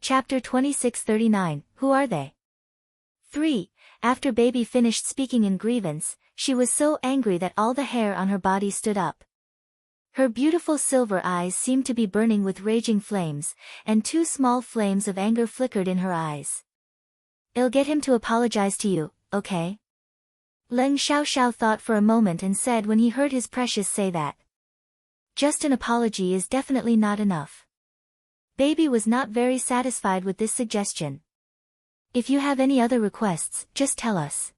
Chapter 2639, Who Are They? 3. After Baby finished speaking in grievance, she was so angry that all the hair on her body stood up. Her beautiful silver eyes seemed to be burning with raging flames, and two small flames of anger flickered in her eyes. "I'll get him to apologize to you, okay?" Leng Xiaoxiao thought for a moment and said when he heard his precious say that. Just an apology is definitely not enough. Baby was not very satisfied with this suggestion. "If you have any other requests, just tell us.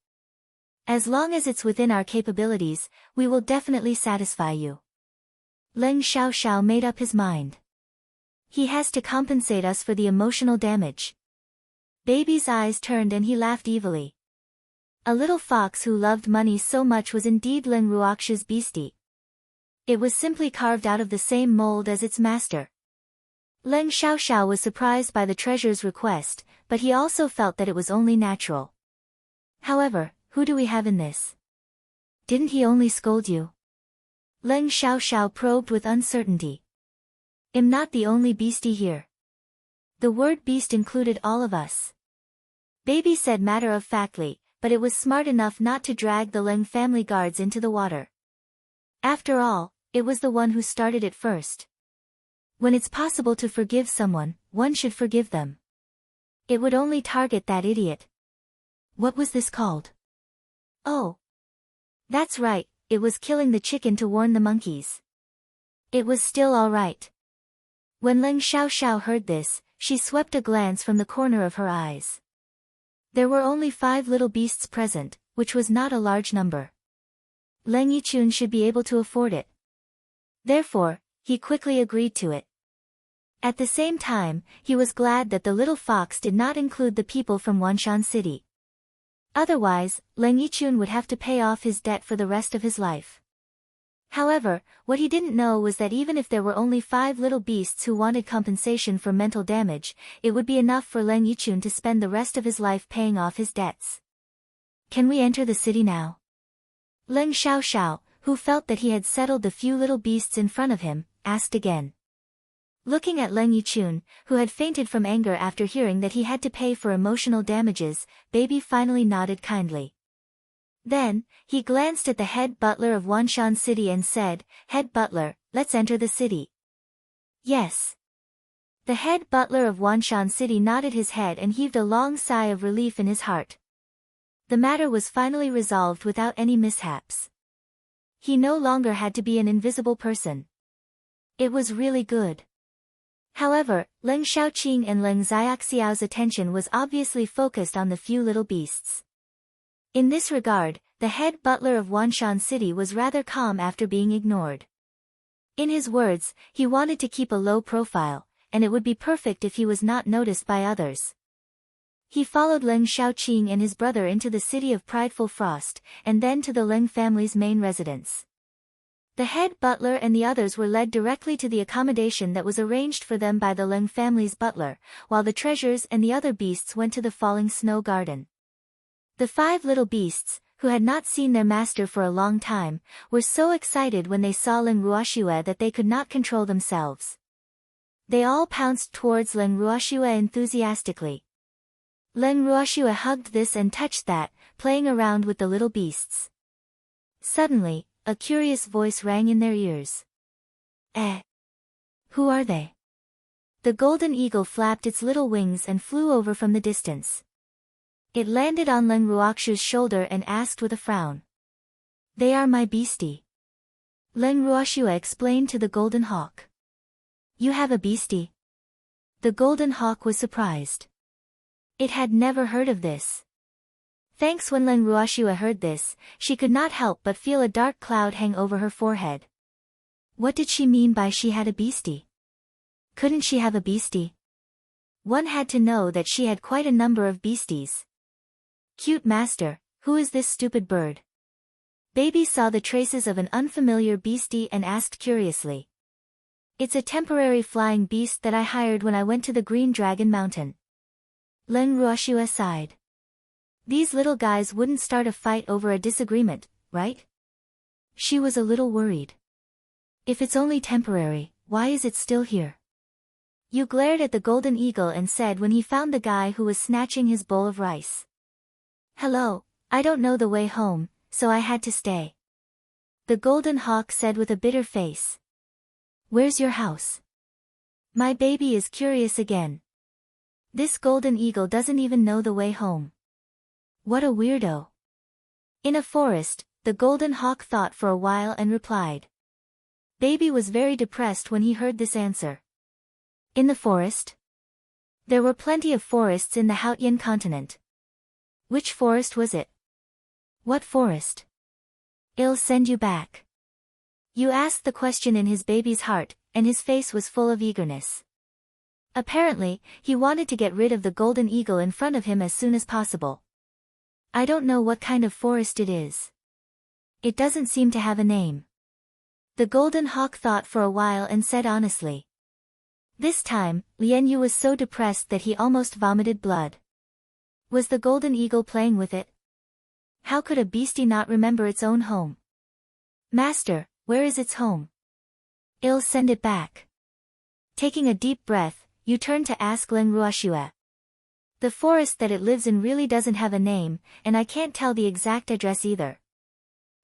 As long as it's within our capabilities, we will definitely satisfy you." Leng Xiaoxiao made up his mind. He has to compensate us for the emotional damage. Baby's eyes turned and he laughed evilly. A little fox who loved money so much was indeed Leng Ruoxiu's beastie. It was simply carved out of the same mold as its master. Leng Xiaoxiao was surprised by the treasure's request, but he also felt that it was only natural. "However, who do we have in this? Didn't he only scold you?" Leng Xiaoxiao probed with uncertainty. "I'm not the only beastie here." The word beast included all of us. Baby said matter-of-factly, but it was smart enough not to drag the Leng family guards into the water. After all, it was the one who started it first. When it's possible to forgive someone, one should forgive them. It would only target that idiot. What was this called? Oh. That's right, it was killing the chicken to warn the monkeys. It was still all right. When Leng Xiaoxiao heard this, she swept a glance from the corner of her eyes. There were only 5 little beasts present, which was not a large number. Leng Yichun should be able to afford it. Therefore, he quickly agreed to it. At the same time, he was glad that the little fox did not include the people from Wanshan City. Otherwise, Leng Yichun would have to pay off his debt for the rest of his life. However, what he didn't know was that even if there were only 5 little beasts who wanted compensation for mental damage, it would be enough for Leng Yichun to spend the rest of his life paying off his debts. "Can we enter the city now?" Leng Xiaoxiao, who felt that he had settled the few little beasts in front of him, asked again. Looking at Leng Yichun, who had fainted from anger after hearing that he had to pay for emotional damages, Baby finally nodded kindly. Then, he glanced at the head butler of Wanshan City and said, "Head butler, let's enter the city." "Yes." The head butler of Wanshan City nodded his head and heaved a long sigh of relief in his heart. The matter was finally resolved without any mishaps. He no longer had to be an invisible person. It was really good. However, Leng Xiaoqing and Leng Xiaoxiao's attention was obviously focused on the few little beasts. In this regard, the head butler of Wanshan City was rather calm after being ignored. In his words, he wanted to keep a low profile, and it would be perfect if he was not noticed by others. He followed Leng Xiaoqing and his brother into the city of Prideful Frost, and then to the Leng family's main residence. The head butler and the others were led directly to the accommodation that was arranged for them by the Leng family's butler, while the treasures and the other beasts went to the falling snow garden. The 5 little beasts, who had not seen their master for a long time, were so excited when they saw Leng Ruoxiu that they could not control themselves. They all pounced towards Leng Ruoxiu enthusiastically. Leng Ruoxiu hugged this and touched that, playing around with the little beasts. Suddenly, a curious voice rang in their ears. "Eh? Who are they?" The golden eagle flapped its little wings and flew over from the distance. It landed on Leng Ruoxiu's shoulder and asked with a frown. "They are my beastie." Leng Ruoxiu explained to the golden hawk. "You have a beastie?" The golden hawk was surprised. It had never heard of this. Thanks. When Leng Ruoxiu heard this, she could not help but feel a dark cloud hang over her forehead. What did she mean by she had a beastie? Couldn't she have a beastie? One had to know that she had quite a number of beasties. "Cute master, who is this stupid bird?" Baby saw the traces of an unfamiliar beastie and asked curiously. "It's a temporary flying beast that I hired when I went to the Green Dragon Mountain." Leng Ruoxiu sighed. These little guys wouldn't start a fight over a disagreement, right? She was a little worried. If it's only temporary, why is it still here? You glared at the golden eagle and said when he found the guy who was snatching his bowl of rice. Hello, I don't know the way home, so I had to stay. The golden hawk said with a bitter face. Where's your house? My baby is curious again. This golden eagle doesn't even know the way home. What a weirdo. In a forest, the golden hawk thought for a while and replied. Baby was very depressed when he heard this answer. In the forest? There were plenty of forests in the Hautian continent. Which forest was it? What forest? I'll send you back. You asked the question in his baby's heart, and his face was full of eagerness. Apparently, he wanted to get rid of the golden eagle in front of him as soon as possible. I don't know what kind of forest it is. It doesn't seem to have a name. The golden hawk thought for a while and said honestly. This time, Lian Yu was so depressed that he almost vomited blood. Was the golden eagle playing with it? How could a beastie not remember its own home? Master, where is its home? I'll send it back. Taking a deep breath, you turn to ask Leng Ruoxue. The forest that it lives in really doesn't have a name, and I can't tell the exact address either.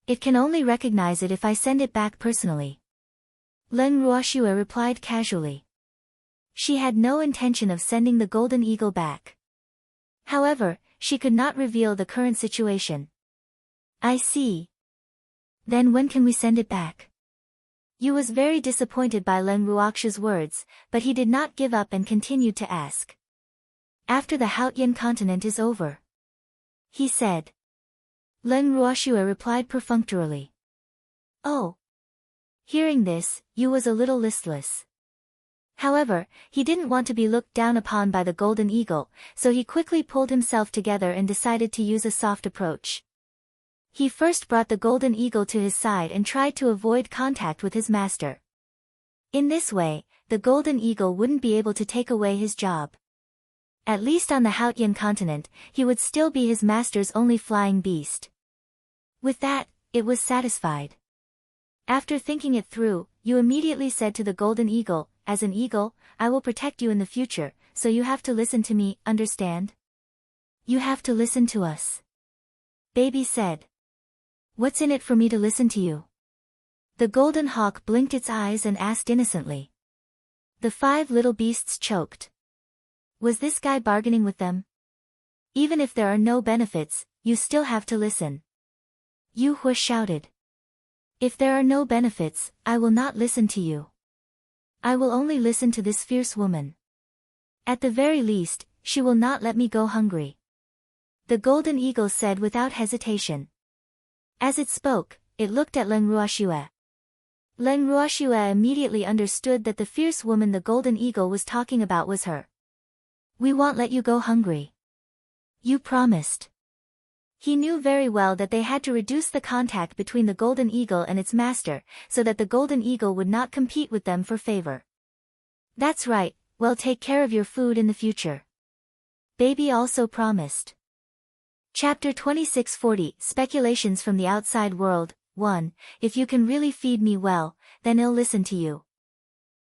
It can only recognize it if I send it back personally. Leng Ruoxue replied casually. She had no intention of sending the golden eagle back. However, she could not reveal the current situation. I see. Then when can we send it back? Yu was very disappointed by Leng Ruoxue's words, but he did not give up and continued to ask. After the Hautian continent is over. He said. Leng Ruoxue replied perfunctorily. Oh. Hearing this, Yu was a little listless. However, he didn't want to be looked down upon by the golden eagle, so he quickly pulled himself together and decided to use a soft approach. He first brought the golden eagle to his side and tried to avoid contact with his master. In this way, the golden eagle wouldn't be able to take away his job. At least on the Hautian continent, he would still be his master's only flying beast. With that, it was satisfied. After thinking it through, Yu immediately said to the golden eagle, as an eagle, I will protect you in the future, so you have to listen to me, understand? You have to listen to us. Baby said. What's in it for me to listen to you? The golden hawk blinked its eyes and asked innocently. The 5 little beasts choked. Was this guy bargaining with them? Even if there are no benefits, you still have to listen. Yu Hui shouted. If there are no benefits, I will not listen to you. I will only listen to this fierce woman. At the very least, she will not let me go hungry. The golden eagle said without hesitation. As it spoke, it looked at Leng Ruoxue. Leng Ruoxue immediately understood that the fierce woman the golden eagle was talking about was her. We won't let you go hungry. You promised. He knew very well that they had to reduce the contact between the golden eagle and its master, so that the golden eagle would not compete with them for favor. That's right, well, take care of your food in the future. Baby also promised. Chapter 2640 Speculations from the Outside World. 1. If you can really feed me well, then I'll listen to you.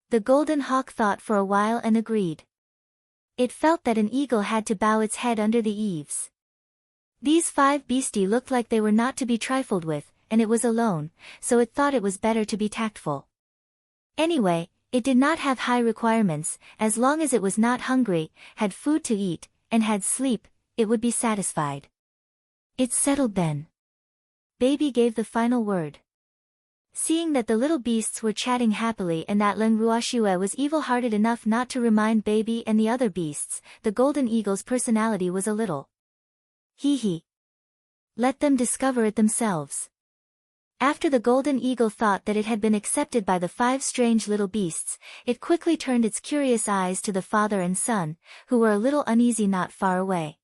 The golden hawk thought for a while and agreed. It felt that an eagle had to bow its head under the eaves. These 5 beastie looked like they were not to be trifled with, and it was alone, so it thought it was better to be tactful. Anyway, it did not have high requirements, as long as it was not hungry, had food to eat, and had sleep, it would be satisfied. It's settled then. Baby gave the final word. Seeing that the little beasts were chatting happily and that Leng Ruoxue was evil-hearted enough not to remind Baby and the other beasts, the golden eagle's personality was a little. Hee. Let them discover it themselves. After the golden eagle thought that it had been accepted by the 5 strange little beasts, it quickly turned its curious eyes to the father and son, who were a little uneasy not far away.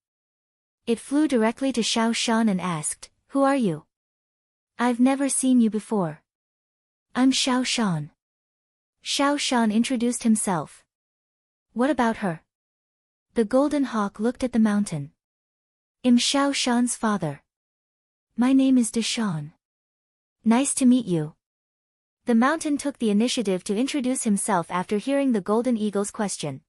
It flew directly to Xiao Shan and asked, Who are you? I've never seen you before. I'm Xiao Shan. Xiao Shan introduced himself. What about her? The golden hawk looked at the mountain. I'm Xiao Shan's father. My name is Deshan. Nice to meet you. The mountain took the initiative to introduce himself after hearing the golden eagle's question.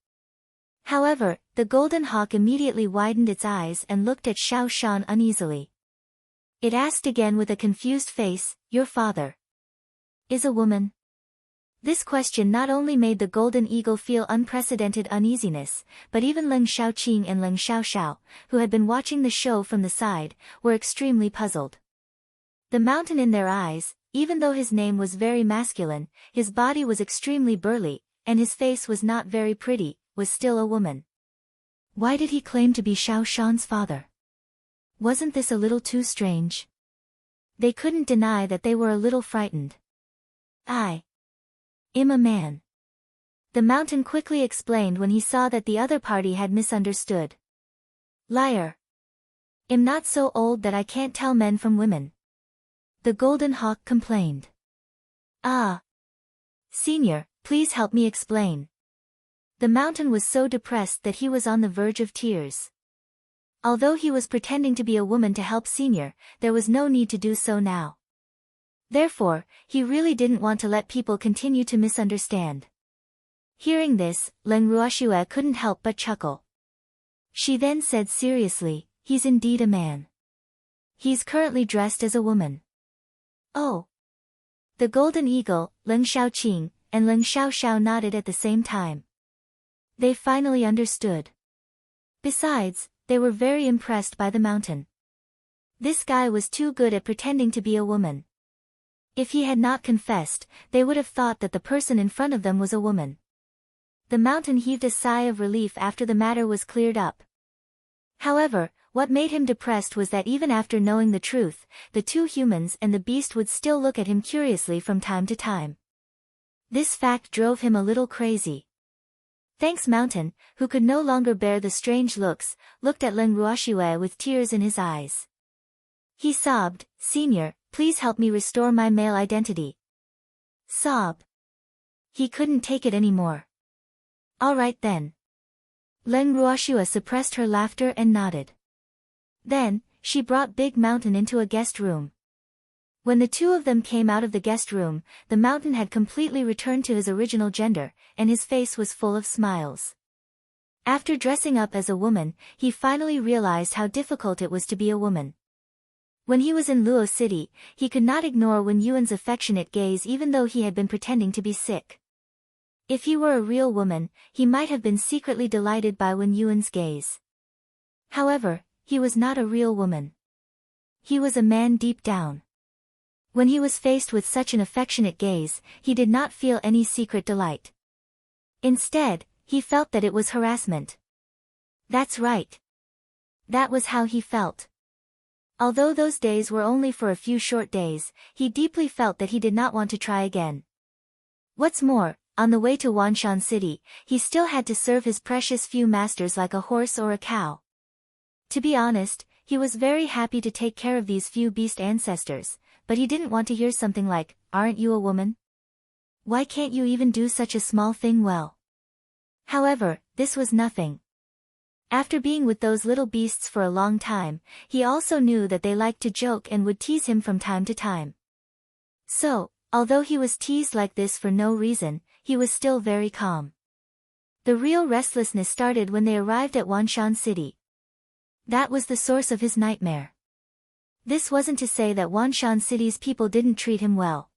However, the golden hawk immediately widened its eyes and looked at Xiao Shan uneasily. It asked again with a confused face, "Your father is a woman?" This question not only made the golden eagle feel unprecedented uneasiness, but even Leng Xiaoqing and Leng Xiaoxiao, who had been watching the show from the side, were extremely puzzled. The mountain in their eyes, even though his name was very masculine, his body was extremely burly, and his face was not very pretty, was still a woman. Why did he claim to be Xiao Shan's father? Wasn't this a little too strange? They couldn't deny that they were a little frightened. "I am a man," the mountain quickly explained when he saw that the other party had misunderstood. "Liar. Am not so old that I can't tell men from women," the golden hawk complained. "Ah. Senior, please help me explain." The mountain was so depressed that he was on the verge of tears. Although he was pretending to be a woman to help Senior, there was no need to do so now. Therefore, he really didn't want to let people continue to misunderstand. Hearing this, Leng Ruoxue couldn't help but chuckle. She then said seriously, "He's indeed a man. He's currently dressed as a woman." "Oh." The golden eagle, Leng Xiaoqing, and Leng Xiaoxiao nodded at the same time. They finally understood. Besides, they were very impressed by the mountain. This guy was too good at pretending to be a woman. If he had not confessed, they would have thought that the person in front of them was a woman. The mountain heaved a sigh of relief after the matter was cleared up. However, what made him depressed was that even after knowing the truth, the two humans and the beast would still look at him curiously from time to time. This fact drove him a little crazy. Thanks Mountain, who could no longer bear the strange looks, looked at Leng Ruoxue with tears in his eyes. He sobbed, "Senior, please help me restore my male identity." Sob. He couldn't take it anymore. "All right then." Leng Ruoxue suppressed her laughter and nodded. Then, she brought Big Mountain into a guest room. When the two of them came out of the guest room, the mountain had completely returned to his original gender, and his face was full of smiles. After dressing up as a woman, he finally realized how difficult it was to be a woman. When he was in Luo City, he could not ignore Wen Yuan's affectionate gaze even though he had been pretending to be sick. If he were a real woman, he might have been secretly delighted by Wen Yuan's gaze. However, he was not a real woman. He was a man deep down. When he was faced with such an affectionate gaze, he did not feel any secret delight. Instead, he felt that it was harassment. That's right. That was how he felt. Although those days were only for a few short days, he deeply felt that he did not want to try again. What's more, on the way to Wanshan City, he still had to serve his precious few masters like a horse or a cow. To be honest, he was very happy to take care of these few beast ancestors, but he didn't want to hear something like, "Aren't you a woman? Why can't you even do such a small thing well?" However, this was nothing. After being with those little beasts for a long time, he also knew that they liked to joke and would tease him from time to time. So, although he was teased like this for no reason, he was still very calm. The real restlessness started when they arrived at Wanshan City. That was the source of his nightmare. This wasn't to say that Wanshan City's people didn't treat him well.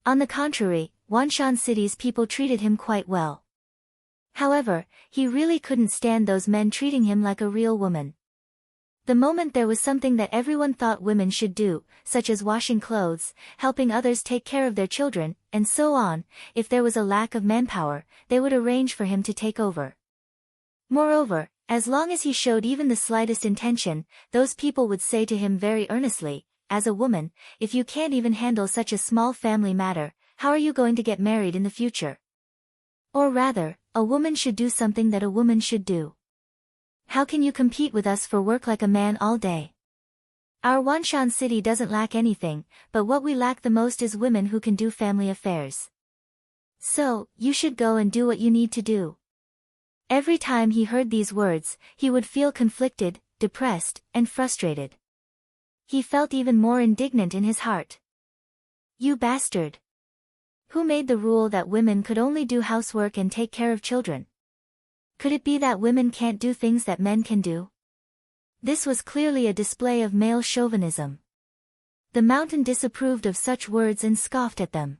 On the contrary, Wanshan City's people treated him quite well. However, he really couldn't stand those men treating him like a real woman. The moment there was something that everyone thought women should do, such as washing clothes, helping others take care of their children, and so on, if there was a lack of manpower, they would arrange for him to take over. Moreover, as long as he showed even the slightest intention, those people would say to him very earnestly, "As a woman, if you can't even handle such a small family matter, how are you going to get married in the future? Or rather, a woman should do something that a woman should do. How can you compete with us for work like a man all day? Our Wanshan City doesn't lack anything, but what we lack the most is women who can do family affairs. So, you should go and do what you need to do." Every time he heard these words, he would feel conflicted, depressed, and frustrated. He felt even more indignant in his heart. "You bastard! Who made the rule that women could only do housework and take care of children? Could it be that women can't do things that men can do? This was clearly a display of male chauvinism. The mountain disapproved of such words and scoffed at them.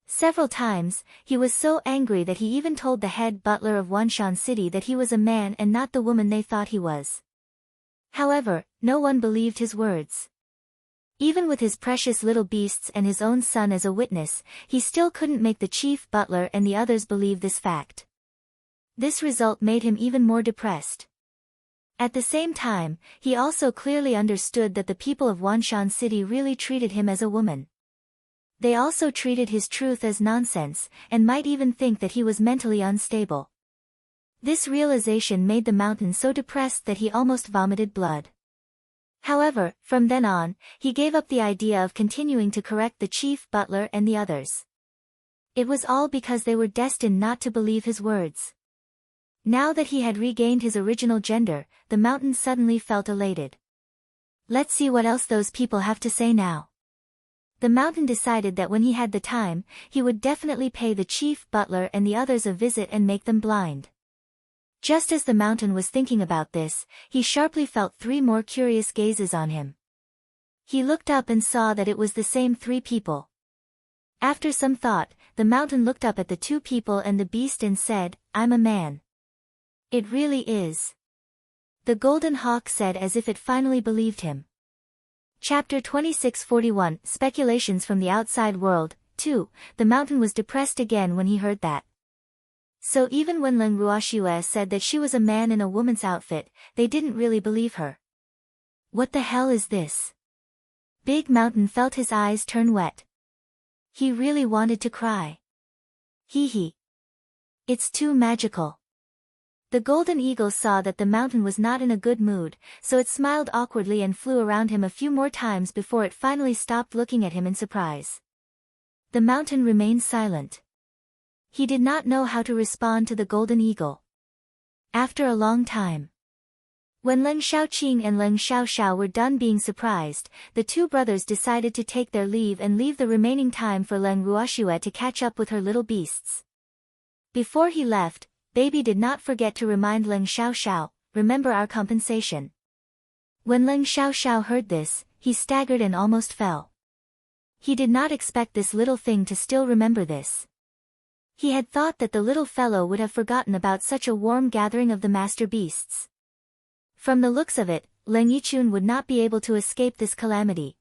Several times, he was so angry that he even told the head butler of Wanshan City that he was a man and not the woman they thought he was. However, no one believed his words. Even with his precious little beasts and his own son as a witness, he still couldn't make the chief butler and the others believe this fact. This result made him even more depressed. At the same time, he also clearly understood that the people of Wanshan City really treated him as a woman. They also treated his truth as nonsense, and might even think that he was mentally unstable. This realization made the mountain so depressed that he almost vomited blood. However, from then on, he gave up the idea of continuing to correct the chief butler and the others. It was all because they were destined not to believe his words. Now that he had regained his original gender, the mountain suddenly felt elated. Let's see what else those people have to say now. The mountain decided that when he had the time, he would definitely pay the chief butler and the others a visit and make them blind. Just as the mountain was thinking about this, he sharply felt 3 more curious gazes on him. He looked up and saw that it was the same 3 people. After some thought, the mountain looked up at the 2 people and the beast and said, "I'm a man." "It really is," the golden hawk said as if it finally believed him. Chapter 2641, Speculations from the Outside World, 2. The mountain was depressed again when he heard that. So even when Leng Ruoxue said that she was a man in a woman's outfit, they didn't really believe her. What the hell is this? Big Mountain felt his eyes turn wet. He really wanted to cry. Hee hee. It's too magical. The golden eagle saw that the mountain was not in a good mood, so it smiled awkwardly and flew around him a few more times before it finally stopped looking at him in surprise. The mountain remained silent. He did not know how to respond to the golden eagle. After a long time, when Leng Shaoqing and Leng Xiaoxiao were done being surprised, the 2 brothers decided to take their leave and leave the remaining time for Leng Ruoxue to catch up with her little beasts. Before he left, Baby did not forget to remind Leng Xiaoxiao, "Remember our compensation." When Leng Xiaoxiao heard this, he staggered and almost fell. He did not expect this little thing to still remember this. He had thought that the little fellow would have forgotten about such a warm gathering of the master beasts. From the looks of it, Leng Yichun would not be able to escape this calamity.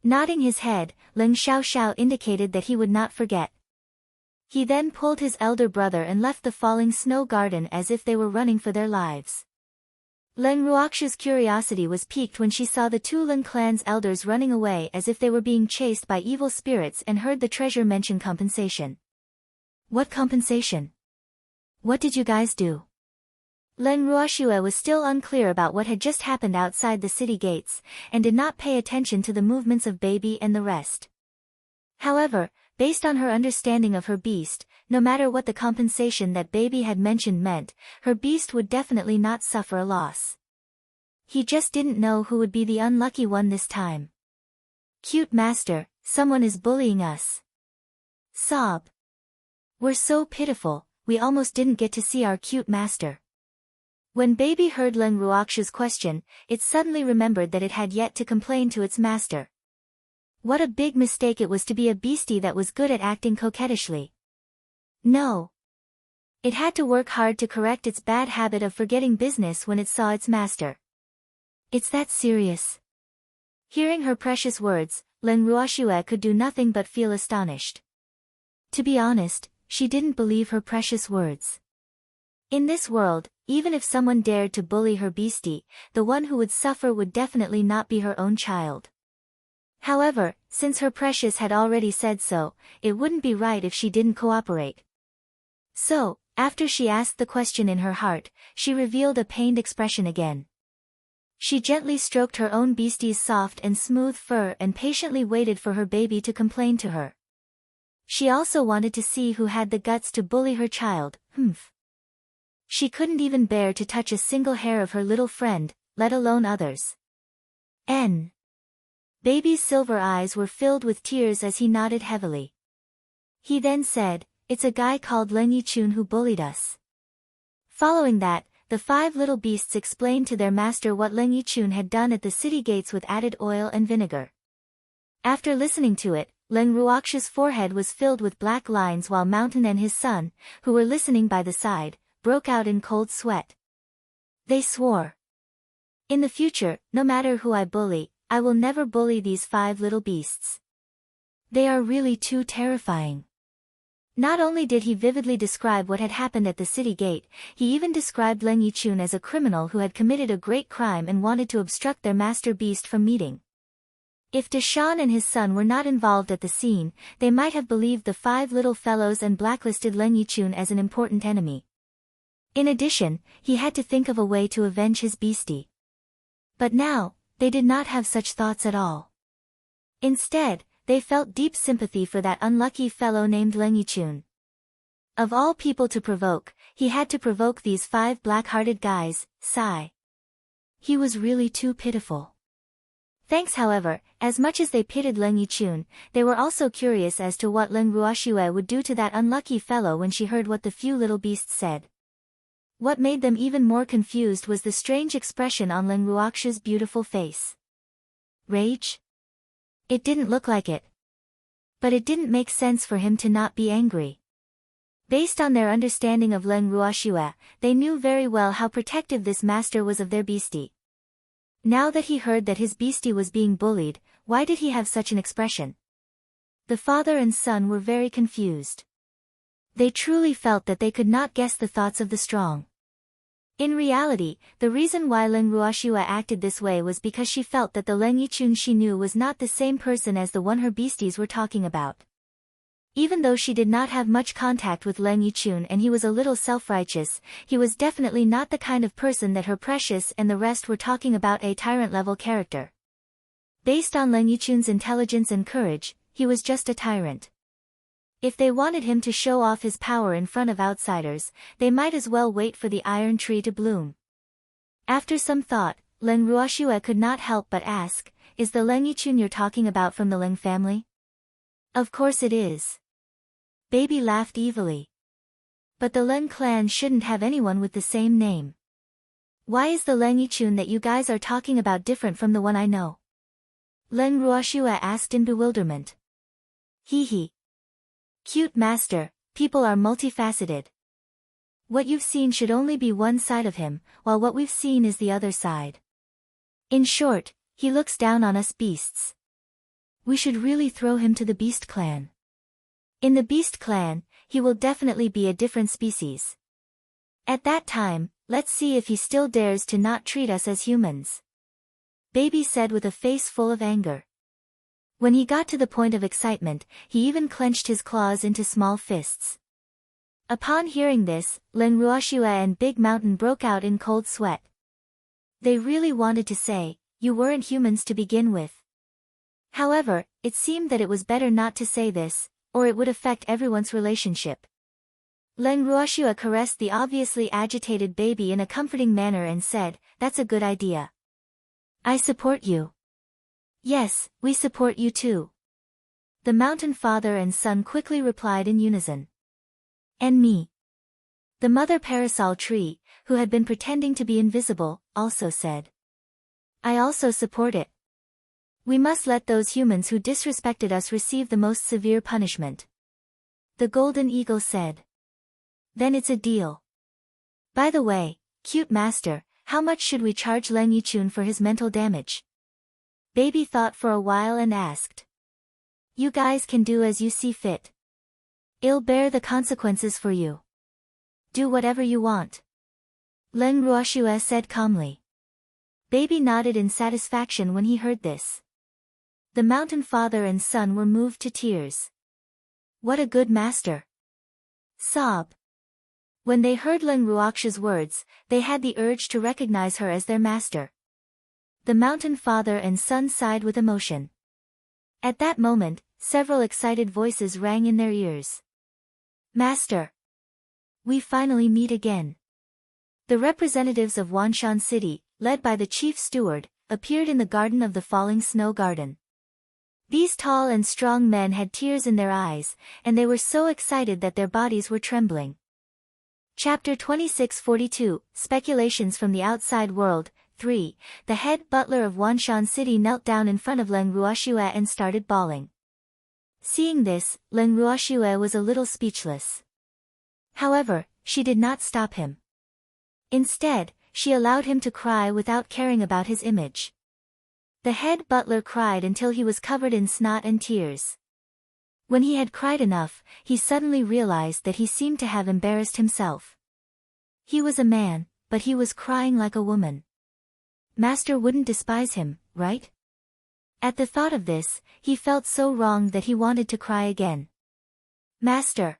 Nodding his head, Leng Xiaoxiao indicated that he would not forget. He then pulled his elder brother and left the falling snow garden as if they were running for their lives. Leng Ruoxue's curiosity was piqued when she saw the 2 Leng clan's elders running away as if they were being chased by evil spirits and heard the treasure mention compensation. What compensation? What did you guys do? Leng Ruoxue was still unclear about what had just happened outside the city gates, and did not pay attention to the movements of Baby and the rest. However, based on her understanding of her beast, no matter what the compensation that Baby had mentioned meant, her beast would definitely not suffer a loss. He just didn't know who would be the unlucky one this time. "Cute master, someone is bullying us." Sob. "We're so pitiful, we almost didn't get to see our cute master." When Baby heard Leng Ruoxue's question, it suddenly remembered that it had yet to complain to its master. What a big mistake it was to be a beastie that was good at acting coquettishly. No. It had to work hard to correct its bad habit of forgetting business when it saw its master. "It's that serious?" Hearing her precious words, Leng Ruoxue could do nothing but feel astonished. To be honest, she didn't believe her precious words. In this world, even if someone dared to bully her beastie, the one who would suffer would definitely not be her own child. However, since her precious had already said so, it wouldn't be right if she didn't cooperate. So, after she asked the question in her heart, she revealed a pained expression again. She gently stroked her own beastie's soft and smooth fur and patiently waited for her baby to complain to her. She also wanted to see who had the guts to bully her child. She couldn't even bear to touch a single hair of her little friend, let alone others. Baby's silver eyes were filled with tears as he nodded heavily. He then said, "It's a guy called Leng Yichun who bullied us." Following that, the 5 little beasts explained to their master what Leng Yichun had done at the city gates with added oil and vinegar. After listening to it, Leng Ruox's forehead was filled with black lines while Mountain and his son, who were listening by the side, broke out in cold sweat. They swore, "In the future, no matter who I bully, I will never bully these 5 little beasts. They are really too terrifying." Not only did he vividly describe what had happened at the city gate, he even described Leng Yichun as a criminal who had committed a great crime and wanted to obstruct their master beast from meeting. If Deshawn and his son were not involved at the scene, they might have believed the 5 little fellows and blacklisted Leng Yichun as an important enemy. In addition, he had to think of a way to avenge his beastie. But now, they did not have such thoughts at all. Instead, they felt deep sympathy for that unlucky fellow named Leng Yichun. Of all people to provoke, he had to provoke these 5 black-hearted guys, sigh. He was really too pitiful. Thanks however, as much as they pitied Leng Yichun, they were also curious as to what Leng Ruoxue would do to that unlucky fellow when she heard what the few little beasts said. What made them even more confused was the strange expression on Leng Ruox's beautiful face. Rage? It didn't look like it. But it didn't make sense for him to not be angry. Based on their understanding of Leng Ruoxue, they knew very well how protective this master was of their beastie. Now that he heard that his beastie was being bullied, why did he have such an expression? The father and son were very confused. They truly felt that they could not guess the thoughts of the strong. In reality, the reason why Leng Ruoxue acted this way was because she felt that the Leng Yichun she knew was not the same person as the one her beasties were talking about. Even though she did not have much contact with Leng Yichun and he was a little self-righteous, he was definitely not the kind of person that her precious and the rest were talking about, a tyrant-level character. Based on Leng Yichun's intelligence and courage, he was just a tyrant. If they wanted him to show off his power in front of outsiders, they might as well wait for the iron tree to bloom. After some thought, Leng Ruoxue could not help but ask, "Is the Leng Yichun you're talking about from the Leng family?" "Of course it is." Baby laughed evilly. "But the Leng clan shouldn't have anyone with the same name. Why is the Leng Yichun that you guys are talking about different from the one I know?" Leng Ruoxue asked in bewilderment. Hee. Cute master, people are multifaceted. What you've seen should only be one side of him, while what we've seen is the other side. In short, he looks down on us beasts. We should really throw him to the beast clan. In the beast clan, he will definitely be a different species. At that time, let's see if he still dares to not treat us as humans. Baby said with a face full of anger. When he got to the point of excitement, he even clenched his claws into small fists. Upon hearing this, Leng Ruoxue and Big Mountain broke out in cold sweat. They really wanted to say, "You weren't humans to begin with." However, it seemed that it was better not to say this, or it would affect everyone's relationship. Leng Ruoxue caressed the obviously agitated baby in a comforting manner and said, "That's a good idea. I support you." "Yes, we support you too." The mountain father and son quickly replied in unison. "And me." The mother parasol tree, who had been pretending to be invisible, also said. "I also support it. We must let those humans who disrespected us receive the most severe punishment." The golden eagle said. "Then it's a deal. By the way, cute master, how much should we charge Leng Yichun for his mental damage?" Baby thought for a while and asked. "You guys can do as you see fit. I'll bear the consequences for you. Do whatever you want." Leng Ruoxue said calmly. Baby nodded in satisfaction when he heard this. The mountain father and son were moved to tears. "What a good master!" Sob. When they heard Leng Ruox's words, they had the urge to recognize her as their master. The mountain father and son sighed with emotion. At that moment, several excited voices rang in their ears. "Master! We finally meet again." The representatives of Wanshan City, led by the chief steward, appeared in the garden of the falling snow garden. These tall and strong men had tears in their eyes, and they were so excited that their bodies were trembling. Chapter 2642, Speculations from the Outside World. 3. The head butler of Wanshan City knelt down in front of Leng Ruoxue and started bawling. Seeing this, Leng Ruoxue was a little speechless. However, she did not stop him. Instead, she allowed him to cry without caring about his image. The head butler cried until he was covered in snot and tears. When he had cried enough, he suddenly realized that he seemed to have embarrassed himself. He was a man, but he was crying like a woman. Master wouldn't despise him, right? At the thought of this, he felt so wrong that he wanted to cry again. Master!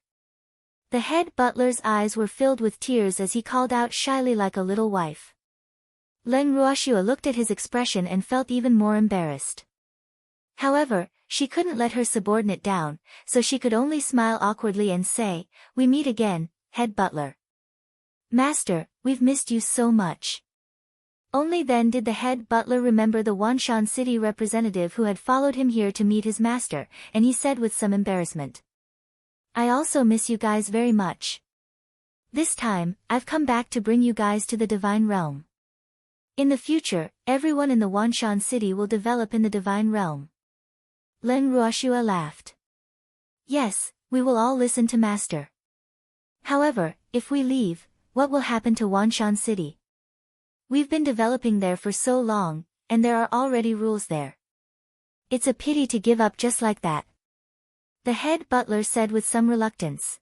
The head butler's eyes were filled with tears as he called out shyly like a little wife. Leng Ruoxue looked at his expression and felt even more embarrassed. However, she couldn't let her subordinate down, so she could only smile awkwardly and say, "We meet again, head butler." "Master, we've missed you so much." Only then did the head butler remember the Wanshan City representative who had followed him here to meet his master, and he said with some embarrassment, "I also miss you guys very much. This time, I've come back to bring you guys to the divine realm. In the future, everyone in the Wanshan City will develop in the divine realm." Leng Ruoxue laughed. "Yes, we will all listen to Master. However, if we leave, what will happen to Wanshan City? We've been developing there for so long, and there are already rules there. It's a pity to give up just like that," the head butler said with some reluctance.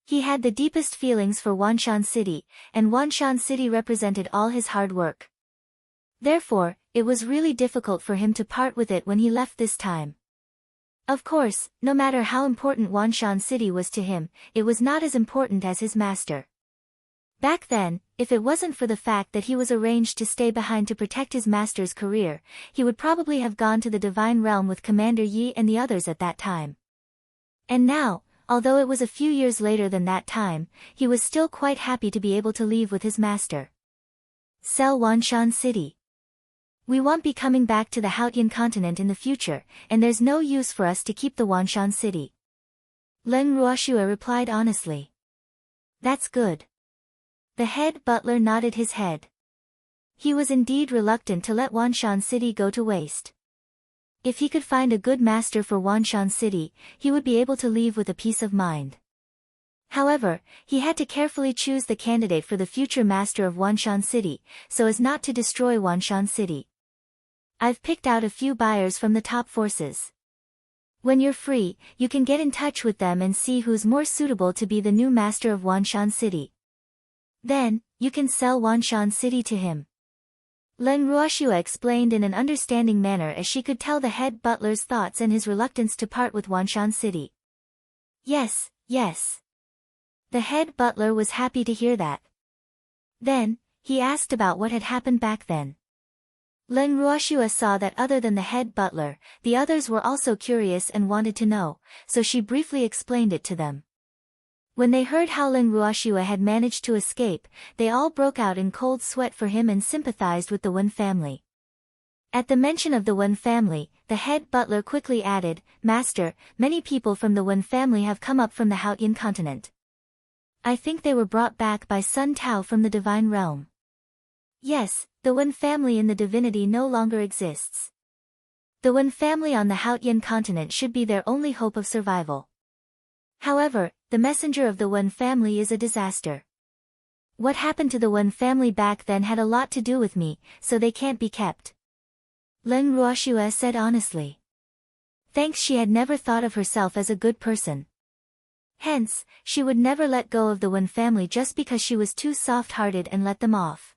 He had the deepest feelings for Wanshan City, and Wanshan City represented all his hard work. Therefore, it was really difficult for him to part with it when he left this time. Of course, no matter how important Wanshan City was to him, it was not as important as his master. Back then, if it wasn't for the fact that he was arranged to stay behind to protect his master's career, he would probably have gone to the divine realm with Commander Yi and the others at that time. And now, although it was a few years later than that time, he was still quite happy to be able to leave with his master. Sell Wanshan City. We won't be coming back to the Haotian continent in the future, and there's no use for us to keep the Wanshan City. Leng Ruoxue replied honestly. That's good. The head butler nodded his head. He was indeed reluctant to let Wanshan City go to waste. If he could find a good master for Wanshan City, he would be able to leave with a peace of mind. However, he had to carefully choose the candidate for the future master of Wanshan City, so as not to destroy Wanshan City. I've picked out a few buyers from the top forces. When you're free, you can get in touch with them and see who's more suitable to be the new master of Wanshan City. Then, you can sell Wanshan City to him. Leng Ruoxue explained in an understanding manner as she could tell the head butler's thoughts and his reluctance to part with Wanshan City. Yes, yes. The head butler was happy to hear that. Then, he asked about what had happened back then. Leng Ruoxue saw that other than the head butler, the others were also curious and wanted to know, so she briefly explained it to them. When they heard how Leng Ruoxue had managed to escape, they all broke out in cold sweat for him and sympathized with the Wen family. At the mention of the Wen family, the head butler quickly added, "Master, many people from the Wen family have come up from the Haotian continent. I think they were brought back by Sun Tao from the divine realm." Yes, the Wen family in the divinity no longer exists. The Wen family on the Haotian continent should be their only hope of survival. However, the messenger of the Wen family is a disaster. What happened to the Wen family back then had a lot to do with me, so they can't be kept. Leng Ruoxue said honestly. Thanks, she had never thought of herself as a good person. Hence, she would never let go of the Wen family just because she was too soft-hearted and let them off.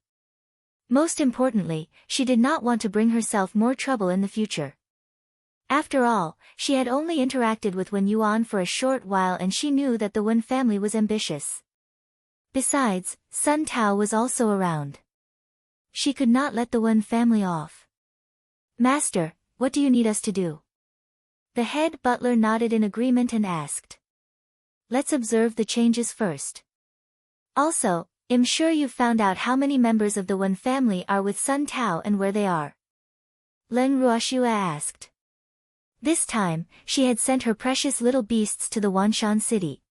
Most importantly, she did not want to bring herself more trouble in the future. After all, she had only interacted with Wen Yuan for a short while and she knew that the Wen family was ambitious. Besides, Sun Tao was also around. She could not let the Wen family off. Master, what do you need us to do? The head butler nodded in agreement and asked. Let's observe the changes first. Also, I'm sure you've found out how many members of the Wen family are with Sun Tao and where they are. Leng Ruoxue asked. This time, she had sent her precious little beasts to the Wanshan city.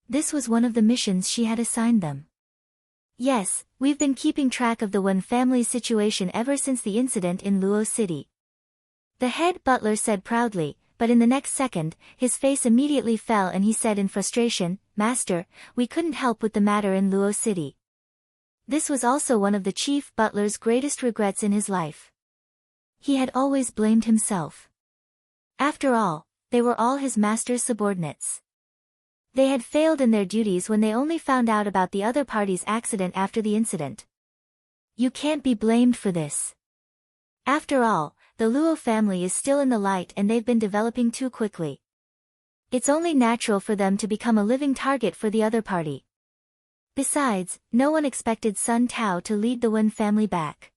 This was one of the missions she had assigned them. Yes, we've been keeping track of the Wen family's situation ever since the incident in Luo City. The head butler said proudly, but in the next second, his face immediately fell and he said in frustration, "Master, we couldn't help with the matter in Luo City." This was also one of the chief butler's greatest regrets in his life. He had always blamed himself. After all, they were all his master's subordinates. They had failed in their duties when they only found out about the other party's accident after the incident. You can't be blamed for this. After all, the Luo family is still in the light and they've been developing too quickly. It's only natural for them to become a living target for the other party. Besides, no one expected Sun Tao to lead the Wen family back.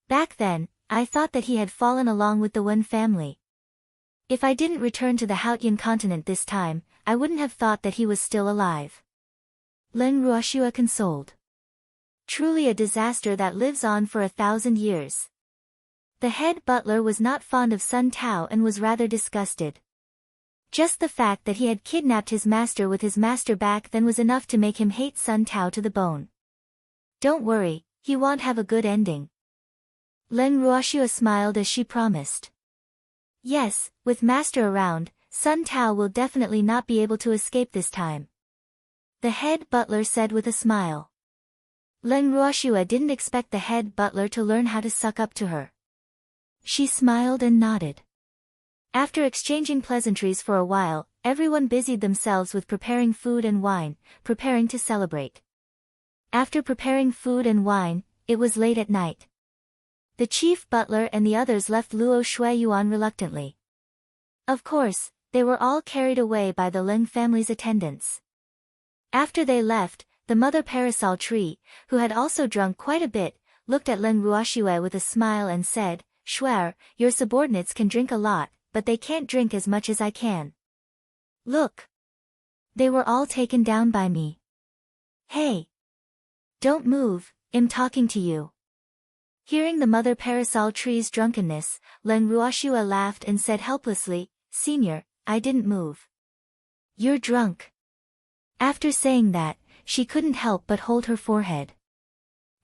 Back then, I thought that he had fallen along with the Wen family. If I didn't return to the Hautian continent this time, I wouldn't have thought that he was still alive. Leng Ruoxue consoled. Truly a disaster that lives on for 1,000 years. The head butler was not fond of Sun Tao and was rather disgusted. Just the fact that he had kidnapped his master with his master back then was enough to make him hate Sun Tao to the bone. Don't worry, he won't have a good ending. Leng Ruoxue smiled as she promised. Yes, with master around, Sun Tao will definitely not be able to escape this time. The head butler said with a smile. Leng Ruoxue didn't expect the head butler to learn how to suck up to her. She smiled and nodded. After exchanging pleasantries for a while, everyone busied themselves with preparing food and wine, preparing to celebrate. After preparing food and wine, it was late at night. The chief butler and the others left Luo Shuiyuan reluctantly. Of course, they were all carried away by the Leng family's attendants. After they left, the mother parasol tree, who had also drunk quite a bit, looked at Leng Ruoxue with a smile and said, "Shuer, your subordinates can drink a lot, but they can't drink as much as I can. Look. They were all taken down by me. Hey. Don't move, I'm talking to you." Hearing the mother parasol tree's drunkenness, Leng Ruoxue laughed and said helplessly, "Senior, I didn't move. You're drunk." After saying that, she couldn't help but hold her forehead.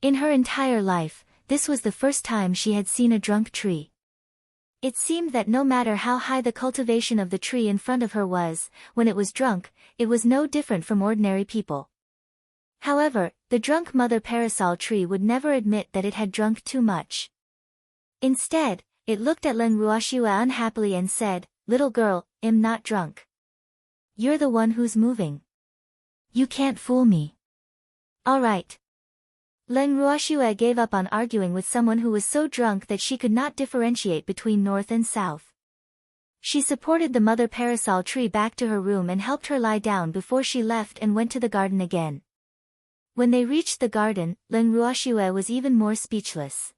In her entire life, this was the first time she had seen a drunk tree. It seemed that no matter how high the cultivation of the tree in front of her was, when it was drunk, it was no different from ordinary people. However, the drunk mother parasol tree would never admit that it had drunk too much. Instead, it looked at Leng Ruoxue unhappily and said, "Little girl, I'm not drunk. You're the one who's moving. You can't fool me." All right. Leng Ruoxue gave up on arguing with someone who was so drunk that she could not differentiate between north and south. She supported the mother parasol tree back to her room and helped her lie down before she left and went to the garden again. When they reached the garden, Leng Ruoxue was even more speechless.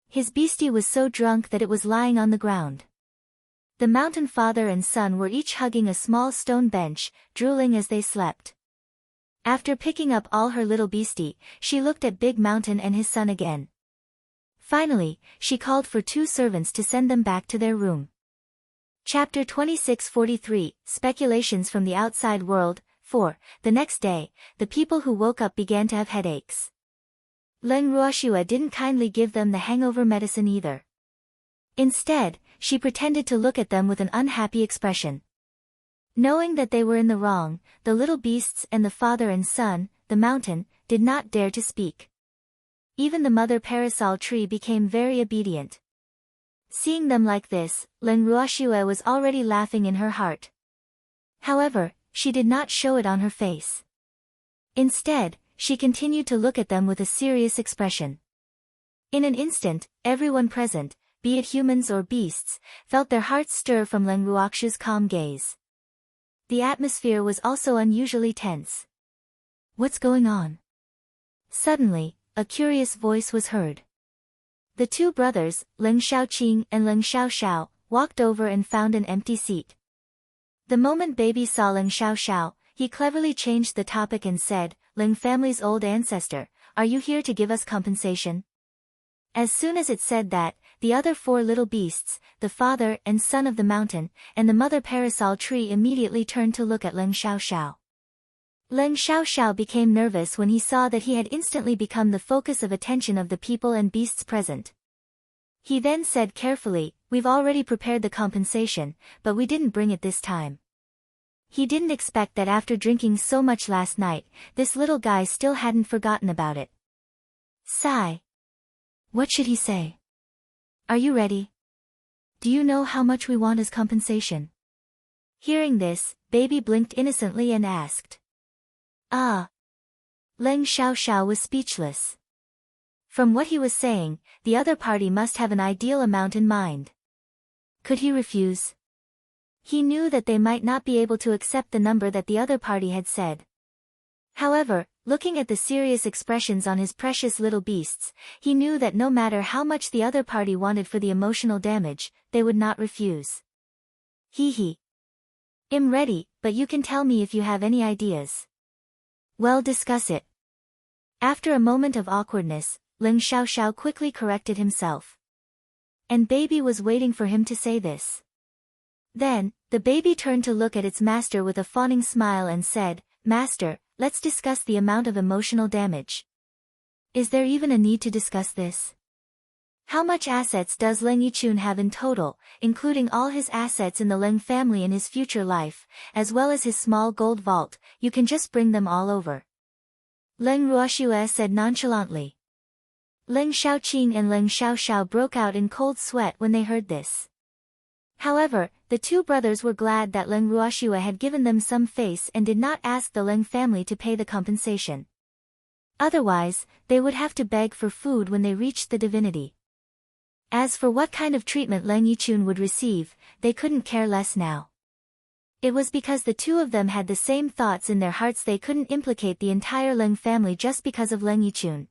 His beastie was so drunk that it was lying on the ground. The mountain father and son were each hugging a small stone bench, drooling as they slept. After picking up all her little beastie, she looked at Big Mountain and his son again. Finally, she called for 2 servants to send them back to their room. Chapter 2643, Speculations from the Outside World. 4. The next day, the people who woke up began to have headaches. Leng Ruoxue didn't kindly give them the hangover medicine either. Instead, she pretended to look at them with an unhappy expression. Knowing that they were in the wrong, the little beasts and the father and son, the mountain, did not dare to speak. Even the mother parasol tree became very obedient. Seeing them like this, Leng Ruoxue was already laughing in her heart. However, she did not show it on her face. Instead, she continued to look at them with a serious expression. In an instant, everyone present, be it humans or beasts, felt their hearts stir from Leng Ruoxue's calm gaze. The atmosphere was also unusually tense. What's going on? Suddenly, a curious voice was heard. The 2 brothers, Leng Shaoqing and Leng Xiaoxiao, walked over and found an empty seat. The moment baby saw Leng Xiaoxiao, he cleverly changed the topic and said, "Leng family's old ancestor, are you here to give us compensation?" As soon as it said that, the other four little beasts, the father and son of the mountain, and the mother parasol tree immediately turned to look at Leng Xiaoxiao. Leng Xiaoxiao became nervous when he saw that he had instantly become the focus of attention of the people and beasts present. He then said carefully, "We've already prepared the compensation, but we didn't bring it this time." He didn't expect that after drinking so much last night, this little guy still hadn't forgotten about it. Sigh. What should he say? Are you ready? Do you know how much we want as compensation? Hearing this, baby blinked innocently and asked. Ah. Leng Xiaoxiao was speechless. From what he was saying, the other party must have an ideal amount in mind. Could he refuse? He knew that they might not be able to accept the number that the other party had said. However, looking at the serious expressions on his precious little beasts, he knew that no matter how much the other party wanted for the emotional damage, they would not refuse. Hee. I'm ready, but you can tell me if you have any ideas. Well, discuss it. After a moment of awkwardness, Leng Xiaoxiao quickly corrected himself. And baby was waiting for him to say this. Then, the baby turned to look at its master with a fawning smile and said, "Master, let's discuss the amount of emotional damage. Is there even a need to discuss this? How much assets does Leng Yichun have in total, including all his assets in the Leng family in his future life, as well as his small gold vault? You can just bring them all over." Leng Ruoxue said nonchalantly. Leng Xiaoqing and Leng Xiaoxiao broke out in cold sweat when they heard this. However, the two brothers were glad that Leng Ruoxue had given them some face and did not ask the Leng family to pay the compensation. Otherwise, they would have to beg for food when they reached the divinity. As for what kind of treatment Leng Yichun would receive, they couldn't care less now. It was because the two of them had the same thoughts in their hearts they couldn't implicate the entire Leng family just because of Leng Yichun.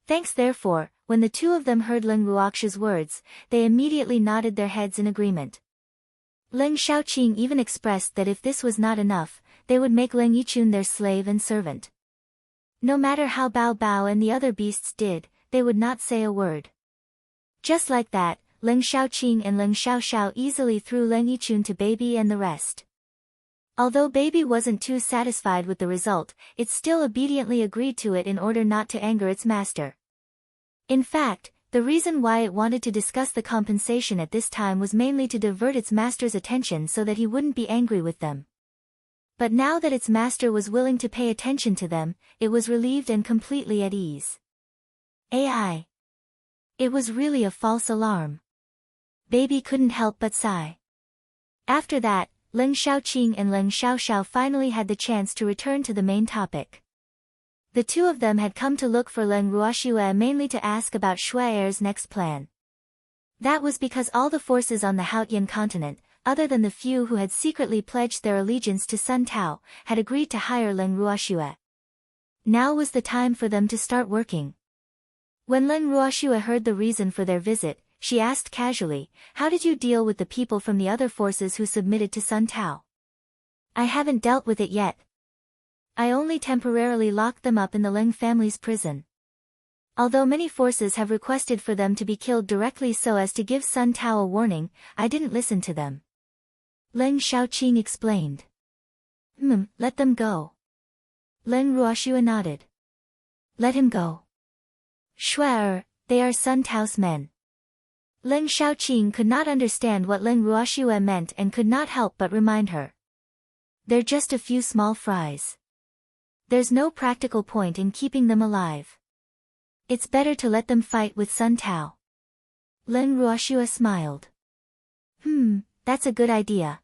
Thanks therefore, when the two of them heard Leng Ruoxue's words, they immediately nodded their heads in agreement. Leng Xiaoqing even expressed that if this was not enough, they would make Leng Yichun their slave and servant. No matter how Bao Bao and the other beasts did, they would not say a word. Just like that, Leng Xiaoqing and Leng Xiaoxiao easily threw Leng Yichun to baby and the rest. Although baby wasn't too satisfied with the result, it still obediently agreed to it in order not to anger its master. In fact, the reason why it wanted to discuss the compensation at this time was mainly to divert its master's attention so that he wouldn't be angry with them. But now that its master was willing to pay attention to them, it was relieved and completely at ease. AI. It was really a false alarm. Baby couldn't help but sigh. After that, Leng Xiaoqing and Leng Xiaoxiao finally had the chance to return to the main topic. The two of them had come to look for Leng Ruoxue mainly to ask about Shuai'er's next plan. That was because all the forces on the Haotian continent, other than the few who had secretly pledged their allegiance to Sun Tao, had agreed to hire Leng Ruoxue. Now was the time for them to start working. When Leng Ruoxue heard the reason for their visit, she asked casually, "How did you deal with the people from the other forces who submitted to Sun Tao?" "I haven't dealt with it yet. I only temporarily locked them up in the Leng family's prison. Although many forces have requested for them to be killed directly so as to give Sun Tao a warning, I didn't listen to them." Leng Xiaoqing explained. Let them go." Leng Ruoxue nodded. "Let him go." "Shuai'er, they are Sun Tao's men." Leng Xiaoqing could not understand what Leng Ruoxue meant and could not help but remind her. "They're just a few small fries. There's no practical point in keeping them alive. It's better to let them fight with Sun Tao." Leng Ruoxue smiled. That's a good idea.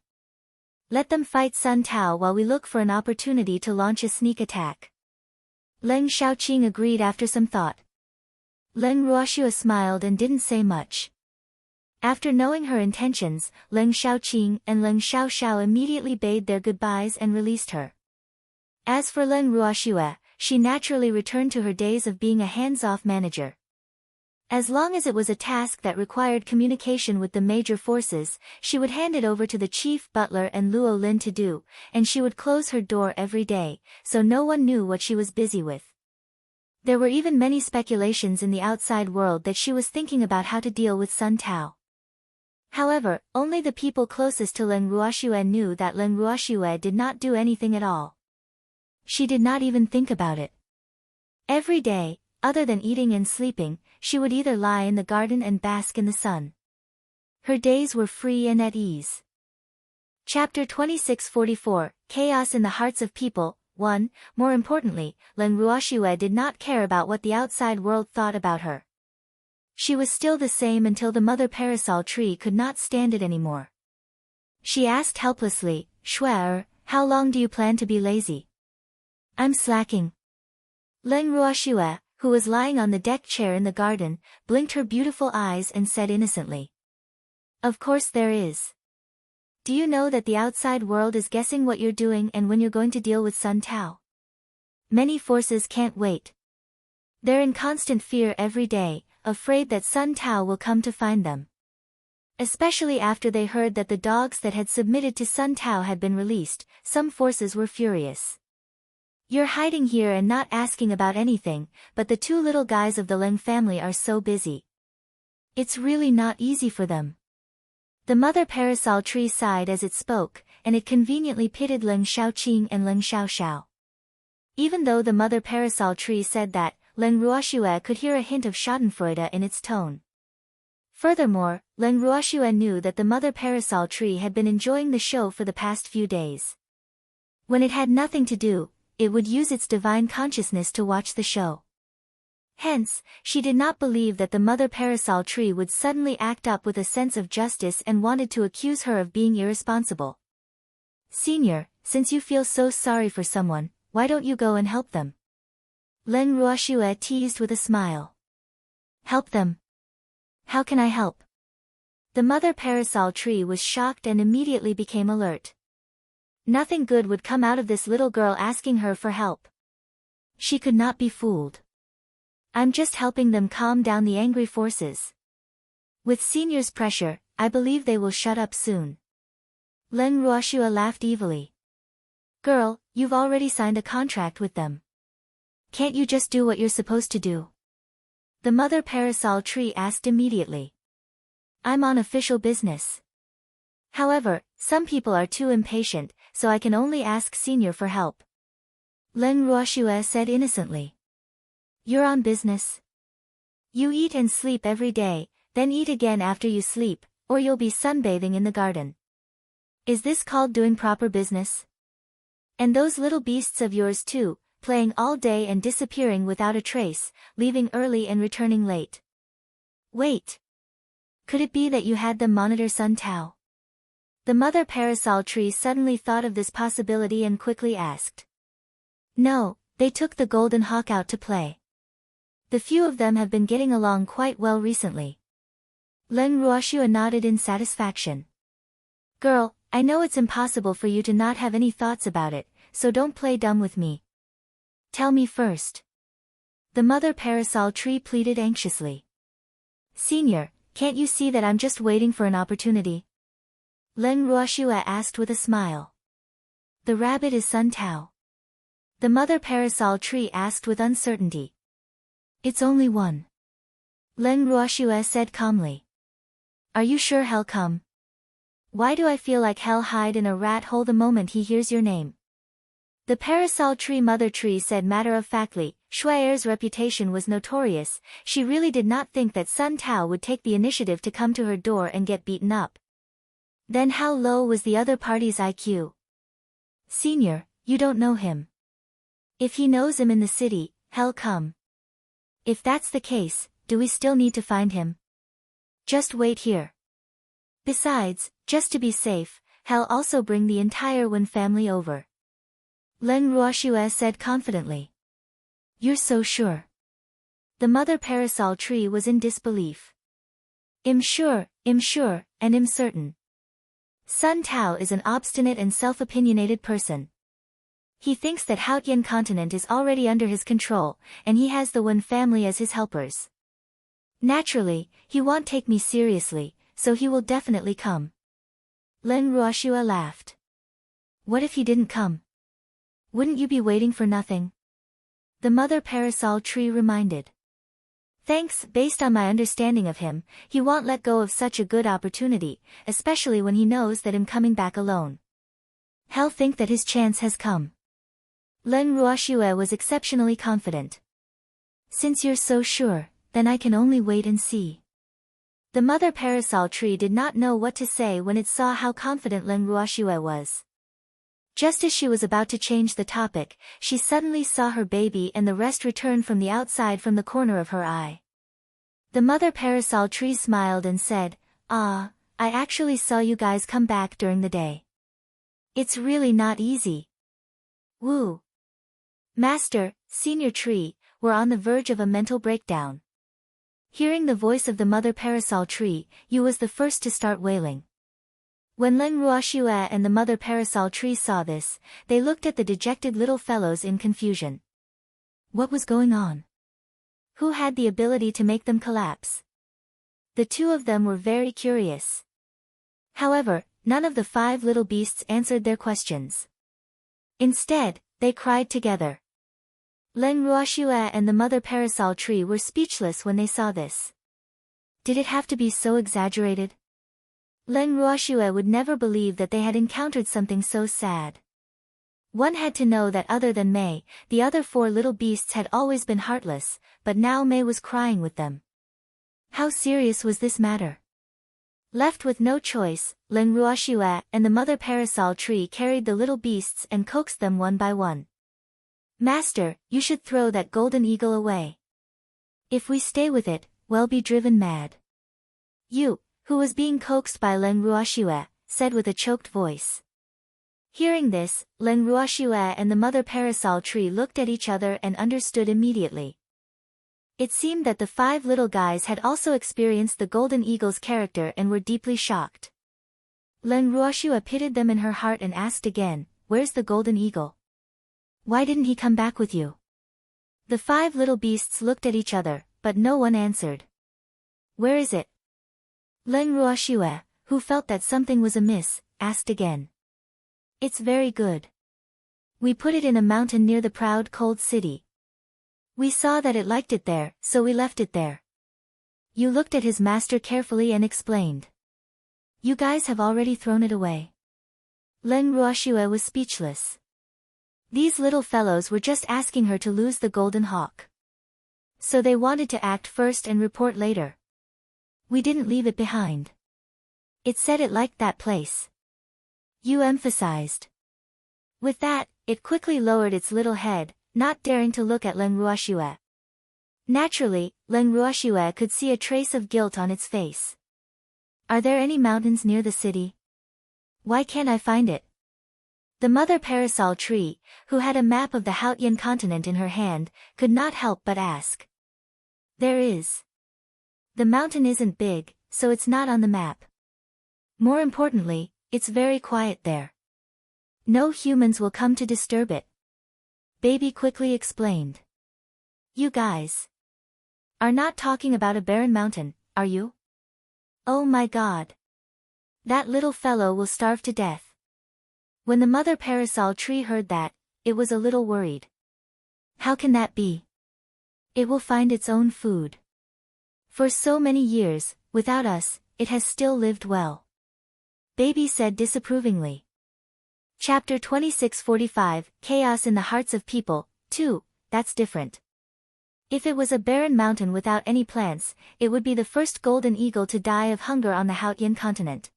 Let them fight Sun Tao while we look for an opportunity to launch a sneak attack." Leng Xiaoqing agreed after some thought. Leng Ruoxue smiled and didn't say much. After knowing her intentions, Leng Xiaoqing and Leng Xiaoxiao immediately bade their goodbyes and released her. As for Leng Ruoxue, she naturally returned to her days of being a hands-off manager. As long as it was a task that required communication with the major forces, she would hand it over to the chief butler and Luo Lin to do, and she would close her door every day, so no one knew what she was busy with. There were even many speculations in the outside world that she was thinking about how to deal with Sun Tao. However, only the people closest to Leng Ruoxue knew that Leng Ruoxue did not do anything at all. She did not even think about it. Every day, other than eating and sleeping, she would either lie in the garden and bask in the sun. Her days were free and at ease. Chapter 2644, Chaos in the Hearts of People. 1. More importantly, Leng Ruoxue did not care about what the outside world thought about her. She was still the same until the mother parasol tree could not stand it anymore. She asked helplessly, "Shuai, how long do you plan to be lazy?" "I'm slacking." Leng Ruoxue, who was lying on the deck chair in the garden, blinked her beautiful eyes and said innocently, "Of course there is. Do you know that the outside world is guessing what you're doing and when you're going to deal with Sun Tao? Many forces can't wait. They're in constant fear every day, afraid that Sun Tao will come to find them. Especially after they heard that the dogs that had submitted to Sun Tao had been released, some forces were furious. You're hiding here and not asking about anything, but the two little guys of the Leng family are so busy. It's really not easy for them." The mother parasol tree sighed as it spoke, and it conveniently pitted Leng Shaoqing and Leng Xiaoxiao. Even though the mother parasol tree said that, Leng Ruoxue could hear a hint of schadenfreude in its tone. Furthermore, Leng Ruoxue knew that the mother parasol tree had been enjoying the show for the past few days. When it had nothing to do, it would use its divine consciousness to watch the show. Hence, she did not believe that the mother parasol tree would suddenly act up with a sense of justice and wanted to accuse her of being irresponsible. "Senior, since you feel so sorry for someone, why don't you go and help them?" Leng Ruoxue teased with a smile. "Help them? How can I help?" The mother parasol tree was shocked and immediately became alert. Nothing good would come out of this little girl asking her for help. She could not be fooled. "I'm just helping them calm down the angry forces. With Senior's pressure, I believe they will shut up soon." Leng Ruoxue laughed evilly. "Girl, you've already signed a contract with them. Can't you just do what you're supposed to do?" The mother parasol tree asked immediately. "I'm on official business. However, some people are too impatient, so I can only ask Senior for help." Leng Ruoxue said innocently. "You're on business. You eat and sleep every day, then eat again after you sleep, or you'll be sunbathing in the garden. Is this called doing proper business? And those little beasts of yours too, playing all day and disappearing without a trace, leaving early and returning late. Wait. Could it be that you had them monitor Sun Tao?" The mother parasol tree suddenly thought of this possibility and quickly asked. "No, they took the golden hawk out to play. The few of them have been getting along quite well recently." Leng Ruoxue nodded in satisfaction. "Girl, I know it's impossible for you to not have any thoughts about it, so don't play dumb with me. Tell me first." The mother parasol tree pleaded anxiously. "Senior, can't you see that I'm just waiting for an opportunity?" Leng Ruoxue asked with a smile. "The rabbit is Sun Tao?" The mother parasol tree asked with uncertainty. "It's only one." Leng Ruoxue said calmly. "Are you sure he'll come? Why do I feel like he'll hide in a rat hole the moment he hears your name?" The parasol tree mother tree said matter-of-factly. Shuai's reputation was notorious. She really did not think that Sun Tao would take the initiative to come to her door and get beaten up. Then how low was the other party's IQ? "Senior, you don't know him. If he knows him in the city, he'll come. If that's the case, do we still need to find him? Just wait here. Besides, just to be safe, he'll also bring the entire Wen family over." Leng Ruoxue said confidently. "You're so sure?" The mother parasol tree was in disbelief. "I'm sure, and I'm certain. Sun Tao is an obstinate and self-opinionated person. He thinks that Haotian continent is already under his control, and he has the Wen family as his helpers. Naturally, he won't take me seriously, so he will definitely come." Leng Ruoxue laughed. "What if he didn't come? Wouldn't you be waiting for nothing?" The mother parasol tree reminded. Thanks, based on my understanding of him, he won't let go of such a good opportunity, especially when he knows that I'm coming back alone. He'll think that his chance has come. Len Ruoxue was exceptionally confident. Since you're so sure, then I can only wait and see. The mother parasol tree did not know what to say when it saw how confident Len Ruoxue was. Just as she was about to change the topic, she suddenly saw her baby and the rest return from the outside from the corner of her eye. The mother parasol tree smiled and said, "Ah, I actually saw you guys come back during the day. It's really not easy." Woo! Master, Senior Tree, were on the verge of a mental breakdown. Hearing the voice of the mother parasol tree, Yu was the first to start wailing. When Len Ruoxue and the mother parasol tree saw this, they looked at the dejected little fellows in confusion. What was going on? Who had the ability to make them collapse? The two of them were very curious. However, none of the 5 little beasts answered their questions. Instead, they cried together. Len Ruoxue and the mother parasol tree were speechless when they saw this. Did it have to be so exaggerated? Len Ruoxue would never believe that they had encountered something so sad. One had to know that other than Mei, the other 4 little beasts had always been heartless, but now Mei was crying with them. How serious was this matter? Left with no choice, Len Ruoxue and the mother parasol tree carried the little beasts and coaxed them one by one. Master, you should throw that golden eagle away. If we stay with it, we'll be driven mad. You, who was being coaxed by Len Ruoxue, said with a choked voice. Hearing this, Len Ruoxue and the mother parasol tree looked at each other and understood immediately. It seemed that the 5 little guys had also experienced the golden eagle's character and were deeply shocked. Len Ruoxue pitied them in her heart and asked again, "Where's the golden eagle? Why didn't he come back with you?" The 5 little beasts looked at each other, but no one answered. "Where is it?" Len Ruoxue, who felt that something was amiss, asked again. "It's very good. We put it in a mountain near the proud cold city. We saw that it liked it there, so we left it there." Yu looked at his master carefully and explained. "You guys have already thrown it away." Len Ruoxue was speechless. These little fellows were just asking her to lose the golden hawk. So they wanted to act first and report later. "We didn't leave it behind. It said it liked that place," Yu emphasized. With that, it quickly lowered its little head, not daring to look at Len Ruoxue. Naturally, Len Ruoxue could see a trace of guilt on its face. "Are there any mountains near the city? Why can't I find it?" The mother parasol tree, who had a map of the Haotian continent in her hand, could not help but ask. "There is. The mountain isn't big, so it's not on the map. More importantly, it's very quiet there. No humans will come to disturb it," Baby quickly explained. "You guys are not talking about a barren mountain, are you? Oh my God. That little fellow will starve to death." When the mother parasol tree heard that, it was a little worried. "How can that be? It will find its own food. For so many years, without us, it has still lived well," Baby said disapprovingly. Chapter 2645, Chaos in the Hearts of People, 2, that's different. If it was a barren mountain without any plants, it would be the first golden eagle to die of hunger on the Haotian continent.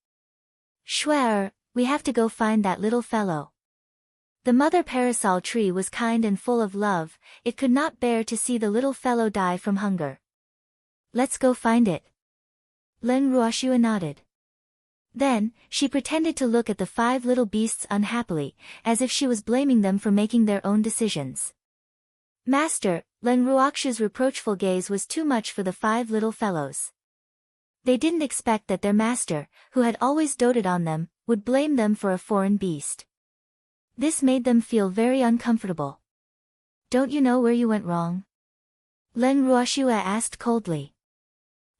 "Shwer, we have to go find that little fellow." The mother parasol tree was kind and full of love, it could not bear to see the little fellow die from hunger. "Let's go find it." Len Ruoxue nodded. Then, she pretended to look at the 5 little beasts unhappily, as if she was blaming them for making their own decisions. "Master," Len Ruoxue's reproachful gaze was too much for the 5 little fellows. They didn't expect that their master, who had always doted on them, would blame them for a foreign beast. This made them feel very uncomfortable. "Don't you know where you went wrong?" Len Ruoxue asked coldly.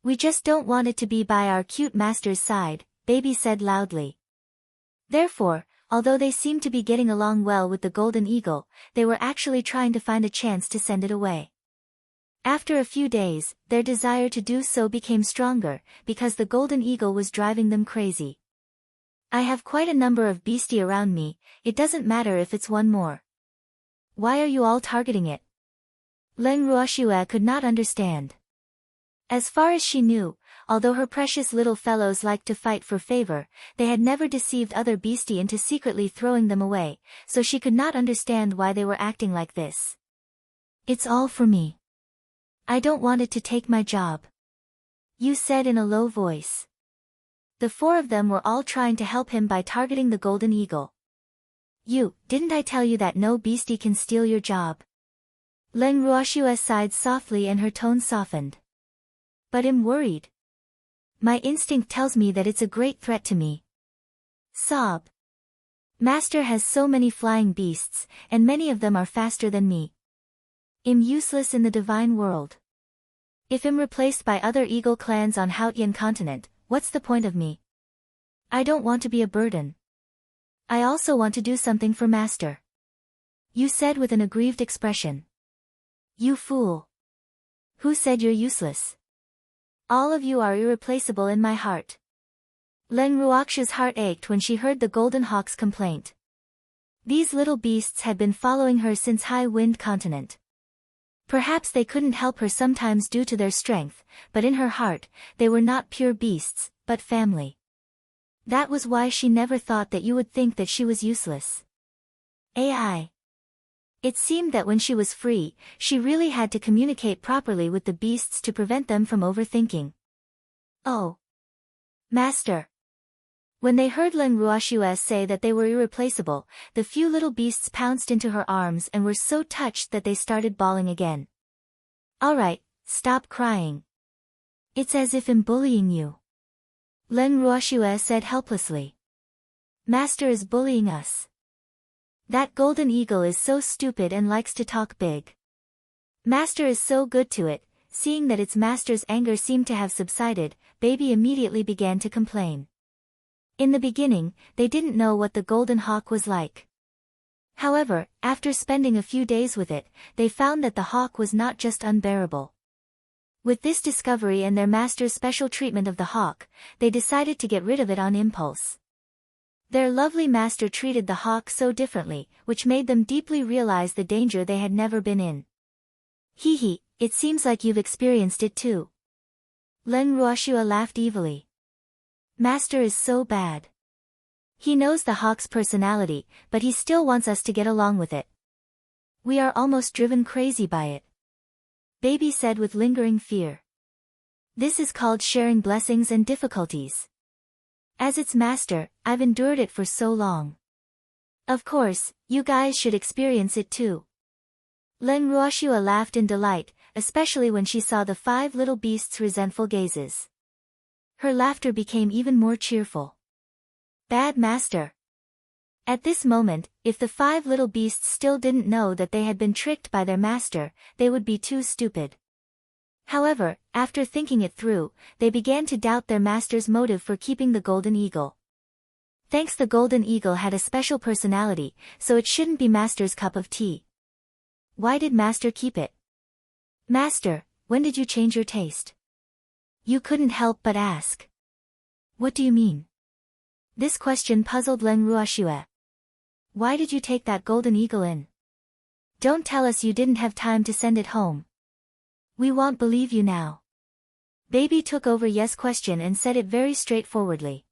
"We just don't want it to be by our cute master's side," Baby said loudly. Therefore, Although they seemed to be getting along well with the golden eagle, they were actually trying to find a chance to send it away. After a few days, their desire to do so became stronger, because the golden eagle was driving them crazy. I have quite a number of beastie around me, it doesn't matter if it's one more. Why are you all targeting it? Leng Ruoxue could not understand. As far as she knew, although her precious little fellows liked to fight for favor, they had never deceived other beastie into secretly throwing them away, so she could not understand why they were acting like this. It's all for me. I don't want it to take my job. You said in a low voice. The four of them were all trying to help him by targeting the golden eagle. Didn't I tell you that no beastie can steal your job? Leng Ruoxue sighed softly and her tone softened. But I'm worried. My instinct tells me that it's a great threat to me. Sob. Master has so many flying beasts, and many of them are faster than me. I'm useless in the divine world. If I'm replaced by other eagle clans on Haotian continent, what's the point of me? I don't want to be a burden. I also want to do something for Master. You said with an aggrieved expression. You fool. Who said you're useless? All of you are irreplaceable in my heart. Leng Ruoxue's heart ached when she heard the golden hawk's complaint. These little beasts had been following her since High Wind Continent. Perhaps they couldn't help her sometimes due to their strength, but in her heart, they were not pure beasts, but family. That was why she never thought that you would think that she was useless. AI. It seemed that when she was free, she really had to communicate properly with the beasts to prevent them from overthinking. Oh. Master. When they heard Leng Ruoxue say that they were irreplaceable, the few little beasts pounced into her arms and were so touched that they started bawling again. All right, stop crying. It's as if I'm bullying you. Leng Ruoxue said helplessly. Master is bullying us. That golden eagle is so stupid and likes to talk big. Master is so good to it. Seeing that its master's anger seemed to have subsided, Baby immediately began to complain. In the beginning, they didn't know what the golden hawk was like. However, after spending a few days with it, they found that the hawk was not just unbearable. With this discovery and their master's special treatment of the hawk, they decided to get rid of it on impulse. Their lovely master treated the hawk so differently, which made them deeply realize the danger they had never been in. Hee, it seems like you've experienced it too. Leng Ruoxue laughed evilly. Master is so bad. He knows the hawk's personality, but he still wants us to get along with it. We are almost driven crazy by it. Baby said with lingering fear. This is called sharing blessings and difficulties. As its master, I've endured it for so long. Of course, you guys should experience it too. Leng Ruoxue laughed in delight, especially when she saw the 5 little beasts' resentful gazes. Her laughter became even more cheerful. Bad master. At this moment, if the 5 little beasts still didn't know that they had been tricked by their master, they would be too stupid. However, after thinking it through, they began to doubt their master's motive for keeping the golden eagle. Thanks, the golden eagle had a special personality, so it shouldn't be master's cup of tea. Why did master keep it? Master, when did you change your taste? You couldn't help but ask. What do you mean? This question puzzled Leng Ruoxue. Why did you take that golden eagle in? Don't tell us you didn't have time to send it home. We won't believe you now. Baby took over Yes' question and said it very straightforwardly.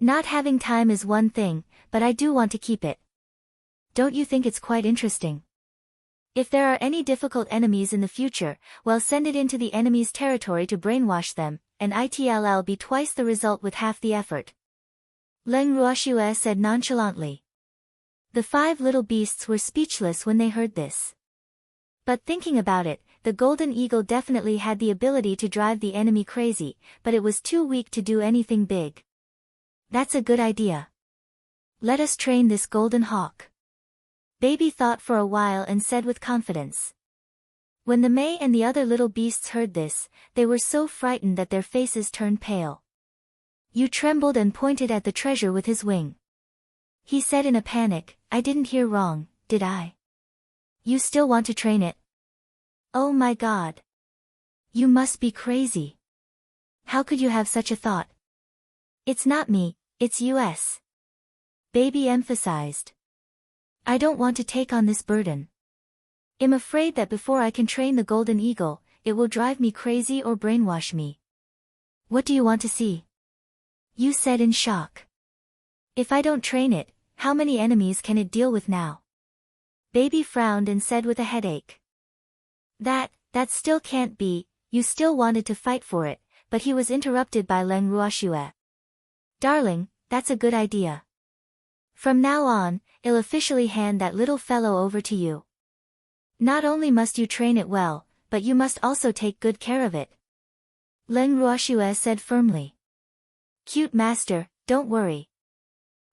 Not having time is one thing, but I do want to keep it. Don't you think it's quite interesting? If there are any difficult enemies in the future, well, send it into the enemy's territory to brainwash them, and it'll be twice the result with half the effort. Leng Ruoxue said nonchalantly. The 5 little beasts were speechless when they heard this. But thinking about it, the golden eagle definitely had the ability to drive the enemy crazy, but it was too weak to do anything big. That's a good idea. Let us train this golden hawk. Baby thought for a while and said with confidence. When the May and the other little beasts heard this, they were so frightened that their faces turned pale. You trembled and pointed at the treasure with his wing. He said in a panic. I didn't hear wrong, did I? You still want to train it? Oh my God. You must be crazy. How could you have such a thought? It's not me, it's us. Baby emphasized. I don't want to take on this burden. I'm afraid that before I can train the golden eagle, it will drive me crazy or brainwash me. What do you want to see? You said in shock. If I don't train it, how many enemies can it deal with now? Baby frowned and said with a headache. That still can't be, you still wanted to fight for it, but he was interrupted by Leng Ruoxue. Darling, that's a good idea. From now on, I'll officially hand that little fellow over to you. Not only must you train it well, but you must also take good care of it. Leng Ruoxue said firmly. Cute master, don't worry.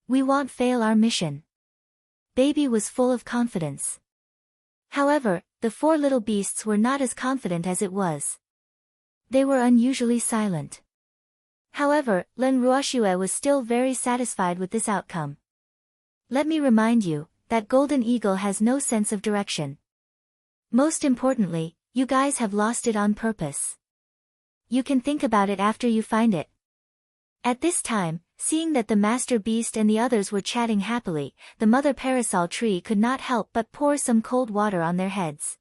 We won't fail our mission. Baby was full of confidence. However, the four little beasts were not as confident as it was. They were unusually silent. However, Leng Ruoxue was still very satisfied with this outcome. Let me remind you, that golden eagle has no sense of direction. Most importantly, you guys have lost it on purpose. You can think about it after you find it. At this time, seeing that the master beast and the others were chatting happily, the mother parasol tree could not help but pour some cold water on their heads.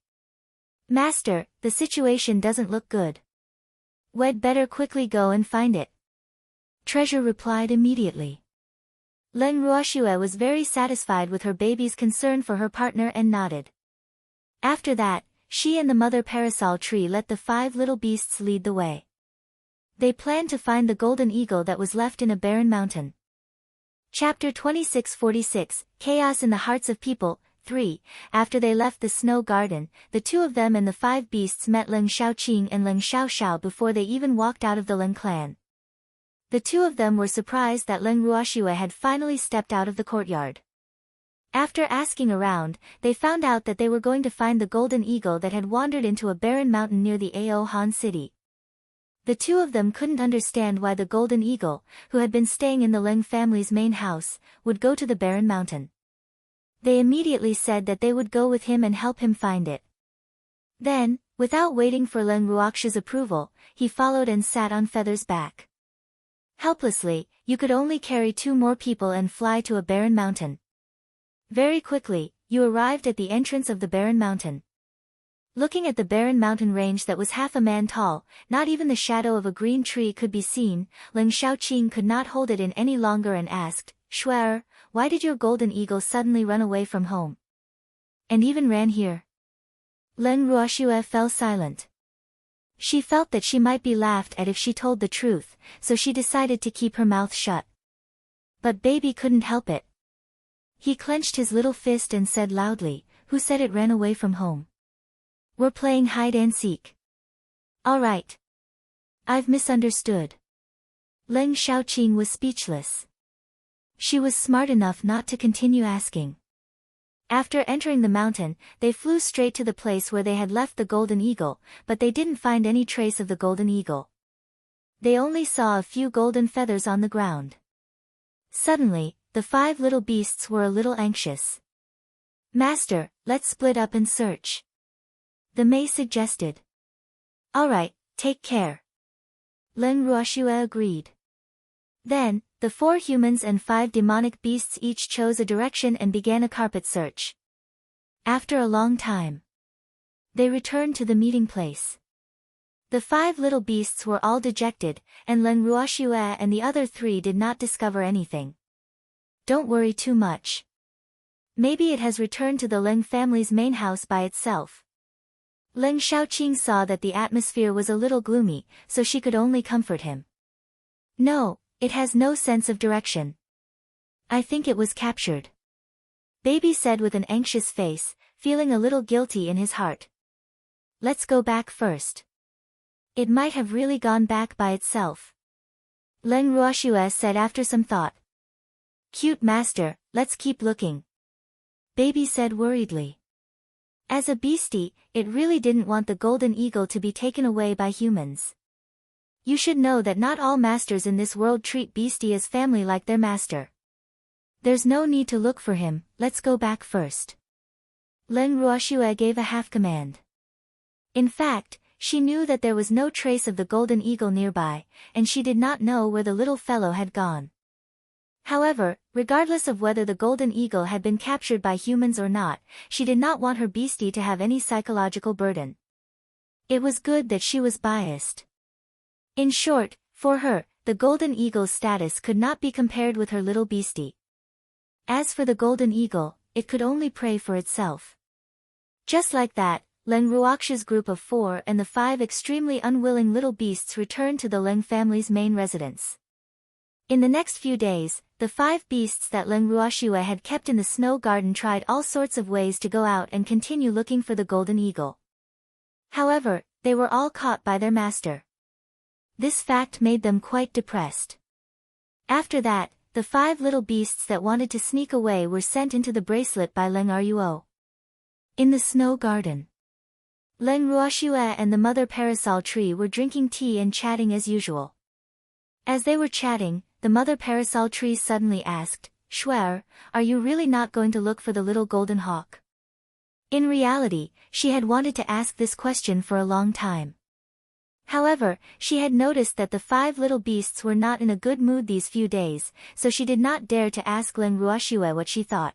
Master, the situation doesn't look good. We'd better quickly go and find it. Treasure replied immediately. Leng Ruoxue was very satisfied with her baby's concern for her partner and nodded. After that, she and the mother parasol tree let the 5 little beasts lead the way. They planned to find the golden eagle that was left in a barren mountain. Chapter 2646, Chaos in the Hearts of People, 3. After they left the snow garden, the 2 of them and the 5 beasts met Leng Xiaoqing and Leng Xiaoxiao before they even walked out of the Leng clan. The 2 of them were surprised that Leng Ruoxue had finally stepped out of the courtyard. After asking around, they found out that they were going to find the golden eagle that had wandered into a barren mountain near the Ao Han city. The 2 of them couldn't understand why the golden eagle, who had been staying in the Leng family's main house, would go to the barren mountain. They immediately said that they would go with him and help him find it. Then, without waiting for Leng Ruoxue's approval, he followed and sat on Feather's back. Helplessly, you could only carry 2 more people and fly to a barren mountain. Very quickly, you arrived at the entrance of the barren mountain. Looking at the barren mountain range that was half a man tall, not even the shadow of a green tree could be seen, Leng Xiaoqing could not hold it in any longer and asked, Shuer, why did your golden eagle suddenly run away from home? And even ran here? Leng Ruoxue fell silent. She felt that she might be laughed at if she told the truth, so she decided to keep her mouth shut. But baby couldn't help it. He clenched his little fist and said loudly, Who said it ran away from home? We're playing hide and seek. All right. I've misunderstood. Leng Xiaoqing was speechless. She was smart enough not to continue asking. After entering the mountain, they flew straight to the place where they had left the golden eagle, but they didn't find any trace of the golden eagle. They only saw a few golden feathers on the ground. Suddenly, the 5 little beasts were a little anxious. Master, let's split up and search. The Mei suggested. All right, take care. Leng Ruoxue agreed. Then, the 4 humans and 5 demonic beasts each chose a direction and began a carpet search. After a long time, they returned to the meeting place. The 5 little beasts were all dejected, and Leng Ruoxue and the other 3 did not discover anything. Don't worry too much. Maybe it has returned to the Leng family's main house by itself. Leng Xiaoqing saw that the atmosphere was a little gloomy, so she could only comfort him. No, it has no sense of direction. I think it was captured. Baby said with an anxious face, feeling a little guilty in his heart. Let's go back first. It might have really gone back by itself. Leng Ruoxue said after some thought. Cute master, let's keep looking. Baby said worriedly. As a beastie, it really didn't want the golden eagle to be taken away by humans. You should know that not all masters in this world treat beastie as family like their master. There's no need to look for him, let's go back first. Leng Ruoxue gave a half-command. In fact, she knew that there was no trace of the golden eagle nearby, and she did not know where the little fellow had gone. However, regardless of whether the golden eagle had been captured by humans or not, she did not want her beastie to have any psychological burden. It was good that she was biased. In short, for her, the golden eagle's status could not be compared with her little beastie. As for the golden eagle, it could only pray for itself. Just like that, Leng Ruoxue's group of 4 and the 5 extremely unwilling little beasts returned to the Leng family's main residence. In the next few days, the 5 beasts that Leng Ruoxue had kept in the snow garden tried all sorts of ways to go out and continue looking for the golden eagle. However, they were all caught by their master. This fact made them quite depressed. After that, the 5 little beasts that wanted to sneak away were sent into the bracelet by Leng Ruo. In the snow garden, Leng Ruoxue and the mother parasol tree were drinking tea and chatting as usual. As they were chatting, the mother parasol tree suddenly asked, "Shuer, are you really not going to look for the little golden hawk?" In reality, she had wanted to ask this question for a long time. However, she had noticed that the 5 little beasts were not in a good mood these few days, so she did not dare to ask Leng Ruoxue what she thought.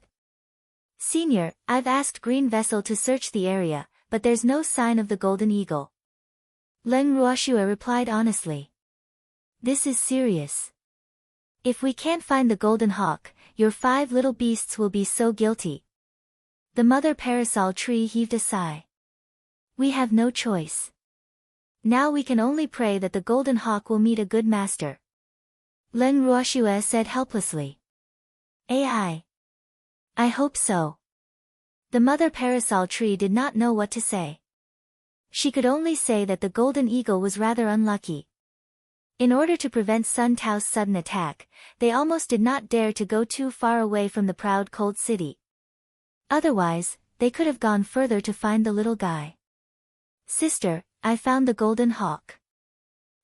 "Senior, I've asked Green Vessel to search the area, but there's no sign of the golden eagle." Leng Ruoxue replied honestly. "This is serious. If we can't find the golden hawk, your 5 little beasts will be so guilty." The mother parasol tree heaved a sigh. "We have no choice. Now we can only pray that the golden hawk will meet a good master." Leng Ruoxue said helplessly. "I hope so." The mother parasol tree did not know what to say. She could only say that the golden eagle was rather unlucky. In order to prevent Sun Tao's sudden attack, they almost did not dare to go too far away from the proud cold city. Otherwise, they could have gone further to find the little guy. "Sister, I found the golden hawk."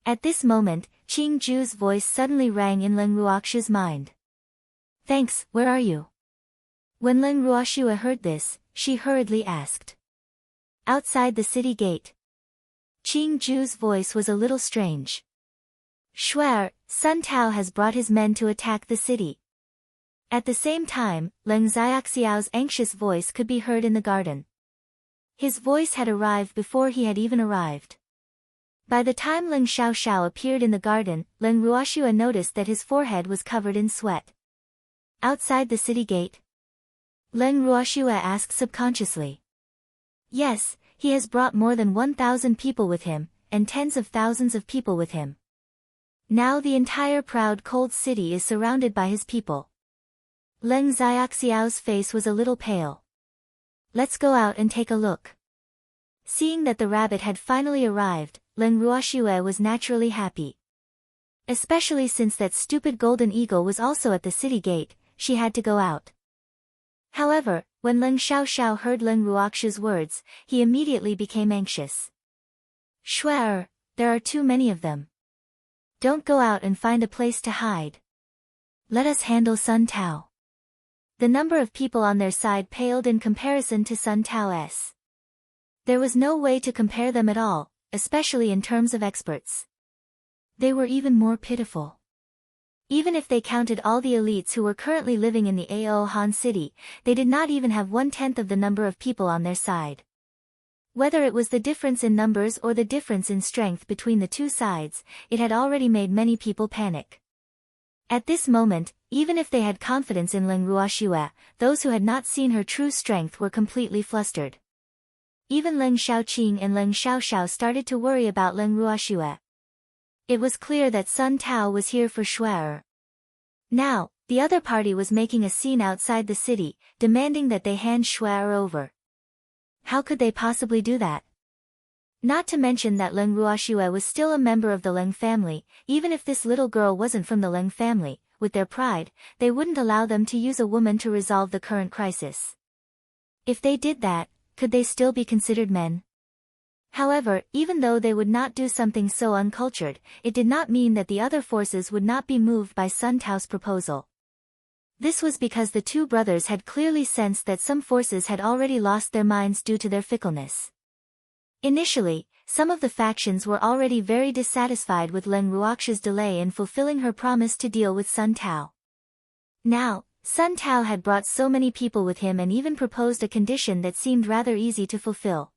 At this moment, Qing Ju's voice suddenly rang in Leng Ruoxue's mind. "Thanks, where are you?" When Leng Ruoxue heard this, she hurriedly asked. "Outside the city gate." Qing Ju's voice was a little strange. "Shuer, Sun Tao has brought his men to attack the city." At the same time, Leng Xiaoxiao's anxious voice could be heard in the garden. His voice had arrived before he had even arrived. By the time Leng Xiaoxiao appeared in the garden, Leng Ruoxue noticed that his forehead was covered in sweat. "Outside the city gate?" Leng Ruoxue asked subconsciously. "Yes, he has brought more than 1,000 people with him, and tens of thousands of people with him. Now the entire proud cold city is surrounded by his people." Leng Xiaoxiao's face was a little pale. "Let's go out and take a look." Seeing that the rabbit had finally arrived, Leng Ruoxue was naturally happy. Especially since that stupid golden eagle was also at the city gate, she had to go out. However, when Leng Xiaoxiao heard Leng Ruoxue's words, he immediately became anxious. "Shuer, there are too many of them. Don't go out and find a place to hide. Let us handle Sun Tao." The number of people on their side paled in comparison to Sun Tao's. There was no way to compare them at all, especially in terms of experts. They were even more pitiful. Even if they counted all the elites who were currently living in the Ao Han city, they did not even have 1/10 of the number of people on their side. Whether it was the difference in numbers or the difference in strength between the two sides, it had already made many people panic. At this moment, even if they had confidence in Leng Ruoxue, those who had not seen her true strength were completely flustered. Even Leng Xiaoqing and Leng Xiaoxiao started to worry about Leng Ruoxue. It was clear that Sun Tao was here for Shuer. Now, the other party was making a scene outside the city, demanding that they hand Shuer over. How could they possibly do that? Not to mention that Leng Ruoxue was still a member of the Leng family. Even if this little girl wasn't from the Leng family, with their pride, they wouldn't allow them to use a woman to resolve the current crisis. If they did that, could they still be considered men? However, even though they would not do something so uncultured, it did not mean that the other forces would not be moved by Sun Tao's proposal. This was because the two brothers had clearly sensed that some forces had already lost their minds due to their fickleness. Initially, some of the factions were already very dissatisfied with Leng Ruoxiu's delay in fulfilling her promise to deal with Sun Tao. Now, Sun Tao had brought so many people with him and even proposed a condition that seemed rather easy to fulfill.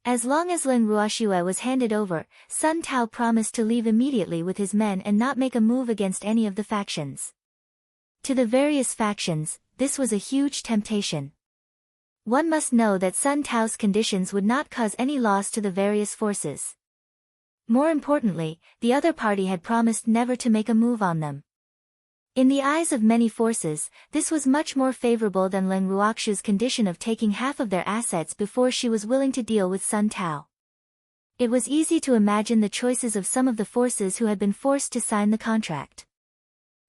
As long as Leng Ruoxiu was handed over, Sun Tao promised to leave immediately with his men and not make a move against any of the factions. To the various factions, this was a huge temptation. One must know that Sun Tao's conditions would not cause any loss to the various forces. More importantly, the other party had promised never to make a move on them. In the eyes of many forces, this was much more favorable than Leng Ruoxiu's condition of taking half of their assets before she was willing to deal with Sun Tao. It was easy to imagine the choices of some of the forces who had been forced to sign the contract.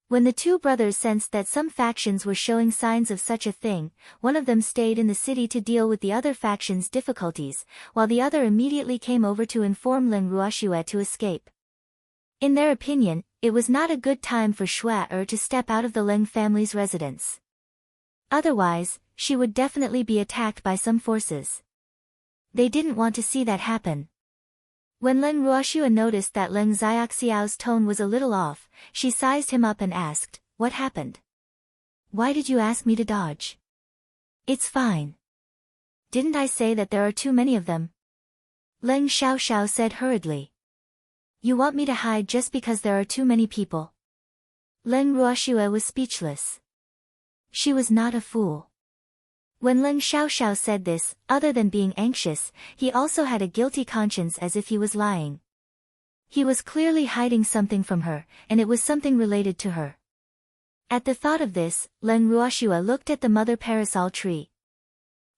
When the two brothers sensed that some factions were showing signs of such a thing, one of them stayed in the city to deal with the other faction's difficulties, while the other immediately came over to inform Leng Ruoxiu to escape. In their opinion, it was not a good time for Shuai to step out of the Leng family's residence. Otherwise, she would definitely be attacked by some forces. They didn't want to see that happen. When Leng Ruoxiu noticed that Leng Xiaoxiao's tone was a little off, she sized him up and asked, "What happened? Why did you ask me to dodge?" "It's fine. Didn't I say that there are too many of them?" Leng Xiaoxiao said hurriedly. "You want me to hide just because there are too many people?" Leng Ruoxiu was speechless. She was not a fool. When Leng Xiaoxiao said this, other than being anxious, he also had a guilty conscience as if he was lying. He was clearly hiding something from her, and it was something related to her. At the thought of this, Leng Ruoxiu looked at the mother parasol tree.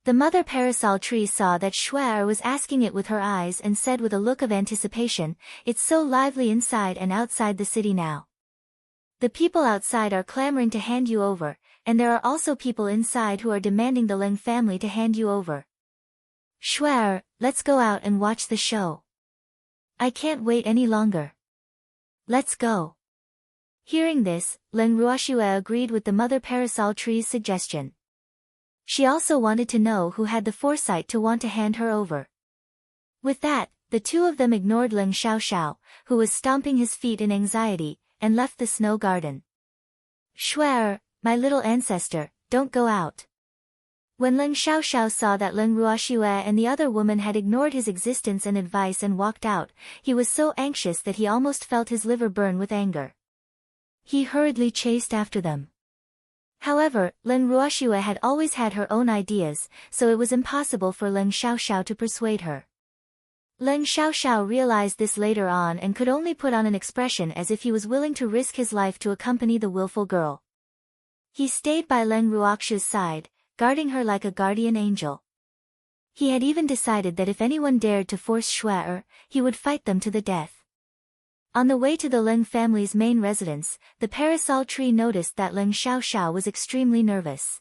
The mother parasol tree saw that Shuai was asking it with her eyes and said with a look of anticipation, "It's so lively inside and outside the city now. The people outside are clamoring to hand you over, and there are also people inside who are demanding the Leng family to hand you over. Shuai, let's go out and watch the show. I can't wait any longer. Let's go." Hearing this, Leng Ruoxiu agreed with the mother parasol tree's suggestion. She also wanted to know who had the foresight to want to hand her over. With that, the two of them ignored Leng Xiaoxiao, who was stomping his feet in anxiety, and left the snow garden. "Shuai, my little ancestor, don't go out." When Leng Xiaoxiao saw that Leng Ruoxiu and the other woman had ignored his existence and advice and walked out, he was so anxious that he almost felt his liver burn with anger. He hurriedly chased after them. However, Leng Ruoxiu had always had her own ideas, so it was impossible for Leng Xiaoxiao to persuade her. Leng Xiaoxiao realized this later on and could only put on an expression as if he was willing to risk his life to accompany the willful girl. He stayed by Leng Ruoxiu's side, guarding her like a guardian angel. He had even decided that if anyone dared to force Shuai, he would fight them to the death. On the way to the Leng family's main residence, the parasol tree noticed that Leng Xiaoxiao was extremely nervous.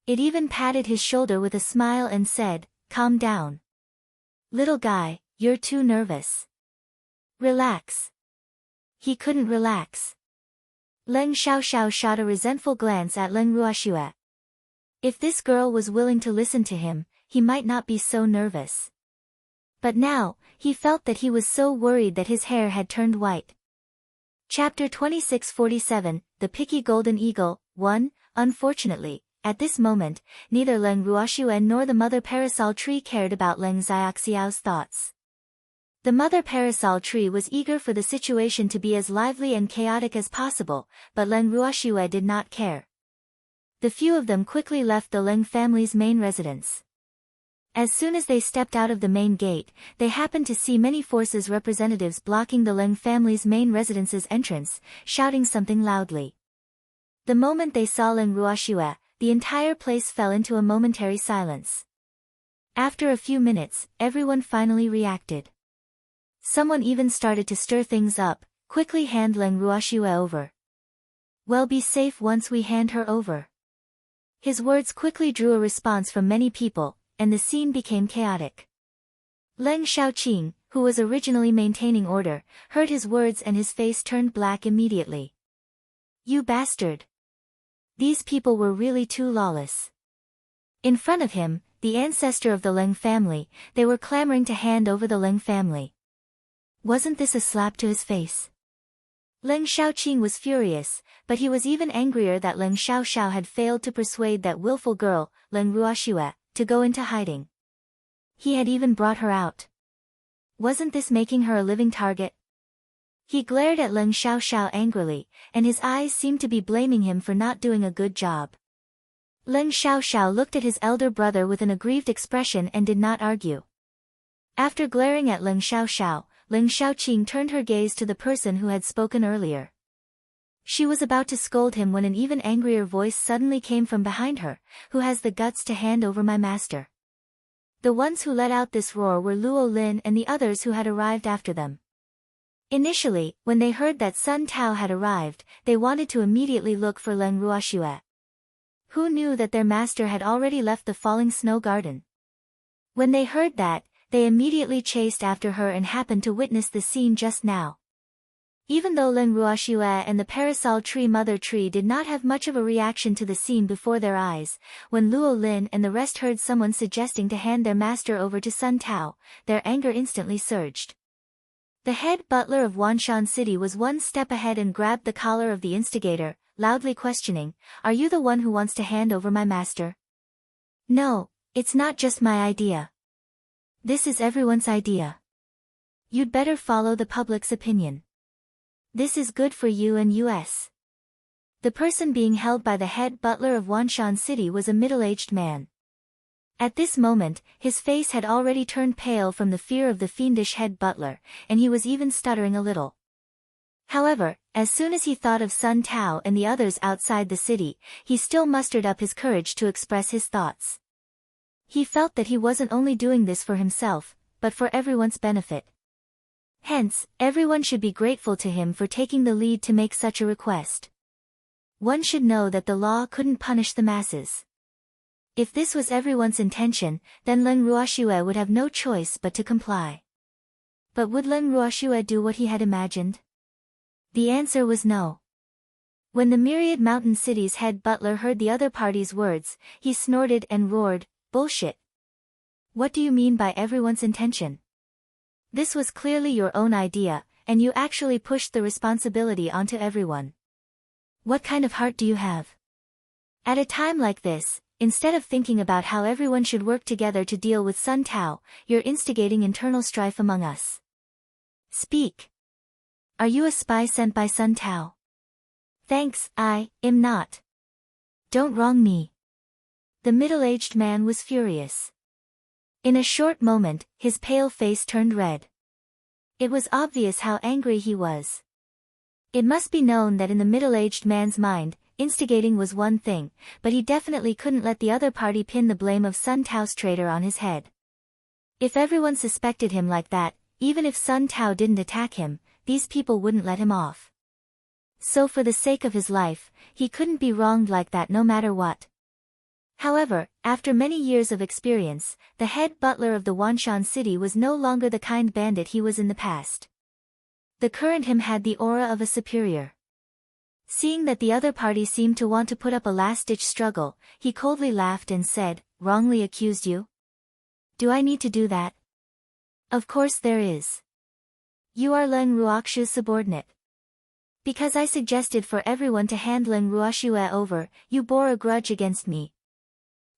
It even patted his shoulder with a smile and said, "Calm down. Little guy, you're too nervous. Relax." He couldn't relax. Leng Xiaoxiao shot a resentful glance at Leng Ruoxiu. If this girl was willing to listen to him, he might not be so nervous. But now, he felt that he was so worried that his hair had turned white. Chapter 2647, The Picky Golden Eagle, 1. Unfortunately, at this moment, neither Leng Ruoxiu nor the mother parasol tree cared about Leng Xiaoxiao's thoughts. The mother parasol tree was eager for the situation to be as lively and chaotic as possible, but Leng Ruoxiu did not care. The few of them quickly left the Leng family's main residence. As soon as they stepped out of the main gate, they happened to see many forces representatives blocking the Leng family's main residence's entrance, shouting something loudly. The moment they saw Leng Ruoxiu, the entire place fell into a momentary silence. After a few minutes, everyone finally reacted. Someone even started to stir things up, "Quickly hand Leng Ruoxiu over. We'll be safe once we hand her over." His words quickly drew a response from many people, and the scene became chaotic. Leng Xiaoqing, who was originally maintaining order, heard his words and his face turned black immediately. "You bastard! These people were really too lawless. In front of him, the ancestor of the Leng family, they were clamoring to hand over the Leng family. Wasn't this a slap to his face? Leng Xiaoqing was furious, but he was even angrier that Leng Xiaoxiao had failed to persuade that willful girl, Leng Ruoxue, to go into hiding. He had even brought her out. Wasn't this making her a living target? He glared at Leng Xiaoxiao angrily, and his eyes seemed to be blaming him for not doing a good job. Leng Xiaoxiao looked at his elder brother with an aggrieved expression and did not argue. After glaring at Leng Xiaoxiao, Leng Xiaoqing turned her gaze to the person who had spoken earlier. She was about to scold him when an even angrier voice suddenly came from behind her. Who has the guts to hand over my master? The ones who let out this roar were Luo Lin and the others who had arrived after them. Initially, when they heard that Sun Tao had arrived, they wanted to immediately look for Leng Ruoxue. Who knew that their master had already left the falling snow garden? When they heard that, they immediately chased after her and happened to witness the scene just now. Even though Leng Ruoxue and the parasol tree mother tree did not have much of a reaction to the scene before their eyes, when Luo Lin and the rest heard someone suggesting to hand their master over to Sun Tao, their anger instantly surged. The head butler of Wanshan City was one step ahead and grabbed the collar of the instigator, loudly questioning, "Are you the one who wants to hand over my master?" "No, it's not just my idea. This is everyone's idea. You'd better follow the public's opinion. This is good for you and us." The person being held by the head butler of Wanshan City was a middle-aged man. At this moment, his face had already turned pale from the fear of the fiendish head butler, and he was even stuttering a little. However, as soon as he thought of Sun Tao and the others outside the city, he still mustered up his courage to express his thoughts. He felt that he wasn't only doing this for himself, but for everyone's benefit. Hence, everyone should be grateful to him for taking the lead to make such a request. One should know that the law couldn't punish the masses. If this was everyone's intention, then Leng Ruoxue would have no choice but to comply. But would Leng Ruoxue do what he had imagined? The answer was no. When the myriad mountain city's head butler heard the other party's words, he snorted and roared, "Bullshit! What do you mean by everyone's intention? This was clearly your own idea, and you actually pushed the responsibility onto everyone. What kind of heart do you have? At a time like this, instead of thinking about how everyone should work together to deal with Sun Tao, you're instigating internal strife among us. Speak. Are you a spy sent by Sun Tao?" "Thanks, I am not. Don't wrong me." The middle-aged man was furious. In a short moment, his pale face turned red. It was obvious how angry he was. It must be known that in the middle-aged man's mind, instigating was one thing, but he definitely couldn't let the other party pin the blame of Sun Tao's traitor on his head. If everyone suspected him like that, even if Sun Tao didn't attack him, these people wouldn't let him off. So for the sake of his life, he couldn't be wronged like that no matter what. However, after many years of experience, the head butler of the Wanshan City was no longer the kind bandit he was in the past. The current him had the aura of a superior. Seeing that the other party seemed to want to put up a last-ditch struggle, he coldly laughed and said, "Wrongly accused you? Do I need to do that? Of course there is. You are Leng Ruoxue's subordinate. Because I suggested for everyone to hand Leng Ruoxue over, you bore a grudge against me."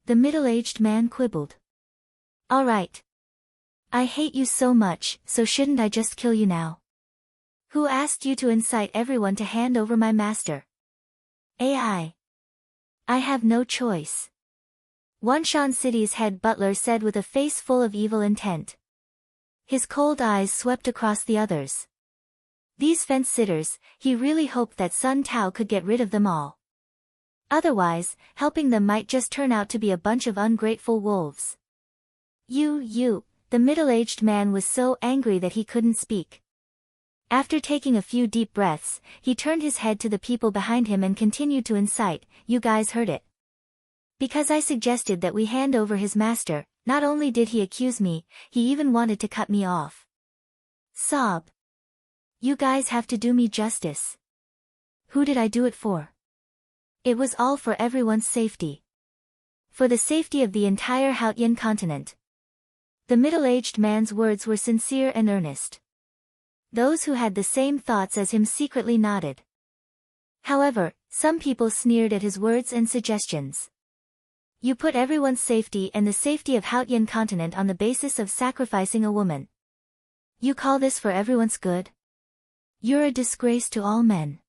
The middle-aged man quibbled. "All right. I hate you so much, so shouldn't I just kill you now? Who asked you to incite everyone to hand over my master?" "I have no choice," Wanshan City's head butler said with a face full of evil intent. His cold eyes swept across the others. These fence-sitters, he really hoped that Sun Tao could get rid of them all. Otherwise, helping them might just turn out to be a bunch of ungrateful wolves. You, the middle-aged man was so angry that he couldn't speak. After taking a few deep breaths, he turned his head to the people behind him and continued to incite, "You guys heard it. Because I suggested that we hand over his master, not only did he accuse me, he even wanted to cut me off. Sob. You guys have to do me justice. Who did I do it for? It was all for everyone's safety. For the safety of the entire Hautian continent. The middle-aged man's words were sincere and earnest. Those who had the same thoughts as him secretly nodded. However, some people sneered at his words and suggestions. You put everyone's safety and the safety of Hautian continent on the basis of sacrificing a woman. You call this for everyone's good? You're a disgrace to all men.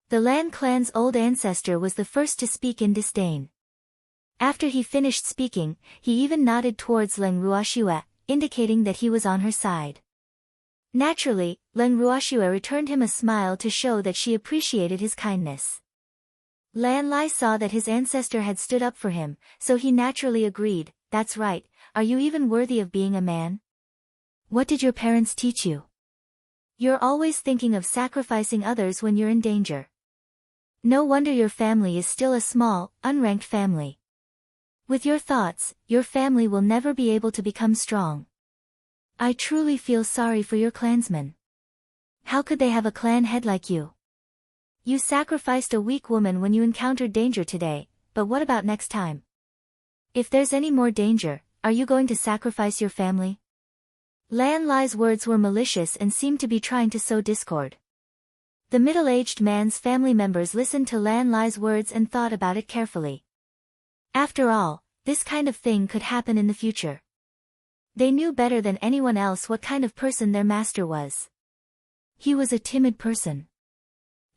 The Lan clan's old ancestor was the first to speak in disdain. After he finished speaking, he even nodded towards Leng Ruoxue, indicating that he was on her side. Naturally, Leng Ruoxue returned him a smile to show that she appreciated his kindness. Lan Lai saw that his ancestor had stood up for him, so he naturally agreed, "That's right, are you even worthy of being a man? What did your parents teach you? You're always thinking of sacrificing others when you're in danger. No wonder your family is still a small, unranked family. With your thoughts, your family will never be able to become strong. I truly feel sorry for your clansmen. How could they have a clan head like you? You sacrificed a weak woman when you encountered danger today, but what about next time? If there's any more danger, are you going to sacrifice your family?" Lan Lai's words were malicious and seemed to be trying to sow discord. The middle-aged man's family members listened to Lan Lai's words and thought about it carefully. After all, this kind of thing could happen in the future. They knew better than anyone else what kind of person their master was. He was a timid person.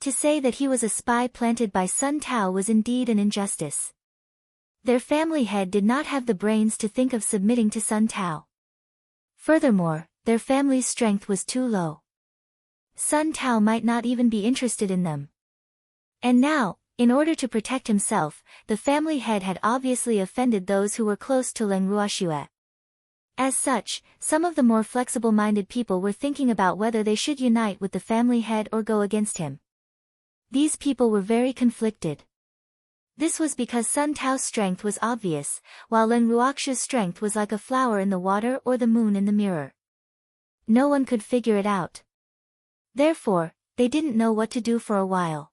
To say that he was a spy planted by Sun Tao was indeed an injustice. Their family head did not have the brains to think of submitting to Sun Tao. Furthermore, their family's strength was too low. Sun Tao might not even be interested in them. And now, in order to protect himself, the family head had obviously offended those who were close to Leng Ruoxue. As such, some of the more flexible-minded people were thinking about whether they should unite with the family head or go against him. These people were very conflicted. This was because Sun Tao's strength was obvious, while Leng Ruoxue's strength was like a flower in the water or the moon in the mirror. No one could figure it out. Therefore, they didn't know what to do for a while.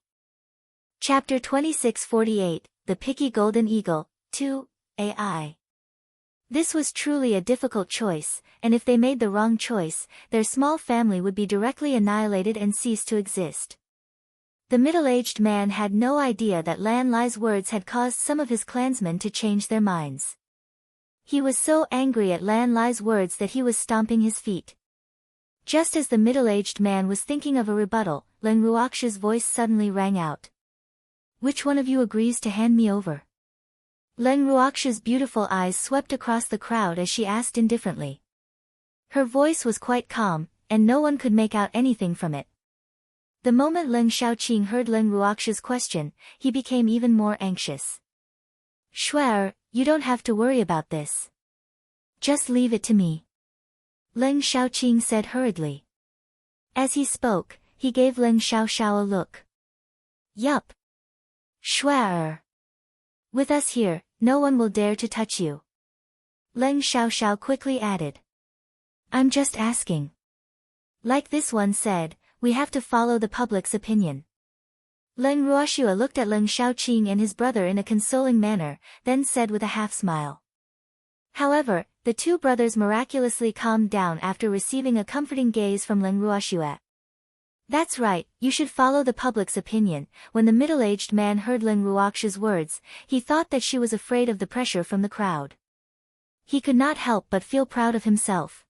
Chapter 2648, The Picky Golden Eagle, 2, AI. This was truly a difficult choice, and if they made the wrong choice, their small family would be directly annihilated and cease to exist. The middle-aged man had no idea that Lan Lai's words had caused some of his clansmen to change their minds. He was so angry at Lan Lai's words that he was stomping his feet. Just as the middle-aged man was thinking of a rebuttal, Leng Ruoxue's voice suddenly rang out. "Which one of you agrees to hand me over?" Leng Ruoxue's beautiful eyes swept across the crowd as she asked indifferently. Her voice was quite calm, and no one could make out anything from it. The moment Leng Xiaoqing heard Leng Ruoxue's question, he became even more anxious. "Shuer, you don't have to worry about this. Just leave it to me," Leng Xiaoqing said hurriedly. As he spoke, he gave Leng Xiaoxiao a look. "Yup. Shuer. With us here, no one will dare to touch you." Leng Xiaoxiao quickly added. "I'm just asking." Like this one said, we have to follow the public's opinion. Leng Ruoxue looked at Leng Xiaoqing and his brother in a consoling manner, then said with a half-smile. However, the two brothers miraculously calmed down after receiving a comforting gaze from Leng Ruoxue. "That's right, you should follow the public's opinion." When the middle-aged man heard Leng Ruoxue's words, he thought that she was afraid of the pressure from the crowd. He could not help but feel proud of himself.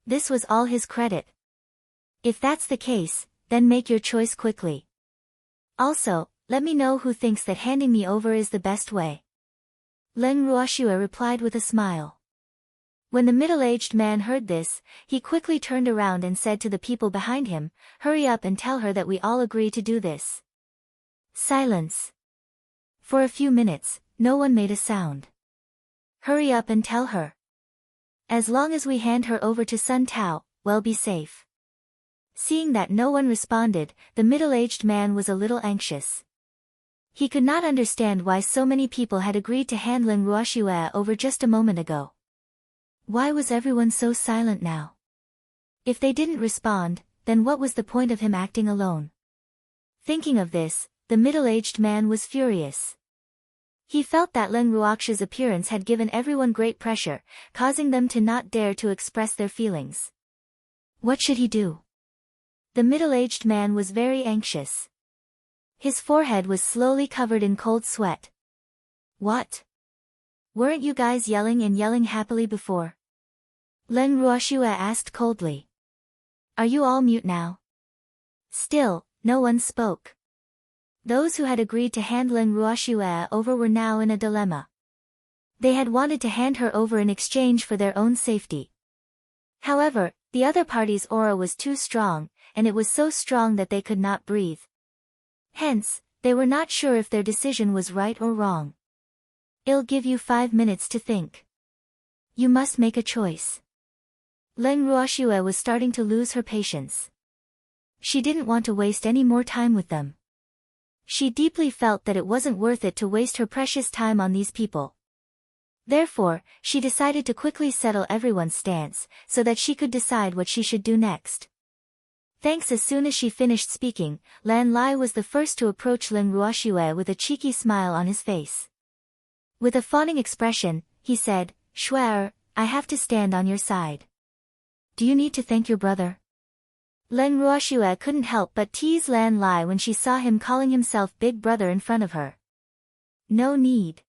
This was all his credit. If that's the case, then make your choice quickly. Also, let me know who thinks that handing me over is the best way. Leng Ruoxue replied with a smile. When the middle-aged man heard this, he quickly turned around and said to the people behind him, "Hurry up and tell her that we all agree to do this." Silence. For a few minutes, no one made a sound. "Hurry up and tell her. As long as we hand her over to Sun Tao, we'll be safe." Seeing that no one responded, the middle-aged man was a little anxious. He could not understand why so many people had agreed to hand Leng Ruoxue over just a moment ago. Why was everyone so silent now? If they didn't respond, then what was the point of him acting alone? Thinking of this, the middle-aged man was furious. He felt that Leng Ruoxia's appearance had given everyone great pressure, causing them to not dare to express their feelings. What should he do? The middle-aged man was very anxious. His forehead was slowly covered in cold sweat. What? Weren't you guys yelling and yelling happily before? Leng Ruoxia asked coldly. Are you all mute now? Still, no one spoke. Those who had agreed to hand Leng Ruoxia over were now in a dilemma. They had wanted to hand her over in exchange for their own safety. However, the other party's aura was too strong, and it was so strong that they could not breathe. Hence, they were not sure if their decision was right or wrong. I'll give you 5 minutes to think. You must make a choice. Leng Ruoxia was starting to lose her patience. She didn't want to waste any more time with them. She deeply felt that it wasn't worth it to waste her precious time on these people. Therefore, she decided to quickly settle everyone's stance, so that she could decide what she should do next. Thanks. As soon as she finished speaking, Lan Lai was the first to approach Leng Ruoxia with a cheeky smile on his face. With a fawning expression, he said, Shuai, I have to stand on your side. Do you need to thank your brother? Leng Ruoxia couldn't help but tease Lan Lai when she saw him calling himself big brother in front of her. No need.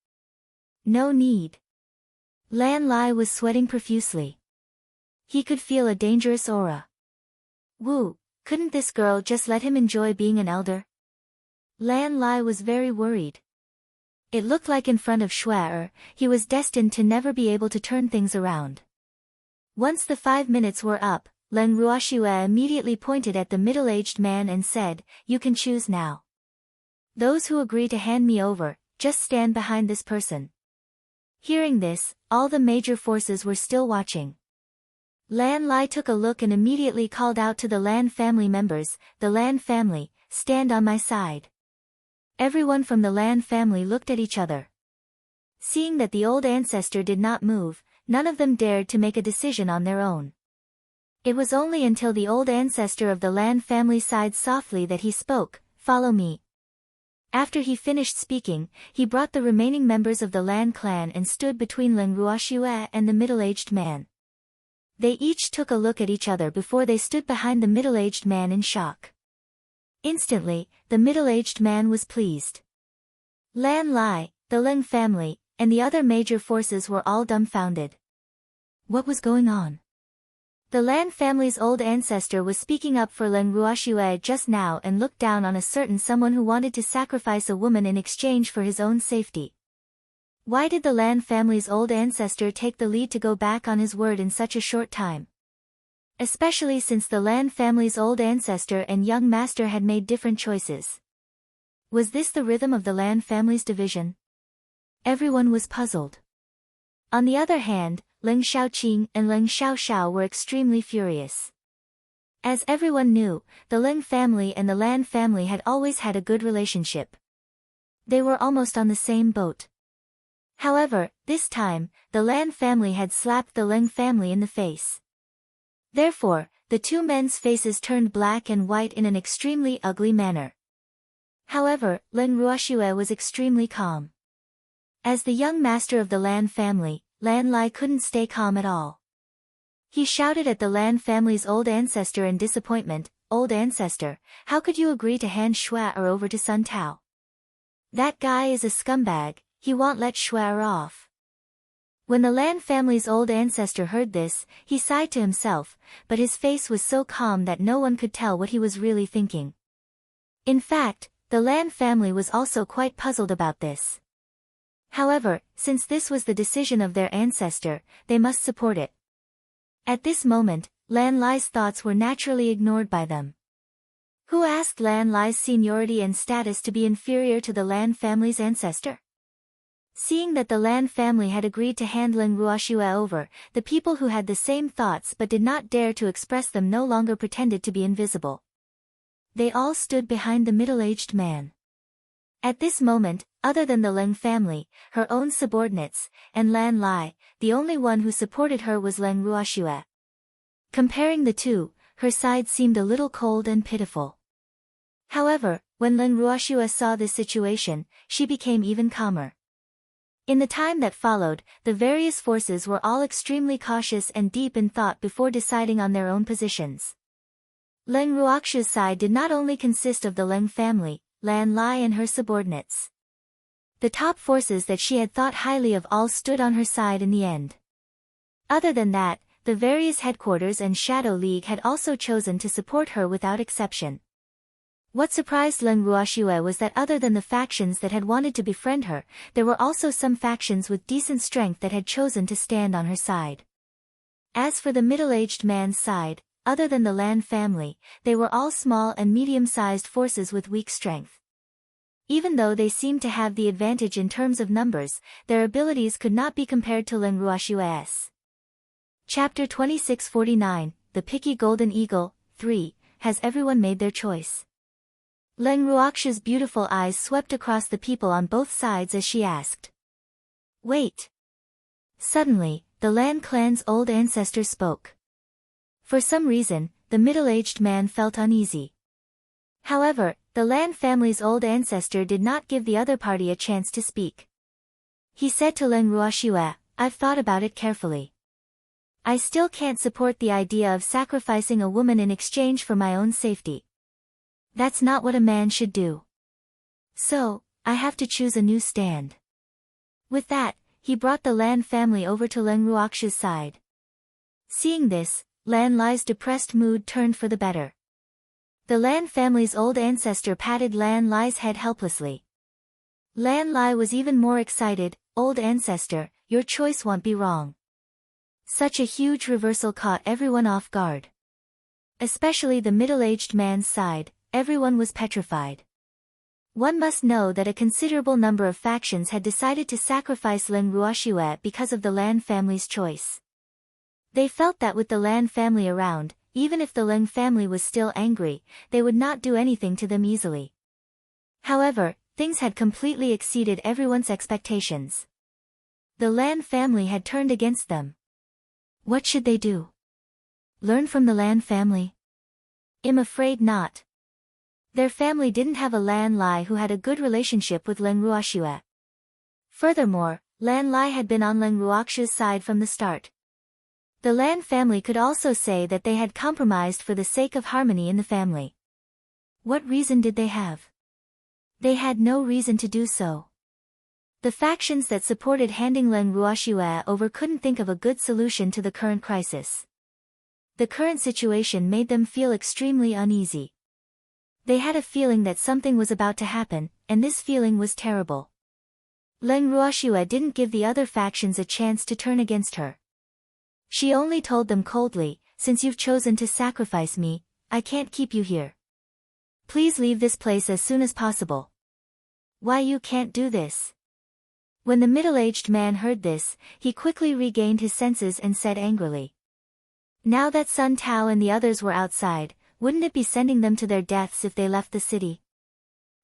No need. Lan Lai was sweating profusely. He could feel a dangerous aura. Wu, couldn't this girl just let him enjoy being an elder? Lan Lai was very worried. It looked like in front of Shuai, he was destined to never be able to turn things around. Once the 5 minutes were up, Leng Ruoxia immediately pointed at the middle-aged man and said, You can choose now. Those who agree to hand me over, just stand behind this person. Hearing this, all the major forces were still watching. Lan Lai took a look and immediately called out to the Lan family members, The Lan family, stand on my side. Everyone from the Lan family looked at each other. Seeing that the old ancestor did not move, none of them dared to make a decision on their own. It was only until the old ancestor of the Lan family sighed softly that he spoke, Follow me. After he finished speaking, he brought the remaining members of the Lan clan and stood between Leng Ruoxia and the middle-aged man. They each took a look at each other before they stood behind the middle-aged man in shock. Instantly, the middle-aged man was pleased. Lan Lai, the Leng family, and the other major forces were all dumbfounded. What was going on? The Lan family's old ancestor was speaking up for Leng Ruoxia just now and looked down on a certain someone who wanted to sacrifice a woman in exchange for his own safety. Why did the Lan family's old ancestor take the lead to go back on his word in such a short time? Especially since the Lan family's old ancestor and young master had made different choices. Was this the rhythm of the Lan family's division? Everyone was puzzled. On the other hand, Leng Shaoqing and Leng Xiaoxiao were extremely furious. As everyone knew, the Leng family and the Lan family had always had a good relationship. They were almost on the same boat. However, this time, the Lan family had slapped the Leng family in the face. Therefore, the two men's faces turned black and white in an extremely ugly manner. However, Leng Ruoxia was extremely calm. As the young master of the Lan family, Lan Lai couldn't stay calm at all. He shouted at the Lan family's old ancestor in disappointment, Old ancestor, how could you agree to hand Shuai over to Sun Tao? That guy is a scumbag, he won't let Shuai off. When the Lan family's old ancestor heard this, he sighed to himself, but his face was so calm that no one could tell what he was really thinking. In fact, the Lan family was also quite puzzled about this. However, since this was the decision of their ancestor, they must support it. At this moment, Lan Lai's thoughts were naturally ignored by them. Who asked Lan Lai's seniority and status to be inferior to the Lan family's ancestor? Seeing that the Lan family had agreed to hand Leng Ruoxia over, the people who had the same thoughts but did not dare to express them no longer pretended to be invisible. They all stood behind the middle-aged man. At this moment, other than the Leng family, her own subordinates, and Lan Lai, the only one who supported her was Leng Ruoxia. Comparing the two, her side seemed a little cold and pitiful. However, When Leng Ruoxue saw this situation, she became even calmer. In the time that followed, the various forces were all extremely cautious and deep in thought before deciding on their own positions. Leng Ruoxue's side did not only consist of the Leng family, Lan Lai and her subordinates. The top forces that she had thought highly of all stood on her side in the end. Other than that, the various headquarters and Shadow League had also chosen to support her without exception. What surprised Leng Ruoxue was that other than the factions that had wanted to befriend her, there were also some factions with decent strength that had chosen to stand on her side. As for the middle-aged man's side, other than the Lan family, they were all small and medium-sized forces with weak strength. Even though they seemed to have the advantage in terms of numbers, their abilities could not be compared to Leng Ruoxue's. Chapter 2649, The Picky Golden Eagle, 3, Has everyone made their choice? Leng Ruoxue's beautiful eyes swept across the people on both sides as she asked. Wait. Suddenly, the Lan clan's old ancestor spoke. For some reason, the middle-aged man felt uneasy. However, the Lan family's old ancestor did not give the other party a chance to speak. He said to Leng Ruoxue, I've thought about it carefully. I still can't support the idea of sacrificing a woman in exchange for my own safety. That's not what a man should do. So, I have to choose a new stand. With that, he brought the Lan family over to Leng Ruoxue's side. Seeing this, Lan Lai's depressed mood turned for the better. The Lan family's old ancestor patted Lan Lai's head helplessly. Lan Lai was even more excited. Old ancestor, your choice won't be wrong. Such a huge reversal caught everyone off guard. Especially the middle-aged man's side, everyone was petrified. One must know that a considerable number of factions had decided to sacrifice Leng Ruoxue because of the Lan family's choice. They felt that with the Lan family around, even if the Leng family was still angry, they would not do anything to them easily. However, things had completely exceeded everyone's expectations. The Lan family had turned against them. What should they do? Learn from the Lan family? I'm afraid not. Their family didn't have a Lan Lai who had a good relationship with Leng Ruoxue. Furthermore, Lan Lai had been on Leng Ruoxue's side from the start. The Lan family could also say that they had compromised for the sake of harmony in the family. What reason did they have? They had no reason to do so. The factions that supported handing Leng Ruoxue over couldn't think of a good solution to the current crisis. The current situation made them feel extremely uneasy. They had a feeling that something was about to happen, and this feeling was terrible. Leng Ruoxue didn't give the other factions a chance to turn against her. She only told them coldly, since you've chosen to sacrifice me, I can't keep you here. Please leave this place as soon as possible. Why you can't do this? When the middle-aged man heard this, he quickly regained his senses and said angrily. Now that Sun Tao and the others were outside, wouldn't it be sending them to their deaths if they left the city?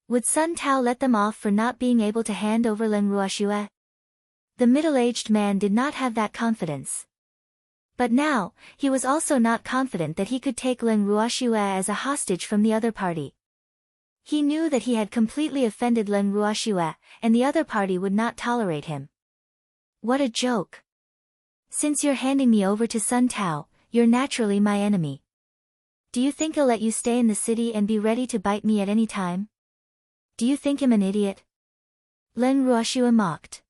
Would Sun Tao let them off for not being able to hand over Leng Ruoxue? The middle-aged man did not have that confidence. But now, he was also not confident that he could take Leng Ruoxue as a hostage from the other party. He knew that he had completely offended Leng Ruoxue, and the other party would not tolerate him. What a joke. Since you're handing me over to Sun Tao, you're naturally my enemy. Do you think he'll let you stay in the city and be ready to bite me at any time? Do you think I'm an idiot? Leng Ruoxue mocked.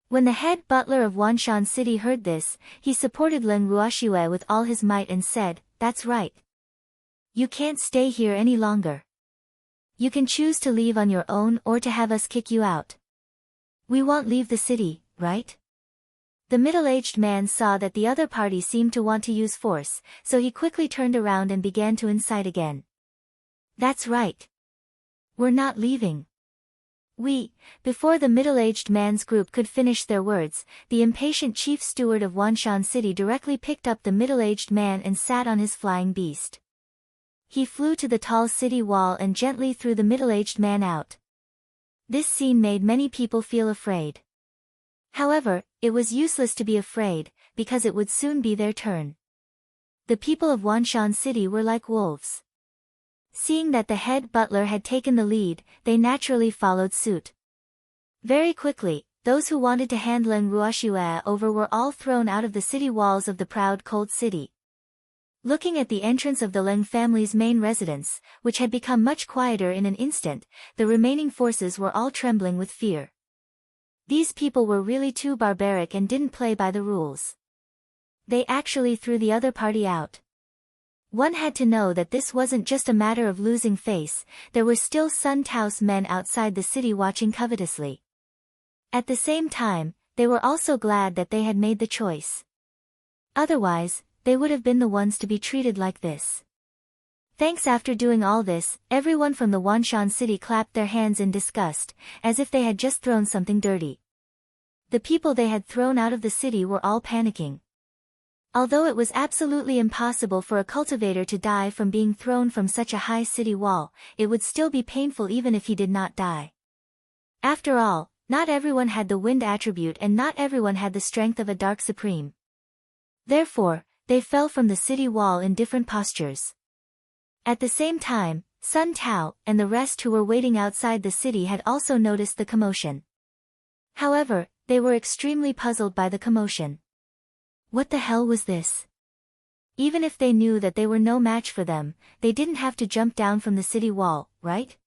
When the head butler of Wanshan City heard this, he supported Leng Ruoxue with all his might and said, That's right. You can't stay here any longer. You can choose to leave on your own or to have us kick you out. We won't leave the city, right? The middle-aged man saw that the other party seemed to want to use force, so he quickly turned around and began to incite again. That's right. We're not leaving. Before the middle-aged man's group could finish their words, the impatient chief steward of Wanshan City directly picked up the middle-aged man and sat on his flying beast. He flew to the tall city wall and gently threw the middle-aged man out. This scene made many people feel afraid. However, it was useless to be afraid, because it would soon be their turn. The people of Wanshan City were like wolves. Seeing that the head butler had taken the lead, they naturally followed suit. Very quickly, those who wanted to hand Leng Ruoxue over were all thrown out of the city walls of the proud cold city. Looking at the entrance of the Leng family's main residence, which had become much quieter in an instant, the remaining forces were all trembling with fear. These people were really too barbaric and didn't play by the rules. They actually threw the other party out. One had to know that this wasn't just a matter of losing face, there were still Sun Tao's men outside the city watching covetously. At the same time, they were also glad that they had made the choice. Otherwise, they would have been the ones to be treated like this. Thanks. After doing all this, everyone from the Wanshan city clapped their hands in disgust, as if they had just thrown something dirty. The people they had thrown out of the city were all panicking. Although it was absolutely impossible for a cultivator to die from being thrown from such a high city wall, it would still be painful even if he did not die. After all, not everyone had the wind attribute and not everyone had the strength of a dark supreme. Therefore, they fell from the city wall in different postures. At the same time, Sun Tao and the rest who were waiting outside the city had also noticed the commotion. However, they were extremely puzzled by the commotion. What the hell was this? Even if they knew that they were no match for them, they didn't have to jump down from the city wall, right?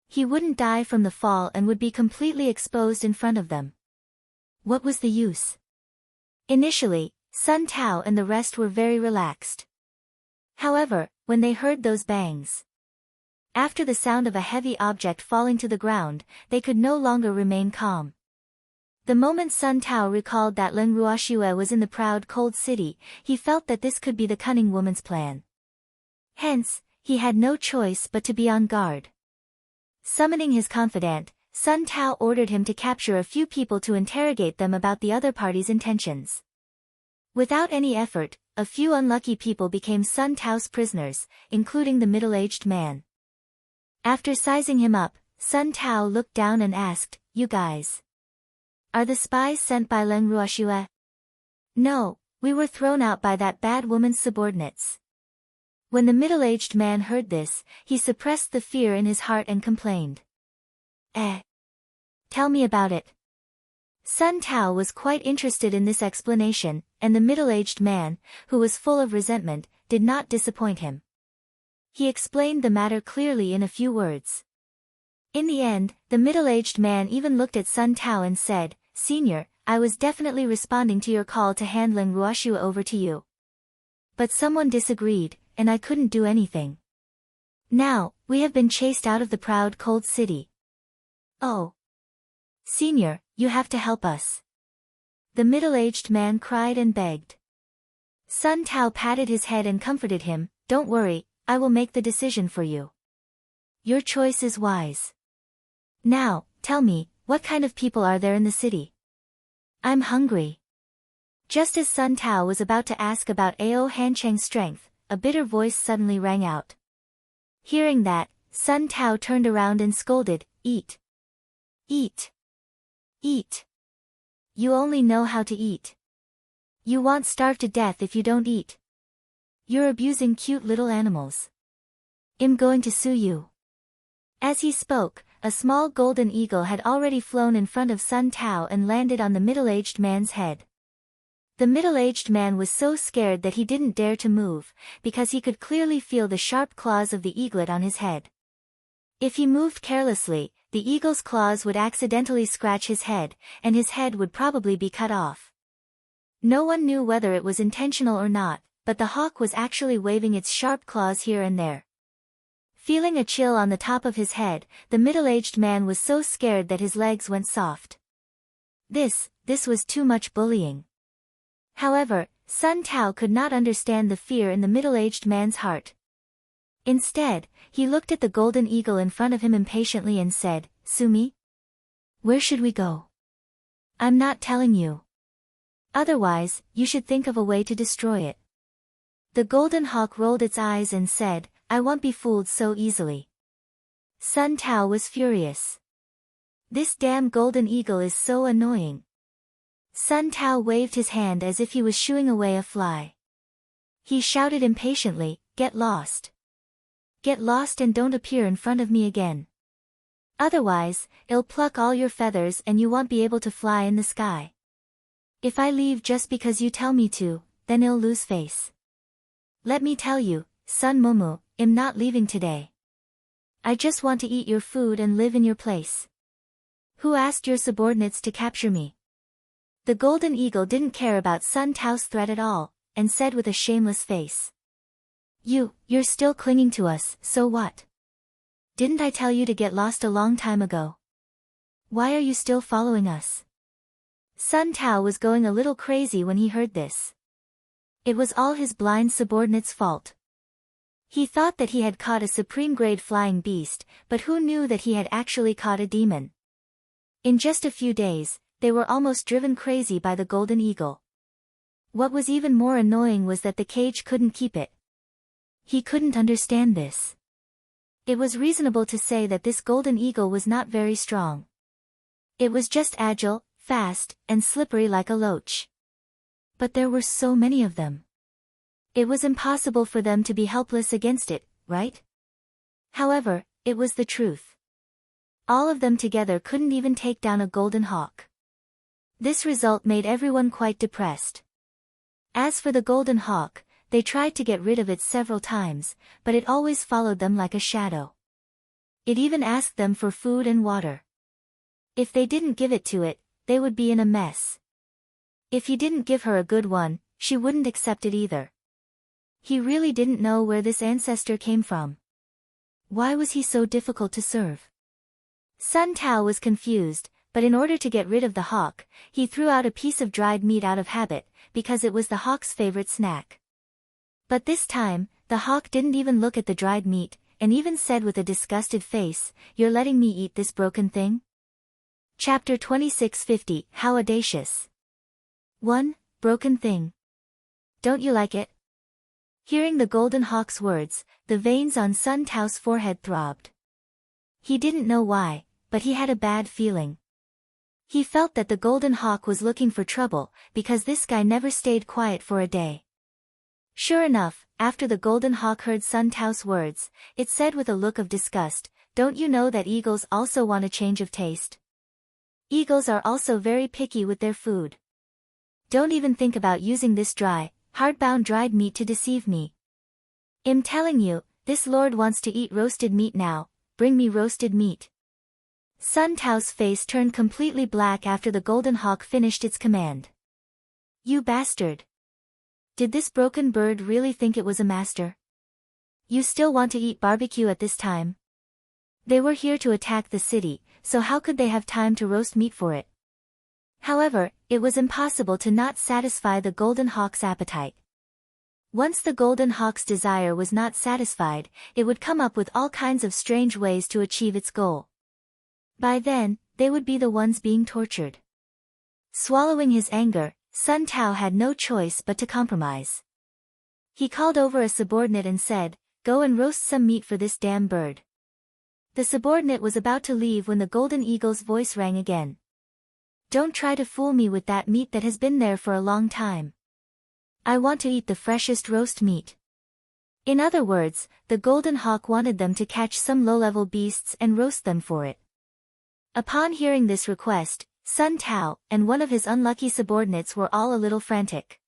He wouldn't die from the fall and would be completely exposed in front of them. What was the use? Initially, Sun Tao and the rest were very relaxed. However, when they heard those bangs, after the sound of a heavy object falling to the ground, they could no longer remain calm. The moment Sun Tao recalled that Leng Ruoxue was in the proud cold city, he felt that this could be the cunning woman's plan. Hence, he had no choice but to be on guard. Summoning his confidant, Sun Tao ordered him to capture a few people to interrogate them about the other party's intentions. Without any effort, a few unlucky people became Sun Tao's prisoners, including the middle-aged man. After sizing him up, Sun Tao looked down and asked, "You guys are the spies sent by Leng Ruoxue?" "No, we were thrown out by that bad woman's subordinates." When the middle-aged man heard this, he suppressed the fear in his heart and complained. Tell me about it." Sun Tao was quite interested in this explanation, and the middle-aged man, who was full of resentment, did not disappoint him. He explained the matter clearly in a few words. In the end, the middle-aged man even looked at Sun Tao and said, "Senior, I was definitely responding to your call to hand Leng Ruoxue over to you. But someone disagreed, and I couldn't do anything. Now, we have been chased out of the proud cold city. Oh, Senior, you have to help us." The middle-aged man cried and begged. Sun Tao patted his head and comforted him, "Don't worry, I will make the decision for you. Your choice is wise. Now, tell me, what kind of people are there in the city? I'm hungry." Just as Sun Tao was about to ask about Ao Hancheng's strength, a bitter voice suddenly rang out. Hearing that, Sun Tao turned around and scolded, "Eat! Eat! Eat! You only know how to eat. You won't starve to death if you don't eat. You're abusing cute little animals. I'm going to sue you." As he spoke, a small golden eagle had already flown in front of Sun Tao and landed on the middle-aged man's head. The middle-aged man was so scared that he didn't dare to move, because he could clearly feel the sharp claws of the eaglet on his head. If he moved carelessly, the eagle's claws would accidentally scratch his head, and his head would probably be cut off. No one knew whether it was intentional or not, but the hawk was actually waving its sharp claws here and there. Feeling a chill on the top of his head, the middle-aged man was so scared that his legs went soft. This was too much bullying. However, Sun Tao could not understand the fear in the middle-aged man's heart. Instead, he looked at the golden eagle in front of him impatiently and said, "Sue me? Where should we go? I'm not telling you. Otherwise, you should think of a way to destroy it." The golden hawk rolled its eyes and said, "I won't be fooled so easily." Sun Tao was furious. This damn golden eagle is so annoying. Sun Tao waved his hand as if he was shooing away a fly. He shouted impatiently, "Get lost. Get lost and don't appear in front of me again. Otherwise, I'll pluck all your feathers and you won't be able to fly in the sky. If I leave just because you tell me to, then I'll lose face. Let me tell you, son Momo, I'm not leaving today. I just want to eat your food and live in your place. Who asked your subordinates to capture me? The golden eagle didn't care about Sun Tao's threat at all, and said with a shameless face. You're still clinging to us, so what? Didn't I tell you to get lost a long time ago? Why are you still following us? Sun Tao was going a little crazy when he heard this. It was all his blind subordinate's fault. He thought that he had caught a supreme-grade flying beast, but who knew that he had actually caught a demon? In just a few days, they were almost driven crazy by the golden eagle. What was even more annoying was that the cage couldn't keep it. He couldn't understand this. It was reasonable to say that this golden eagle was not very strong. It was just agile, fast, and slippery like a loach. But there were so many of them. It was impossible for them to be helpless against it, right? However, it was the truth. All of them together couldn't even take down a golden hawk. This result made everyone quite depressed. As for the golden hawk, they tried to get rid of it several times, but it always followed them like a shadow. It even asked them for food and water. If they didn't give it to it, they would be in a mess. If he didn't give her a good one, she wouldn't accept it either. He really didn't know where this ancestor came from. Why was he so difficult to serve? Sun Tao was confused, but in order to get rid of the hawk, he threw out a piece of dried meat out of habit, because it was the hawk's favorite snack. But this time, the hawk didn't even look at the dried meat, and even said with a disgusted face, "You're letting me eat this broken thing?" Chapter 2650, How Audacious. 1. Broken thing. Don't you like it? Hearing the golden hawk's words, the veins on Sun Tao's forehead throbbed. He didn't know why, but he had a bad feeling. He felt that the golden hawk was looking for trouble, because this guy never stayed quiet for a day. Sure enough, after the golden hawk heard Sun Tao's words, it said with a look of disgust, "Don't you know that eagles also want a change of taste? Eagles are also very picky with their food. Don't even think about using this dry, hard-bound dried meat to deceive me. I'm telling you, this lord wants to eat roasted meat now, bring me roasted meat." Sun Tao's face turned completely black after the golden hawk finished its command. You bastard! Did this broken bird really think it was a master? You still want to eat barbecue at this time? They were here to attack the city, so how could they have time to roast meat for it? However, it was impossible to not satisfy the golden hawk's appetite. Once the golden hawk's desire was not satisfied, it would come up with all kinds of strange ways to achieve its goal. By then, they would be the ones being tortured. Swallowing his anger, Sun Tao had no choice but to compromise. He called over a subordinate and said, "Go and roast some meat for this damn bird." The subordinate was about to leave when the golden eagle's voice rang again. "Don't try to fool me with that meat that has been there for a long time. I want to eat the freshest roast meat." In other words, the golden hawk wanted them to catch some low-level beasts and roast them for it. Upon hearing this request, Sun Tao and one of his unlucky subordinates were all a little frantic.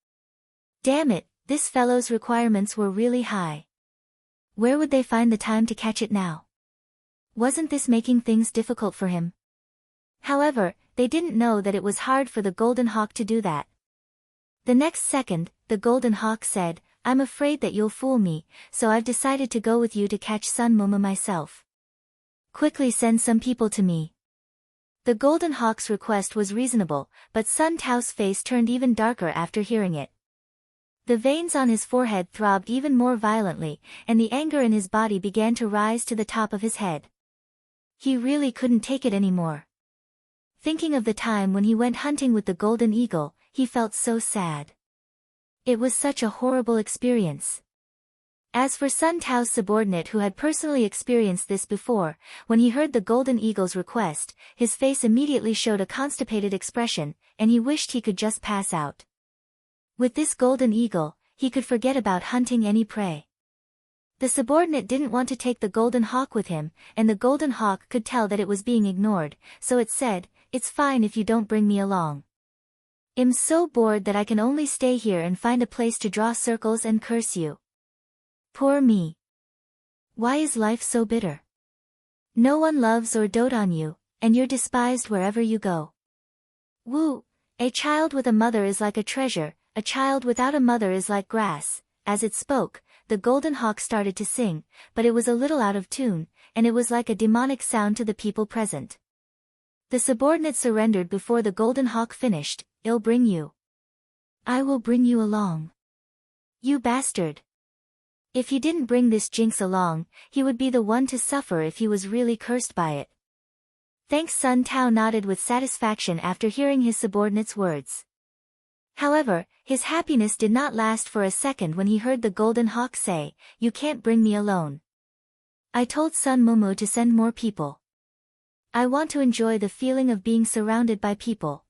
Damn it, this fellow's requirements were really high. Where would they find the time to catch it now? Wasn't this making things difficult for him? However, they didn't know that it was hard for the golden hawk to do that. The next second, the golden hawk said, "I'm afraid that you'll fool me, so I've decided to go with you to catch Sun Momo myself. Quickly send some people to me." The golden hawk's request was reasonable, but Sun Tao's face turned even darker after hearing it. The veins on his forehead throbbed even more violently, and the anger in his body began to rise to the top of his head. He really couldn't take it anymore. Thinking of the time when he went hunting with the golden eagle, he felt so sad. It was such a horrible experience. As for Sun Tao's subordinate who had personally experienced this before, when he heard the golden eagle's request, his face immediately showed a constipated expression, and he wished he could just pass out. With this golden eagle, he could forget about hunting any prey. The subordinate didn't want to take the golden hawk with him, and the golden hawk could tell that it was being ignored, so it said, "It's fine if you don't bring me along. I'm so bored that I can only stay here and find a place to draw circles and curse you. Poor me. Why is life so bitter? No one loves or dote on you, and you're despised wherever you go. Woo, a child with a mother is like a treasure, a child without a mother is like grass." As it spoke, the golden hawk started to sing, but it was a little out of tune, and it was like a demonic sound to the people present. The subordinate surrendered before the golden hawk finished. "I'll bring you. I will bring you along. You bastard. If he didn't bring this jinx along, he would be the one to suffer if he was really cursed by it." Thanks. Sun Tao nodded with satisfaction after hearing his subordinate's words. However, his happiness did not last for a second when he heard the golden hawk say, "You can't bring me alone. I told Sun Mumu to send more people. I want to enjoy the feeling of being surrounded by people.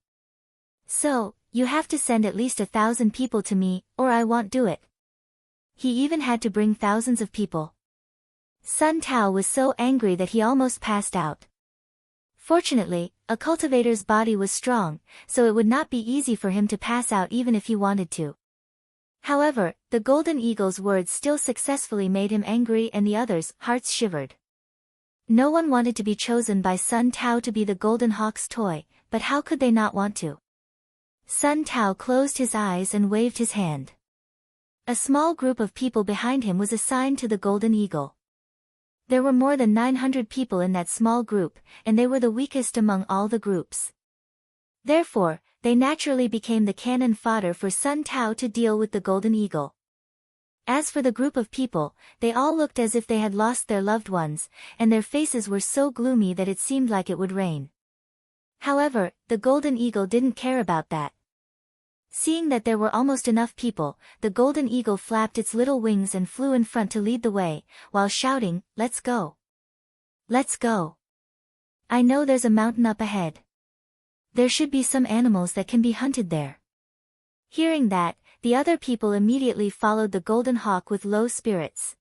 So, you have to send at least 1,000 people to me, or I won't do it." He even had to bring thousands of people. Sun Tao was so angry that he almost passed out. Fortunately, a cultivator's body was strong, so it would not be easy for him to pass out even if he wanted to. However, the golden eagle's words still successfully made him angry, and the others' hearts shivered. No one wanted to be chosen by Sun Tao to be the golden hawk's toy, but how could they not want to? Sun Tao closed his eyes and waved his hand. A small group of people behind him was assigned to the golden eagle. There were more than 900 people in that small group, and they were the weakest among all the groups. Therefore, they naturally became the cannon fodder for Sun Tao to deal with the golden eagle. As for the group of people, they all looked as if they had lost their loved ones, and their faces were so gloomy that it seemed like it would rain. However, the golden eagle didn't care about that. Seeing that there were almost enough people, the golden eagle flapped its little wings and flew in front to lead the way, while shouting, "Let's go! Let's go! I know there's a mountain up ahead. There should be some animals that can be hunted there." Hearing that, the other people immediately followed the golden hawk with low spirits.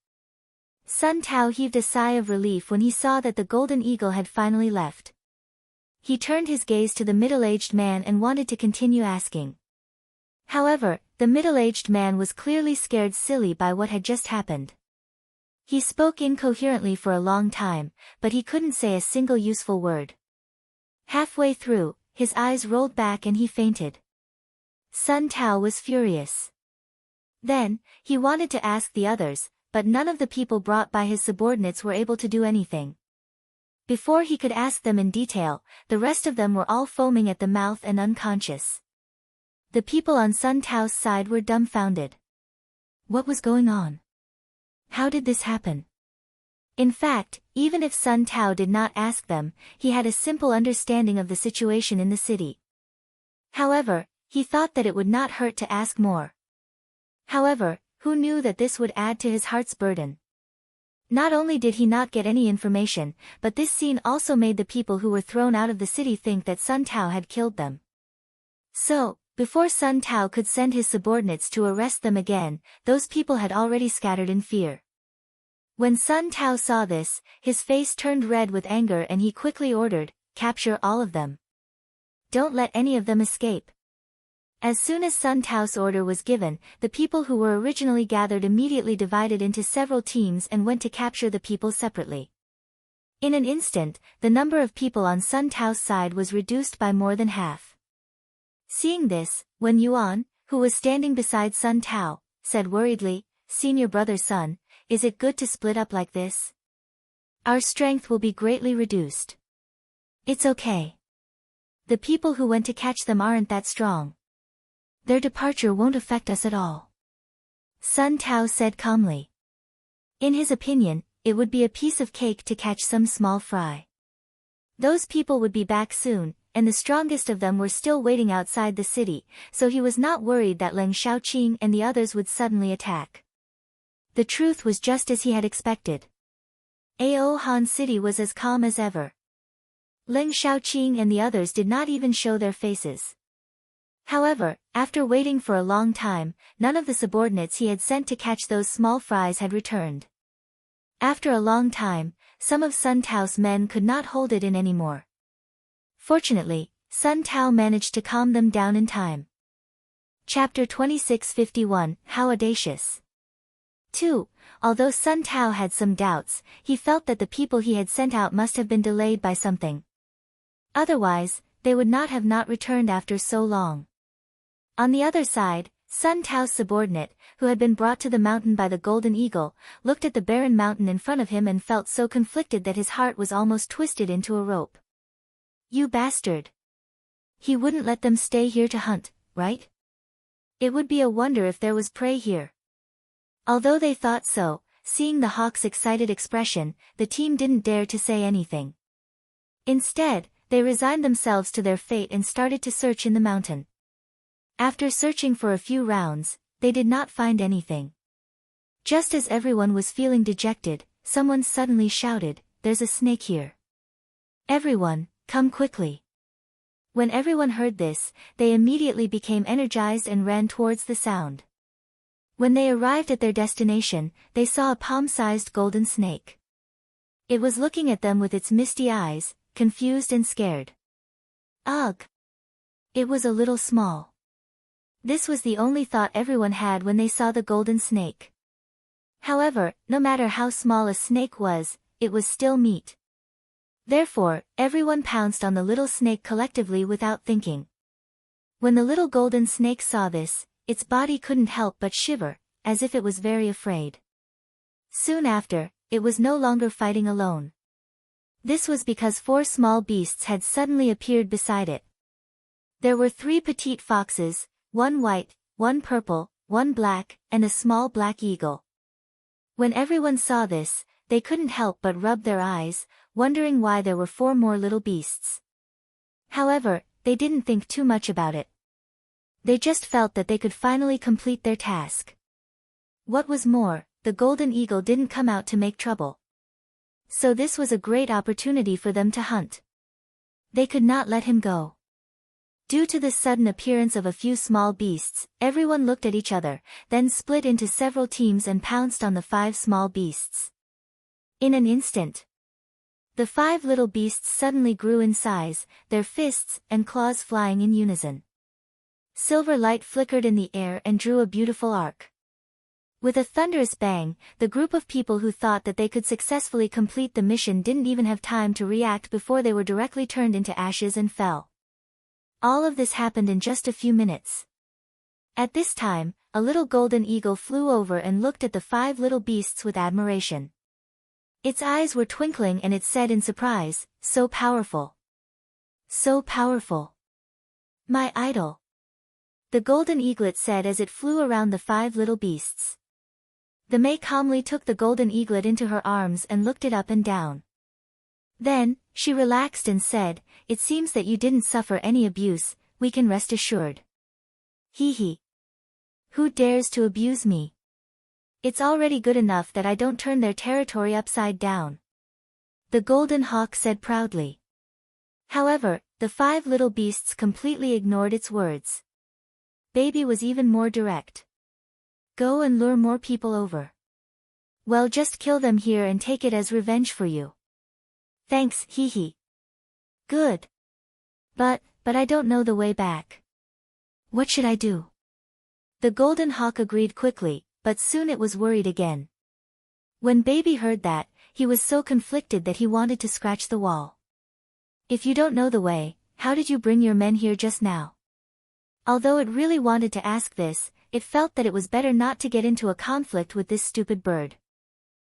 Sun Tao heaved a sigh of relief when he saw that the golden eagle had finally left. He turned his gaze to the middle-aged man and wanted to continue asking. However, the middle-aged man was clearly scared silly by what had just happened. He spoke incoherently for a long time, but he couldn't say a single useful word. Halfway through, his eyes rolled back and he fainted. Sun Tao was furious. Then, he wanted to ask the others, but none of the people brought by his subordinates were able to do anything. Before he could ask them in detail, the rest of them were all foaming at the mouth and unconscious. The people on Sun Tao's side were dumbfounded. What was going on? How did this happen? In fact, even if Sun Tao did not ask them, he had a simple understanding of the situation in the city. However, he thought that it would not hurt to ask more. However, who knew that this would add to his heart's burden? Not only did he not get any information, but this scene also made the people who were thrown out of the city think that Sun Tao had killed them. So, before Sun Tao could send his subordinates to arrest them again, those people had already scattered in fear. When Sun Tao saw this, his face turned red with anger and he quickly ordered, "Capture all of them. Don't let any of them escape." As soon as Sun Tao's order was given, the people who were originally gathered immediately divided into several teams and went to capture the people separately. In an instant, the number of people on Sun Tao's side was reduced by more than half. Seeing this, Wen Yuan, who was standing beside Sun Tao, said worriedly, "Senior brother Sun, is it good to split up like this? Our strength will be greatly reduced." "It's okay. The people who went to catch them aren't that strong. Their departure won't affect us at all," Sun Tao said calmly. In his opinion, it would be a piece of cake to catch some small fry. Those people would be back soon, and the strongest of them were still waiting outside the city, so he was not worried that Leng Xiaoqing and the others would suddenly attack. The truth was just as he had expected. Ao Han City was as calm as ever. Leng Xiaoqing and the others did not even show their faces. However, after waiting for a long time, none of the subordinates he had sent to catch those small fries had returned. After a long time, some of Sun Tao's men could not hold it in anymore. Fortunately, Sun Tao managed to calm them down in time. Chapter 2651, How Audacious. 2. Although Sun Tao had some doubts, he felt that the people he had sent out must have been delayed by something. Otherwise, they would not have not returned after so long. On the other side, Sun Tao's subordinate, who had been brought to the mountain by the Golden Eagle, looked at the barren mountain in front of him and felt so conflicted that his heart was almost twisted into a rope. You bastard! He wouldn't let them stay here to hunt, right? It would be a wonder if there was prey here. Although they thought so, seeing the hawk's excited expression, the team didn't dare to say anything. Instead, they resigned themselves to their fate and started to search in the mountain. After searching for a few rounds, they did not find anything. Just as everyone was feeling dejected, someone suddenly shouted, "There's a snake here. Everyone, come quickly." When everyone heard this, they immediately became energized and ran towards the sound. When they arrived at their destination, they saw a palm-sized golden snake. It was looking at them with its misty eyes, confused and scared. Ugh! It was a little small. This was the only thought everyone had when they saw the golden snake. However, no matter how small a snake was, it was still meat. Therefore, everyone pounced on the little snake collectively without thinking. When the little golden snake saw this, its body couldn't help but shiver, as if it was very afraid. Soon after, it was no longer fighting alone. This was because 4 small beasts had suddenly appeared beside it. There were 3 petite foxes, 1 white, 1 purple, 1 black, and a small black eagle. When everyone saw this, they couldn't help but rub their eyes, wondering why there were 4 more little beasts. However, they didn't think too much about it. They just felt that they could finally complete their task. What was more, the golden eagle didn't come out to make trouble. So this was a great opportunity for them to hunt. They could not let him go. Due to the sudden appearance of a few small beasts, everyone looked at each other, then split into several teams and pounced on the 5 small beasts. In an instant, the 5 little beasts suddenly grew in size, their fists and claws flying in unison. Silver light flickered in the air and drew a beautiful arc. With a thunderous bang, the group of people who thought that they could successfully complete the mission didn't even have time to react before they were directly turned into ashes and fell. All of this happened in just a few minutes. At this time, a little golden eagle flew over and looked at the 5 little beasts with admiration. Its eyes were twinkling and it said in surprise, "So powerful. So powerful. My idol." The golden eaglet said as it flew around the 5 little beasts. The May calmly took the golden eaglet into her arms and looked it up and down. Then, she relaxed and said, "It seems that you didn't suffer any abuse, we can rest assured." Hee hee. Who dares to abuse me? It's already good enough that I don't turn their territory upside down. The golden hawk said proudly. However, the 5 little beasts completely ignored its words. Baby was even more direct. Go and lure more people over. Well, just kill them here and take it as revenge for you. Thanks, hee hee. Good. But I don't know the way back. What should I do? The golden hawk agreed quickly, but soon it was worried again. When Baby heard that, he was so conflicted that he wanted to scratch the wall. If you don't know the way, how did you bring your men here just now? Although it really wanted to ask this, it felt that it was better not to get into a conflict with this stupid bird.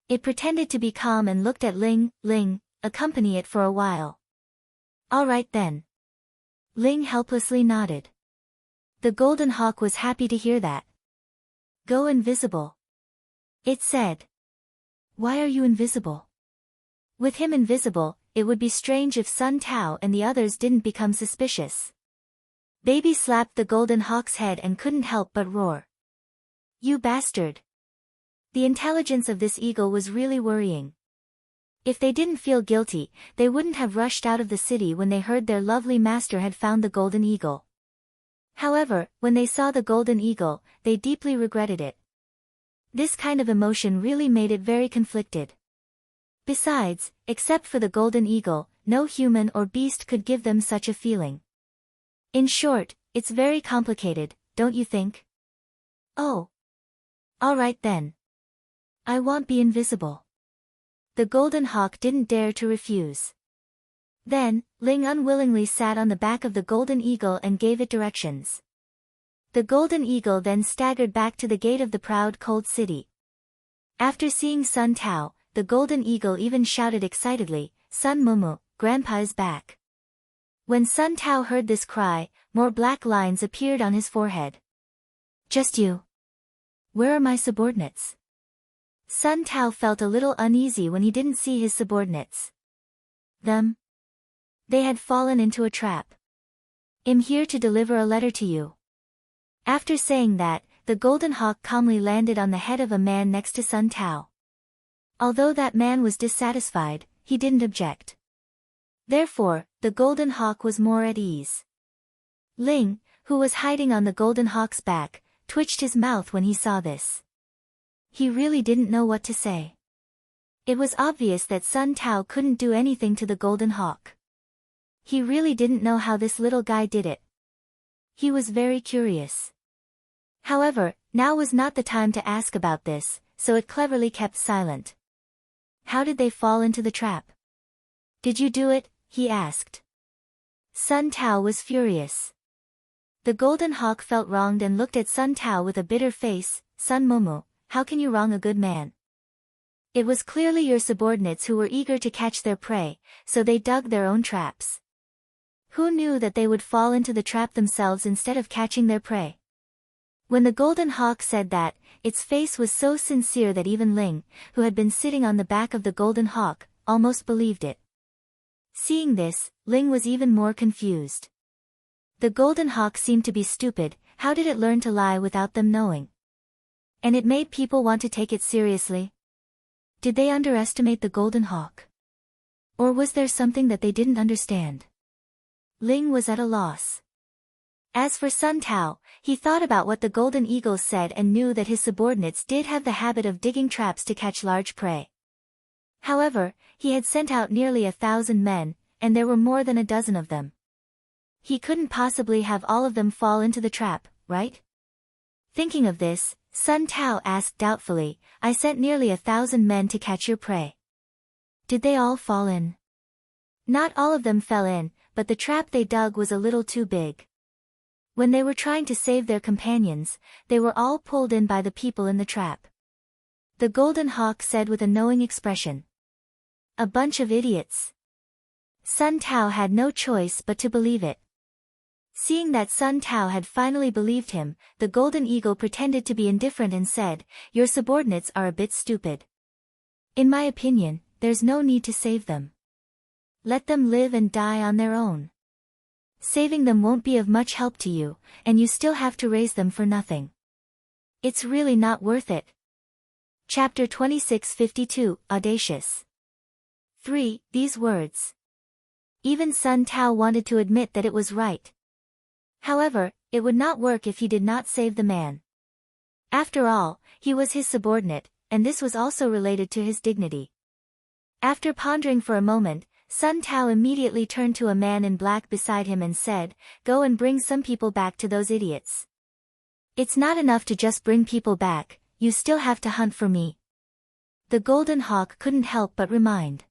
It pretended to be calm and looked at Ling, accompany it for a while. All right then. Ling helplessly nodded. The golden hawk was happy to hear that. Go invisible. It said. Why are you invisible? With him invisible, it would be strange if Sun Tao and the others didn't become suspicious. Baby slapped the golden hawk's head and couldn't help but roar. You bastard! The intelligence of this eagle was really worrying. If they didn't feel guilty, they wouldn't have rushed out of the city when they heard their lovely master had found the golden eagle. However, when they saw the golden eagle, they deeply regretted it. This kind of emotion really made it very conflicted. Besides, except for the golden eagle, no human or beast could give them such a feeling. In short, it's very complicated, don't you think? Oh. All right then. I won't be invisible. The golden hawk didn't dare to refuse. Then, Ling unwillingly sat on the back of the golden eagle and gave it directions. The golden eagle then staggered back to the gate of the proud cold city. After seeing Sun Tao, the golden eagle even shouted excitedly, "Sun Mumu, Grandpa is back." When Sun Tao heard this cry, more black lines appeared on his forehead. Just you. Where are my subordinates? Sun Tao felt a little uneasy when he didn't see his subordinates. Them? They had fallen into a trap. I'm here to deliver a letter to you. After saying that, the golden hawk calmly landed on the head of a man next to Sun Tao. Although that man was dissatisfied, he didn't object. Therefore, the golden hawk was more at ease. Ling, who was hiding on the golden hawk's back, twitched his mouth when he saw this. He really didn't know what to say. It was obvious that Sun Tao couldn't do anything to the golden hawk. He really didn't know how this little guy did it. He was very curious. However, now was not the time to ask about this, so it cleverly kept silent. How did they fall into the trap? Did you do it? He asked. Sun Tao was furious. The golden hawk felt wronged and looked at Sun Tao with a bitter face. Sun Momo, how can you wrong a good man? It was clearly your subordinates who were eager to catch their prey, so they dug their own traps. Who knew that they would fall into the trap themselves instead of catching their prey? When the golden hawk said that, its face was so sincere that even Ling, who had been sitting on the back of the golden hawk, almost believed it. Seeing this, Ling was even more confused. The golden hawk seemed to be stupid. How did it learn to lie without them knowing? And it made people want to take it seriously? Did they underestimate the golden hawk? Or was there something that they didn't understand? Ling was at a loss. As for Sun Tao, he thought about what the golden eagle said and knew that his subordinates did have the habit of digging traps to catch large prey. However, he had sent out nearly 1,000 men, and there were more than a dozen of them. He couldn't possibly have all of them fall into the trap, right? Thinking of this, Sun Tao asked doubtfully, I sent nearly 1,000 men to catch your prey. Did they all fall in? Not all of them fell in, but the trap they dug was a little too big. When they were trying to save their companions, they were all pulled in by the people in the trap. The golden hawk said with a knowing expression. A bunch of idiots. Sun Tao had no choice but to believe it. Seeing that Sun Tao had finally believed him, the golden eagle pretended to be indifferent and said, Your subordinates are a bit stupid. In my opinion, there's no need to save them. Let them live and die on their own. Saving them won't be of much help to you, and you still have to raise them for nothing. It's really not worth it. Chapter 2652, Audacious. 3. These words. Even Sun Tao wanted to admit that it was right. However, it would not work if he did not save the man. After all, he was his subordinate, and this was also related to his dignity. After pondering for a moment, Sun Tao immediately turned to a man in black beside him and said, Go and bring some people back to those idiots. It's not enough to just bring people back, you still have to hunt for me. The golden hawk couldn't help but remind.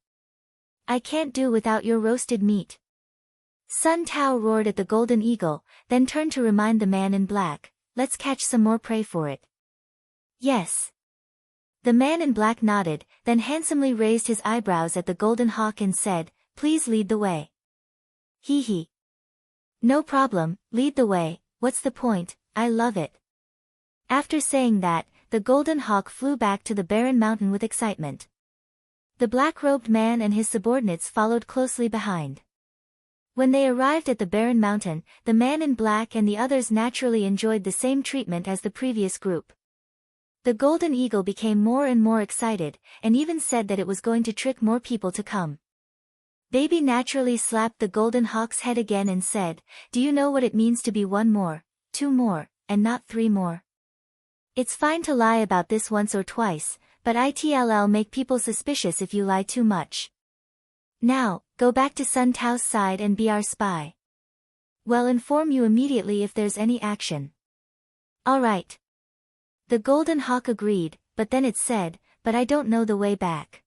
I can't do without your roasted meat. Sun Tao roared at the golden eagle, then turned to remind the man in black, Let's catch some more prey for it. Yes. The man in black nodded, then handsomely raised his eyebrows at the golden hawk and said, Please lead the way. Hee hee. No problem, lead the way, what's the point, I love it. After saying that, the golden hawk flew back to the barren mountain with excitement. The black-robed man and his subordinates followed closely behind. When they arrived at the barren mountain, the man in black and the others naturally enjoyed the same treatment as the previous group. The golden eagle became more and more excited, and even said that it was going to trick more people to come. Baby naturally slapped the golden hawk's head again and said, Do you know what it means to be 1 more, 2 more, and not 3 more? It's fine to lie about this once or twice, but it'll make people suspicious if you lie too much. Now, go back to Sun Tao's side and be our spy. We'll inform you immediately if there's any action. All right. The Golden Hawk agreed, but then it said, but I don't know the way back.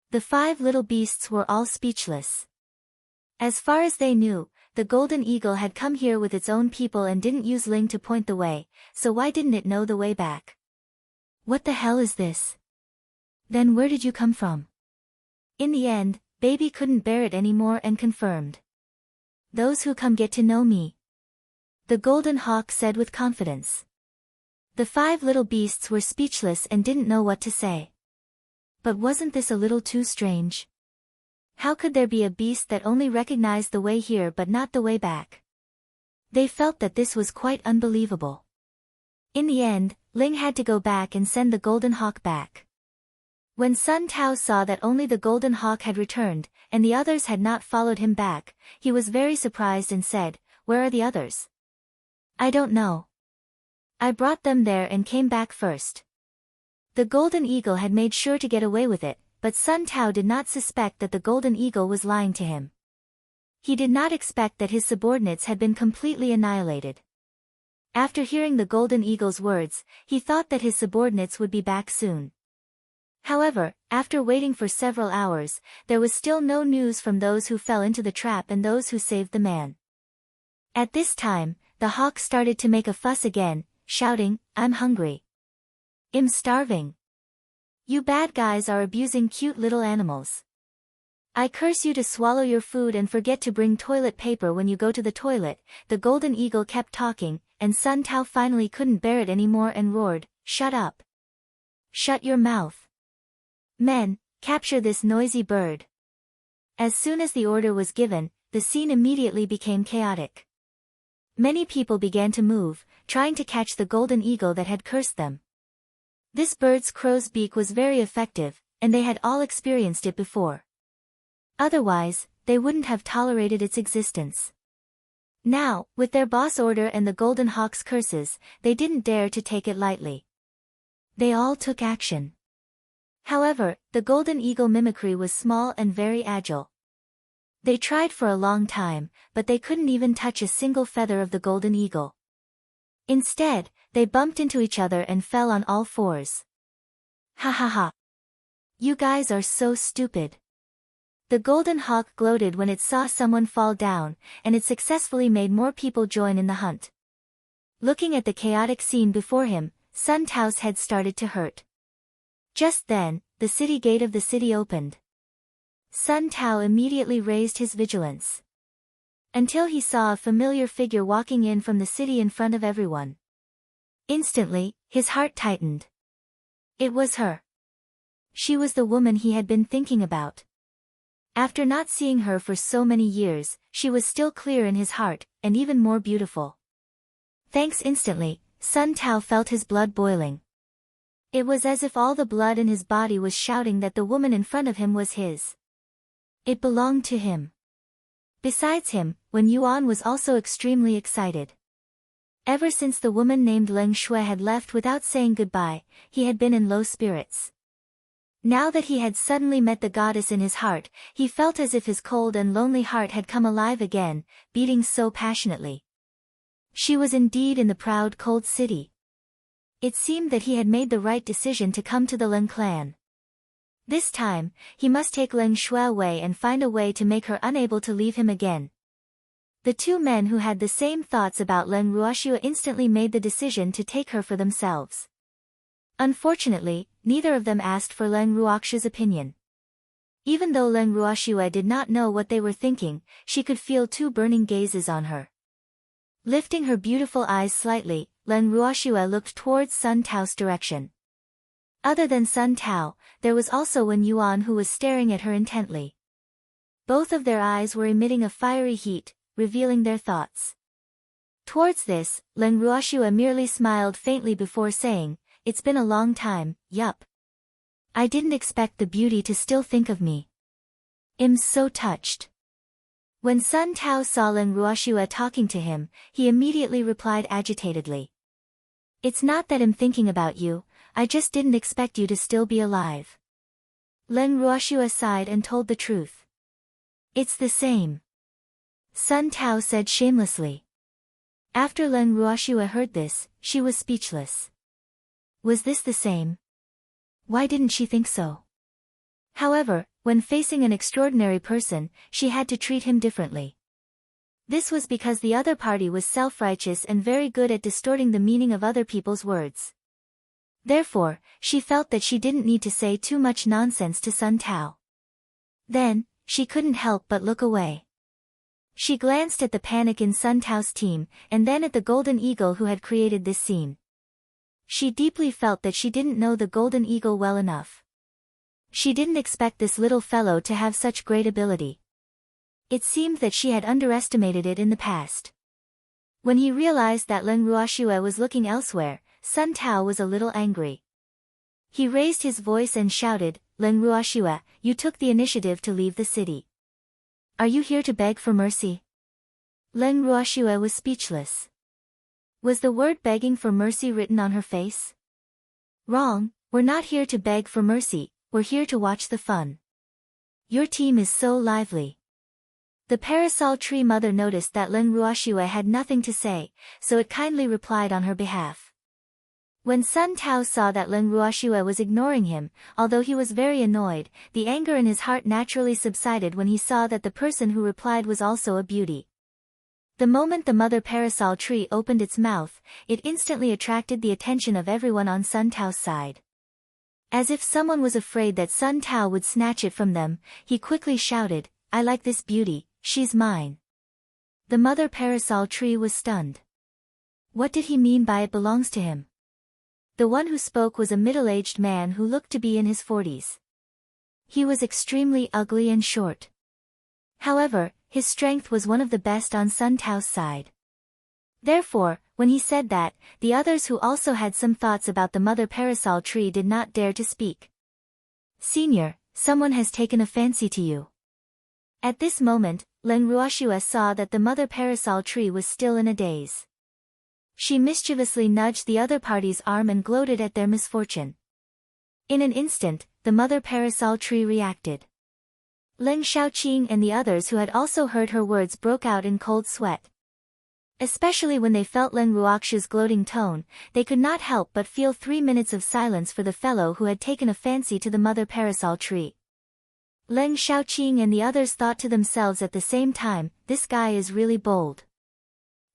The 5 little beasts were all speechless. As far as they knew, the Golden Eagle had come here with its own people and didn't use Ling to point the way, so why didn't it know the way back? What the hell is this? Then where did you come from? In the end, Baby couldn't bear it anymore and confirmed. Those who come get to know me. The Golden Hawk said with confidence. The 5 little beasts were speechless and didn't know what to say. But wasn't this a little too strange? How could there be a beast that only recognized the way here but not the way back? They felt that this was quite unbelievable. In the end, Ling had to go back and send the Golden Hawk back. When Sun Tao saw that only the Golden Hawk had returned, and the others had not followed him back, he was very surprised and said, "Where are the others?" "I don't know. I brought them there and came back first." The Golden Eagle had made sure to get away with it, but Sun Tao did not suspect that the Golden Eagle was lying to him. He did not expect that his subordinates had been completely annihilated. After hearing the Golden Eagle's words, he thought that his subordinates would be back soon. However, after waiting for several hours, there was still no news from those who fell into the trap and those who saved the man. At this time, the hawk started to make a fuss again, shouting, "I'm hungry. I'm starving. You bad guys are abusing cute little animals. I curse you to swallow your food and forget to bring toilet paper when you go to the toilet." The Golden Eagle kept talking, and Sun Tao finally couldn't bear it anymore and roared, "Shut up. Shut your mouth. Men, capture this noisy bird." As soon as the order was given, the scene immediately became chaotic. Many people began to move, trying to catch the Golden Eagle that had cursed them. This bird's crow's beak was very effective, and they had all experienced it before. Otherwise, they wouldn't have tolerated its existence. Now, with their boss order and the Golden Hawk's curses, they didn't dare to take it lightly. They all took action. However, the Golden Eagle mimicry was small and very agile. They tried for a long time, but they couldn't even touch a single feather of the Golden Eagle. Instead, they bumped into each other and fell on all fours. "Ha ha ha. You guys are so stupid." The Golden Hawk gloated when it saw someone fall down, and it successfully made more people join in the hunt. Looking at the chaotic scene before him, Sun Tao's head started to hurt. Just then, the city gate of the city opened. Sun Tao immediately raised his vigilance. Until he saw a familiar figure walking in from the city in front of everyone. Instantly, his heart tightened. It was her. She was the woman he had been thinking about. After not seeing her for so many years, she was still clear in his heart, and even more beautiful. Thanks instantly, Sun Tao felt his blood boiling. It was as if all the blood in his body was shouting that the woman in front of him was his. It belonged to him. Besides him, Wen Yuan was also extremely excited. Ever since the woman named Leng Shui had left without saying goodbye, he had been in low spirits. Now that he had suddenly met the goddess in his heart, he felt as if his cold and lonely heart had come alive again, beating so passionately. She was indeed in the proud cold city. It seemed that he had made the right decision to come to the Leng clan. This time, he must take Leng Shui away and find a way to make her unable to leave him again. The two men who had the same thoughts about Leng Ruoxue instantly made the decision to take her for themselves. Unfortunately, neither of them asked for Leng Ruoxue's opinion. Even though Leng Ruoxue did not know what they were thinking, she could feel two burning gazes on her. Lifting her beautiful eyes slightly, Leng Ruoxue looked towards Sun Tao's direction. Other than Sun Tao, there was also Wen Yuan who was staring at her intently. Both of their eyes were emitting a fiery heat, revealing their thoughts. Towards this, Leng Ruoxue merely smiled faintly before saying, "It's been a long time, yup. I didn't expect the beauty to still think of me. I'm so touched." When Sun Tao saw Leng Ruoxue talking to him, he immediately replied agitatedly. "It's not that I'm thinking about you, I just didn't expect you to still be alive. Leng Ruoxue sighed and told the truth. It's the same. Sun Tao said shamelessly. After Leng Ruoxue heard this, she was speechless. Was this the same? Why didn't she think so? However, when facing an extraordinary person, she had to treat him differently. This was because the other party was self-righteous and very good at distorting the meaning of other people's words. Therefore, she felt that she didn't need to say too much nonsense to Sun Tao. Then, she couldn't help but look away. She glanced at the panic in Sun Tao's team, and then at the Golden Eagle who had created this scene. She deeply felt that she didn't know the Golden Eagle well enough. She didn't expect this little fellow to have such great ability. It seemed that she had underestimated it in the past. When he realized that Leng Ruoxue was looking elsewhere, Sun Tao was a little angry. He raised his voice and shouted, Leng Ruoxue, you took the initiative to leave the city. Are you here to beg for mercy? Leng Ruoxue was speechless. Was the word begging for mercy written on her face? Wrong, we're not here to beg for mercy, we're here to watch the fun. Your team is so lively. The parasol tree mother noticed that Leng Ruoxue had nothing to say, so it kindly replied on her behalf. When Sun Tao saw that Leng Ruoxue was ignoring him, although he was very annoyed, the anger in his heart naturally subsided when he saw that the person who replied was also a beauty. The moment the mother parasol tree opened its mouth, it instantly attracted the attention of everyone on Sun Tao's side. As if someone was afraid that Sun Tao would snatch it from them, he quickly shouted, I like this beauty, she's mine. The mother parasol tree was stunned. What did he mean by it belongs to him? The one who spoke was a middle-aged man who looked to be in his 40s. He was extremely ugly and short. However, his strength was one of the best on Sun Tao's side. Therefore, when he said that, the others who also had some thoughts about the mother parasol tree did not dare to speak. Senior, someone has taken a fancy to you. At this moment, Leng Ruoxue saw that the mother parasol tree was still in a daze. She mischievously nudged the other party's arm and gloated at their misfortune. In an instant, the mother parasol tree reacted. Leng Xiaoqing and the others who had also heard her words broke out in cold sweat. Especially when they felt Leng Ruoxue's gloating tone, they could not help but feel 3 minutes of silence for the fellow who had taken a fancy to the mother parasol tree. Leng Xiaoqing and the others thought to themselves at the same time, this guy is really bold.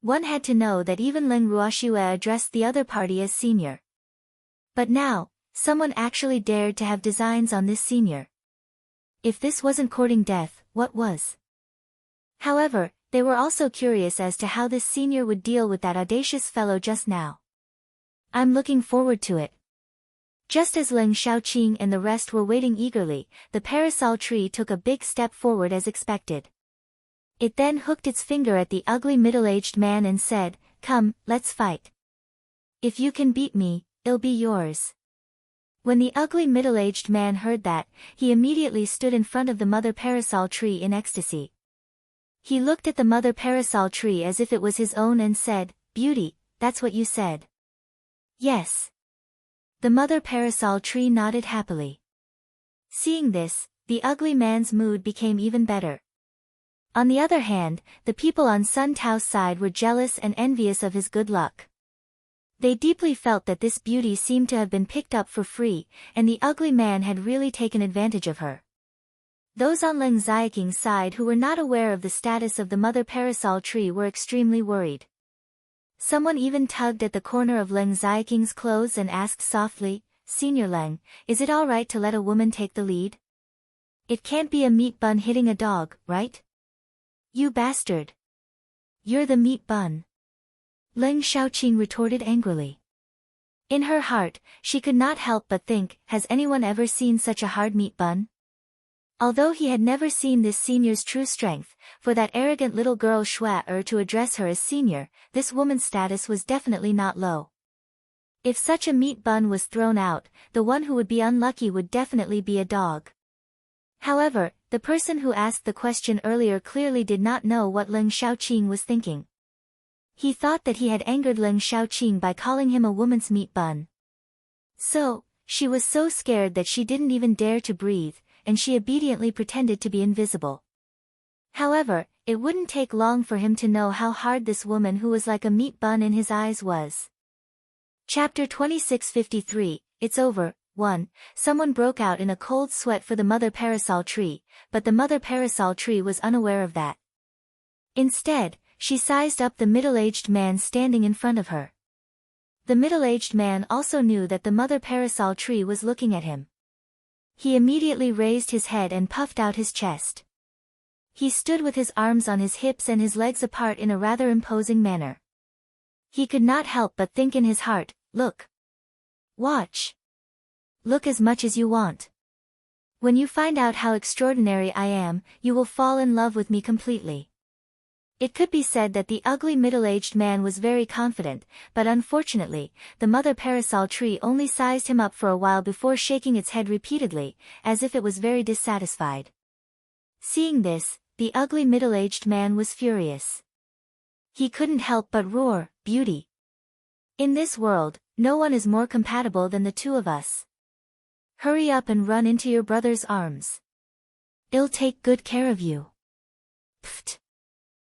One had to know that even Leng Ruoxue addressed the other party as senior. But now, someone actually dared to have designs on this senior. If this wasn't courting death, what was? However, they were also curious as to how this senior would deal with that audacious fellow just now. I'm looking forward to it. Just as Leng Xiaoqing and the rest were waiting eagerly, the parasol tree took a big step forward as expected. It then hooked its finger at the ugly middle-aged man and said, Come, let's fight. If you can beat me, it'll be yours. When the ugly middle-aged man heard that, he immediately stood in front of the mother parasol tree in ecstasy. He looked at the mother parasol tree as if it was his own and said, Beauty, that's what you said. Yes. The mother parasol tree nodded happily. Seeing this, the ugly man's mood became even better. On the other hand, the people on Sun Tao's side were jealous and envious of his good luck. They deeply felt that this beauty seemed to have been picked up for free, and the ugly man had really taken advantage of her. Those on Leng Xiaoqing's side who were not aware of the status of the mother parasol tree were extremely worried. Someone even tugged at the corner of Leng Xiaoqing's clothes and asked softly, Senior Leng, is it all right to let a woman take the lead? It can't be a meat bun hitting a dog, right? You bastard. You're the meat bun. Leng Xiaoqing retorted angrily. In her heart, she could not help but think, has anyone ever seen such a hard meat bun? Although he had never seen this senior's true strength, for that arrogant little girl Xue to address her as senior, this woman's status was definitely not low. If such a meat bun was thrown out, the one who would be unlucky would definitely be a dog. However, the person who asked the question earlier clearly did not know what Leng Xiaoqing was thinking. He thought that he had angered Leng Xiaoqing by calling him a woman's meat bun. So, she was so scared that she didn't even dare to breathe, and she obediently pretended to be invisible. However, it wouldn't take long for him to know how hard this woman who was like a meat bun in his eyes was. Chapter 2653, It's Over. 1. Someone broke out in a cold sweat for the mother parasol tree, but the mother parasol tree was unaware of that. Instead, she sized up the middle-aged man standing in front of her. The middle-aged man also knew that the mother parasol tree was looking at him. He immediately raised his head and puffed out his chest. He stood with his arms on his hips and his legs apart in a rather imposing manner. He could not help but think in his heart, look. Watch. Look as much as you want. When you find out how extraordinary I am, you will fall in love with me completely. It could be said that the ugly middle-aged man was very confident, but unfortunately, the mother parasol tree only sized him up for a while before shaking its head repeatedly, as if it was very dissatisfied. Seeing this, the ugly middle-aged man was furious. He couldn't help but roar, "Beauty! In this world, no one is more compatible than the two of us. Hurry up and run into your brother's arms. I'll take good care of you." Pfft!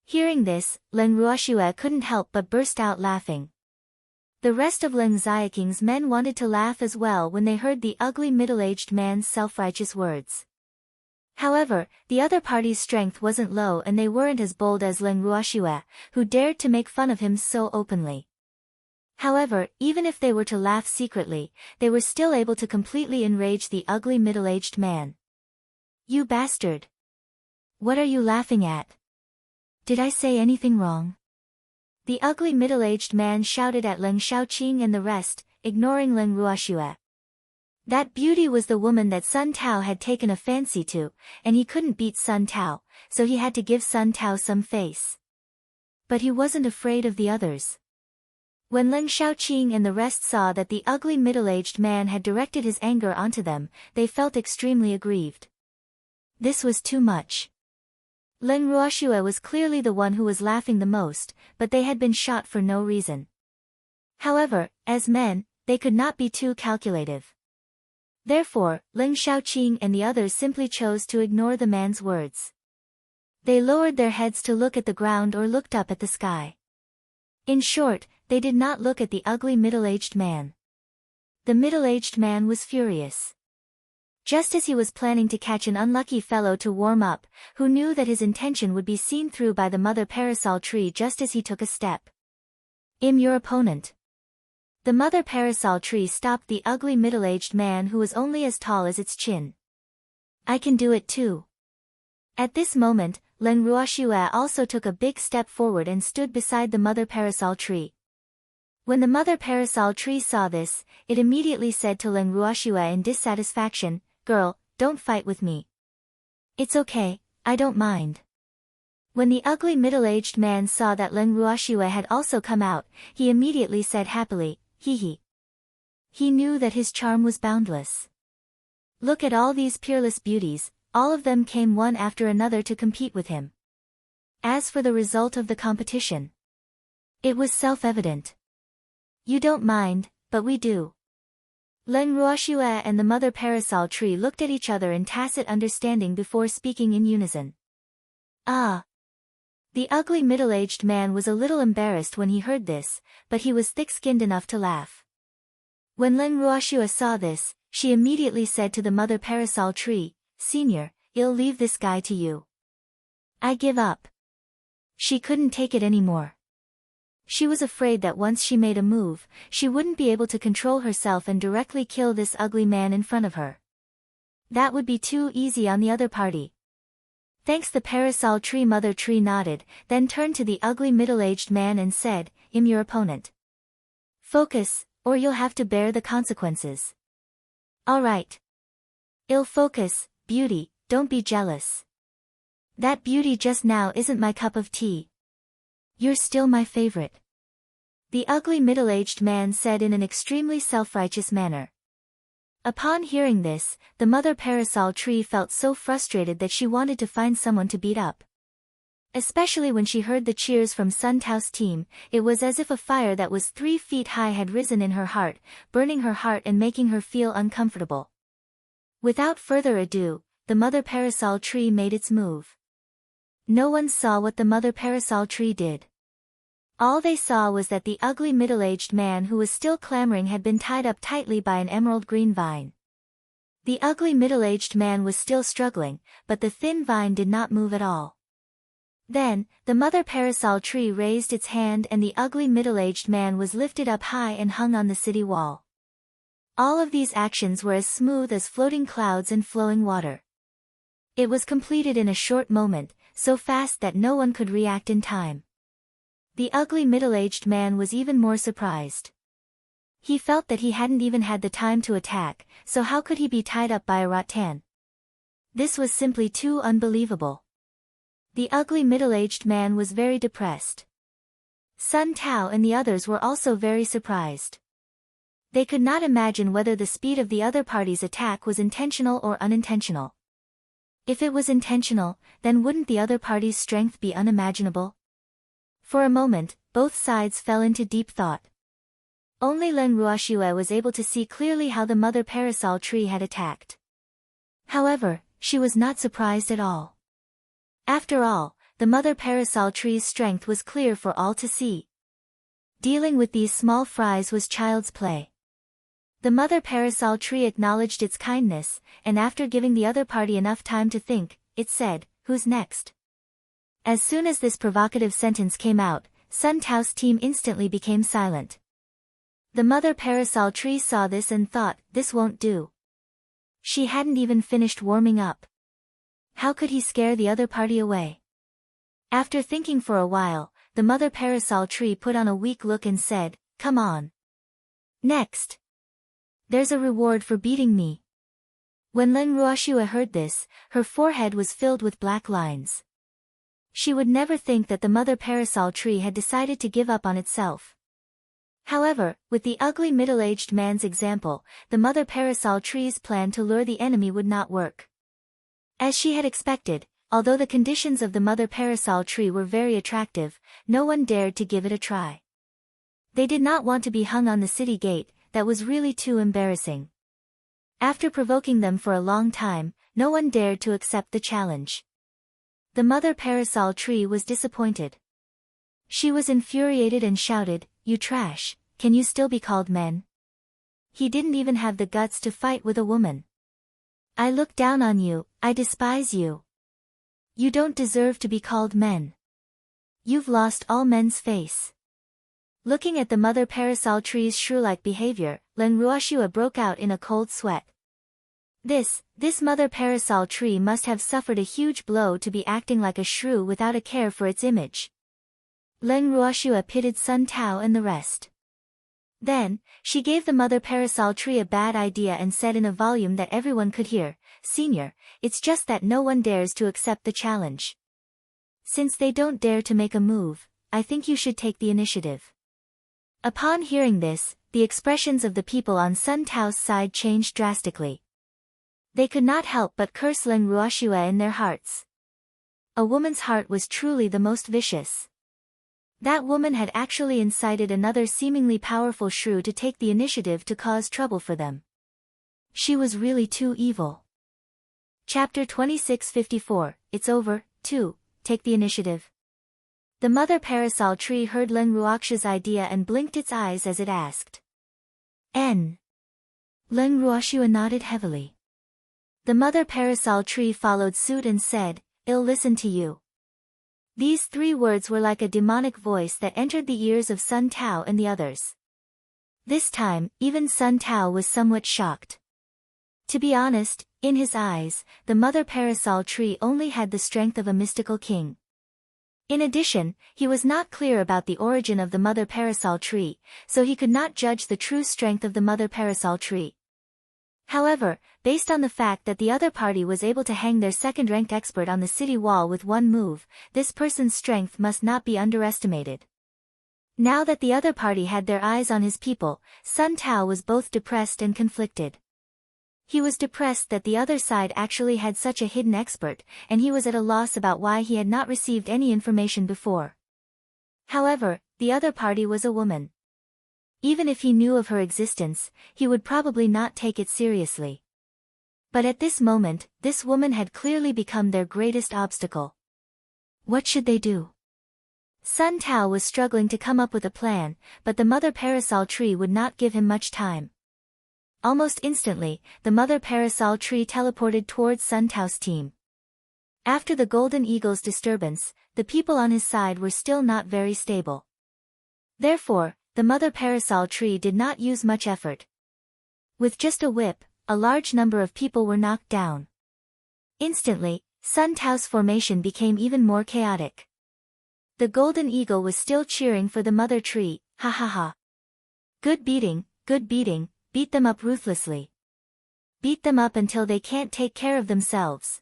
Hearing this, Leng Ruoxue couldn't help but burst out laughing. The rest of Leng Xiaoqing's men wanted to laugh as well when they heard the ugly middle-aged man's self-righteous words. However, the other party's strength wasn't low and they weren't as bold as Leng Ruoxue, who dared to make fun of him so openly. However, even if they were to laugh secretly, they were still able to completely enrage the ugly middle-aged man. "You bastard! What are you laughing at? Did I say anything wrong?" The ugly middle-aged man shouted at Leng Xiaoqing and the rest, ignoring Leng Ruoxue. That beauty was the woman that Sun Tao had taken a fancy to, and he couldn't beat Sun Tao, so he had to give Sun Tao some face. But he wasn't afraid of the others. When Leng Xiaoqing and the rest saw that the ugly middle-aged man had directed his anger onto them, they felt extremely aggrieved. This was too much. Leng Ruoxue was clearly the one who was laughing the most, but they had been shot for no reason. However, as men, they could not be too calculative. Therefore, Leng Xiaoqing and the others simply chose to ignore the man's words. They lowered their heads to look at the ground or looked up at the sky. In short, they did not look at the ugly middle-aged man. The middle-aged man was furious. Just as he was planning to catch an unlucky fellow to warm up, who knew that his intention would be seen through by the mother parasol tree just as he took a step. "I'm your opponent." The mother parasol tree stopped the ugly middle-aged man who was only as tall as its chin. "I can do it too." At this moment, Leng Ruoxue also took a big step forward and stood beside the mother parasol tree. When the mother parasol tree saw this, it immediately said to Leng Ruoxue in dissatisfaction, "Girl, don't fight with me. It's okay, I don't mind." When the ugly middle-aged man saw that Leng Ruoxue had also come out, he immediately said happily, "Hee hee." He knew that his charm was boundless. Look at all these peerless beauties, all of them came one after another to compete with him. As for the result of the competition, it was self-evident. You don't mind, but we do. Leng Ruoxue and the mother parasol tree looked at each other in tacit understanding before speaking in unison. "Ah." The ugly middle-aged man was a little embarrassed when he heard this, but he was thick-skinned enough to laugh. When Leng Ruoxue saw this, she immediately said to the mother parasol tree, "Senior, I'll leave this guy to you. I give up." She couldn't take it anymore. She was afraid that once she made a move, she wouldn't be able to control herself and directly kill this ugly man in front of her. That would be too easy on the other party. Thanks. The parasol tree mother tree nodded, then turned to the ugly middle-aged man and said, "I'm your opponent. Focus, or you'll have to bear the consequences." "All right. I'll focus, beauty, don't be jealous. That beauty just now isn't my cup of tea. You're still my favorite," the ugly middle-aged man said in an extremely self-righteous manner. Upon hearing this, the mother parasol tree felt so frustrated that she wanted to find someone to beat up. Especially when she heard the cheers from Sun Tao's team, it was as if a fire that was 3 feet high had risen in her heart, burning her heart and making her feel uncomfortable. Without further ado, the mother parasol tree made its move. No one saw what the mother parasol tree did. All they saw was that the ugly middle-aged man who was still clamoring had been tied up tightly by an emerald green vine. The ugly middle-aged man was still struggling, but the thin vine did not move at all. Then, the mother parasol tree raised its hand and the ugly middle-aged man was lifted up high and hung on the city wall. All of these actions were as smooth as floating clouds and flowing water. It was completed in a short moment, so fast that no one could react in time. The ugly middle-aged man was even more surprised. He felt that he hadn't even had the time to attack, so how could he be tied up by a rattan? This was simply too unbelievable. The ugly middle-aged man was very depressed. Sun Tao and the others were also very surprised. They could not imagine whether the speed of the other party's attack was intentional or unintentional. If it was intentional, then wouldn't the other party's strength be unimaginable? For a moment, both sides fell into deep thought. Only Len Ruoxue was able to see clearly how the mother parasol tree had attacked. However, she was not surprised at all. After all, the mother parasol tree's strength was clear for all to see. Dealing with these small fries was child's play. The mother parasol tree acknowledged its kindness, and after giving the other party enough time to think, it said, "Who's next?" As soon as this provocative sentence came out, Sun Tao's team instantly became silent. The mother parasol tree saw this and thought, this won't do. She hadn't even finished warming up. How could he scare the other party away? After thinking for a while, the mother parasol tree put on a weak look and said, "Come on. Next. There's a reward for beating me." When Len Ruoxue heard this, her forehead was filled with black lines. She would never think that the mother parasol tree had decided to give up on itself. However, with the ugly middle-aged man's example, the mother parasol tree's plan to lure the enemy would not work. As she had expected, although the conditions of the mother parasol tree were very attractive, no one dared to give it a try. They did not want to be hung on the city gate, that was really too embarrassing. After provoking them for a long time, no one dared to accept the challenge. The mother parasol tree was disappointed. She was infuriated and shouted, "You trash, can you still be called men? He didn't even have the guts to fight with a woman. I look down on you, I despise you. You don't deserve to be called men. You've lost all men's face." Looking at the mother parasol tree's shrew-like behavior, Len Ruoxue broke out in a cold sweat. This mother parasol tree must have suffered a huge blow to be acting like a shrew without a care for its image. Len Ruoxue pitied Sun Tao and the rest. Then, she gave the mother parasol tree a bad idea and said in a volume that everyone could hear, "Senior, it's just that no one dares to accept the challenge. Since they don't dare to make a move, I think you should take the initiative." Upon hearing this, the expressions of the people on Sun Tao's side changed drastically. They could not help but curse Len Ruoxue in their hearts. A woman's heart was truly the most vicious. That woman had actually incited another seemingly powerful shrew to take the initiative to cause trouble for them. She was really too evil. Chapter 2654, It's over, 2, Take the Initiative. The mother parasol tree heard Len Ruoxue's idea and blinked its eyes as it asked. N. Len Ruoxue nodded heavily. The mother parasol tree followed suit and said, "I'll listen to you." These 3 words were like a demonic voice that entered the ears of Sun Tao and the others. This time, even Sun Tao was somewhat shocked. To be honest, in his eyes, the mother parasol tree only had the strength of a mystical king. In addition, he was not clear about the origin of the mother parasol tree, so he could not judge the true strength of the mother parasol tree. However, based on the fact that the other party was able to hang their second-ranked expert on the city wall with one move, this person's strength must not be underestimated. Now that the other party had their eyes on his people, Sun Tao was both depressed and conflicted. He was depressed that the other side actually had such a hidden expert, and he was at a loss about why he had not received any information before. However, the other party was a woman. Even if he knew of her existence, he would probably not take it seriously. But at this moment, this woman had clearly become their greatest obstacle. What should they do? Sun Tao was struggling to come up with a plan, but the mother parasol tree would not give him much time. Almost instantly, the mother parasol tree teleported towards Sun Tao's team. After the Golden Eagle's disturbance, the people on his side were still not very stable. Therefore, the mother parasol tree did not use much effort. With just a whip, a large number of people were knocked down. Instantly, Sun Tao's formation became even more chaotic. The Golden Eagle was still cheering for the mother tree, ha ha ha. Good beating, beat them up ruthlessly. Beat them up until they can't take care of themselves.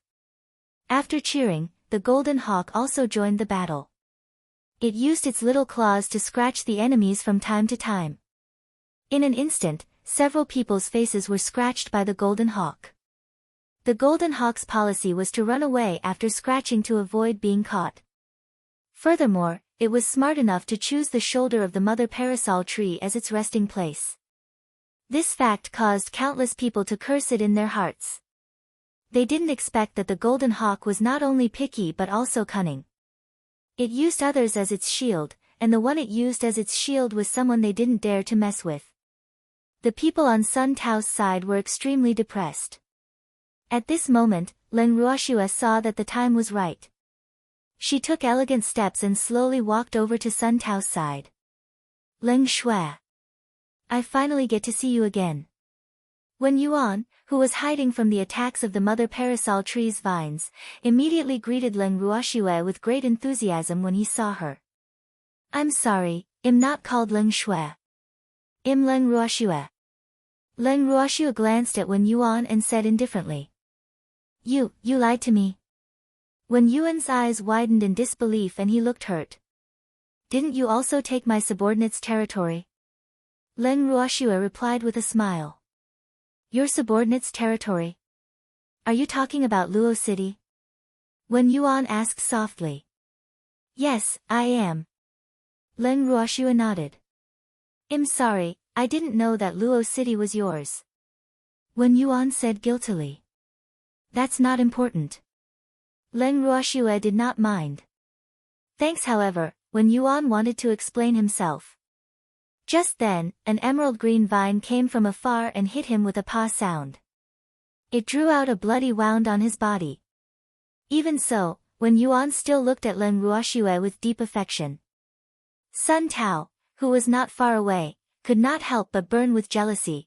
After cheering, the Golden Hawk also joined the battle. It used its little claws to scratch the enemies from time to time. In an instant, several people's faces were scratched by the Golden Hawk. The Golden Hawk's policy was to run away after scratching to avoid being caught. Furthermore, it was smart enough to choose the shoulder of the mother parasol tree as its resting place. This fact caused countless people to curse it in their hearts. They didn't expect that the Golden Hawk was not only picky but also cunning. It used others as its shield, and the one it used as its shield was someone they didn't dare to mess with. The people on Sun Tao's side were extremely depressed. At this moment, Leng Ruoxue saw that the time was right. She took elegant steps and slowly walked over to Sun Tao's side. Leng Shui. I finally get to see you again. Wen Yuan, who was hiding from the attacks of the mother parasol tree's vines, immediately greeted Leng Ruoxue with great enthusiasm when he saw her. I'm sorry, I'm not called Leng Shui. I'm Leng Ruoxue. Leng Ruoxue glanced at Wen Yuan and said indifferently. You lied to me. Wen Yuan's eyes widened in disbelief and he looked hurt. Didn't you also take my subordinate's territory? Leng Ruoxue replied with a smile. Your subordinate's territory? Are you talking about Luo City? Wen Yuan asked softly. Yes, I am. Leng Ruoxue nodded. I'm sorry, I didn't know that Luo City was yours. Wen Yuan said guiltily. That's not important. Leng Ruoxue did not mind. Thanks however, Wen Yuan wanted to explain himself. Just then, an emerald green vine came from afar and hit him with a paw sound. It drew out a bloody wound on his body. Even so, Wen Yuan still looked at Leng Ruoxue with deep affection. Sun Tao, who was not far away, could not help but burn with jealousy.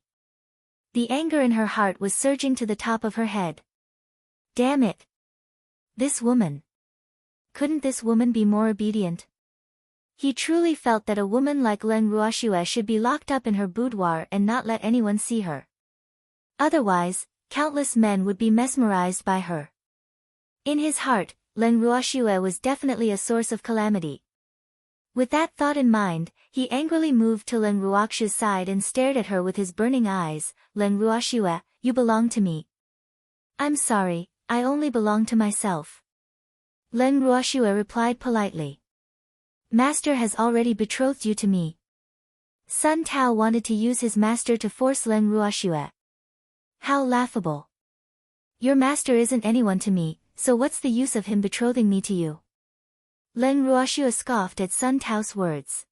The anger in her heart was surging to the top of her head. Damn it! This woman. Couldn't this woman be more obedient? He truly felt that a woman like Leng Ruoxue should be locked up in her boudoir and not let anyone see her. Otherwise, countless men would be mesmerized by her. In his heart, Leng Ruoxue was definitely a source of calamity. With that thought in mind, he angrily moved to Leng Ruoxue's side and stared at her with his burning eyes. Leng Ruoxue, you belong to me. I'm sorry, I only belong to myself. Leng Ruoxue replied politely. Master has already betrothed you to me. Sun Tao wanted to use his master to force Leng Ruoxue. How laughable. Your master isn't anyone to me, so what's the use of him betrothing me to you? Leng Ruoxue scoffed at Sun Tao's words.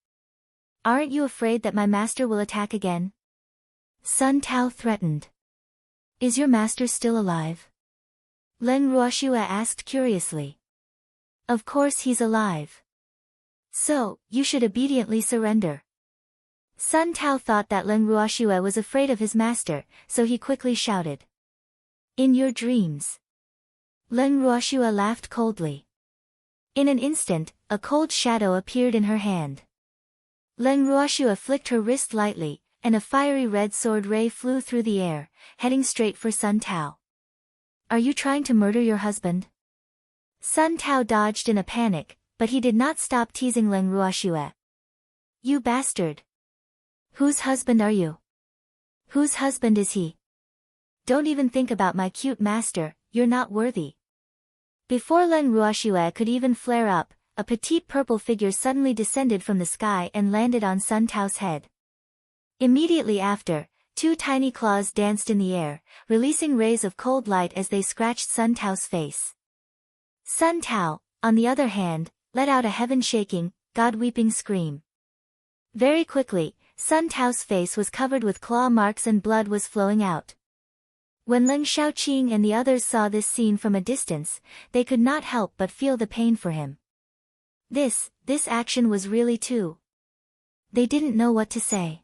Aren't you afraid that my master will attack again? Sun Tao threatened. Is your master still alive? Leng Ruoxue asked curiously. Of course he's alive. So, you should obediently surrender. Sun Tao thought that Leng Ruoxue was afraid of his master, so he quickly shouted. In your dreams. Leng Ruoxue laughed coldly. In an instant, a cold shadow appeared in her hand. Leng Ruoxue flicked her wrist lightly, and a fiery red sword ray flew through the air, heading straight for Sun Tao. Are you trying to murder your husband? Sun Tao dodged in a panic, but he did not stop teasing Leng Ruoxue. You bastard! Whose husband are you? Whose husband is he? don't even think about my cute master, you're not worthy. Before Leng Ruoxue could even flare up, a petite purple figure suddenly descended from the sky and landed on Sun Tao's head. Immediately after, two tiny claws danced in the air, releasing rays of cold light as they scratched Sun Tao's face. Sun Tao, on the other hand, let out a heaven-shaking, God-weeping scream. Very quickly, Sun Tao's face was covered with claw marks and blood was flowing out. When Leng Xiaoqing and the others saw this scene from a distance, they could not help but feel the pain for him. This action was really too. They didn't know what to say.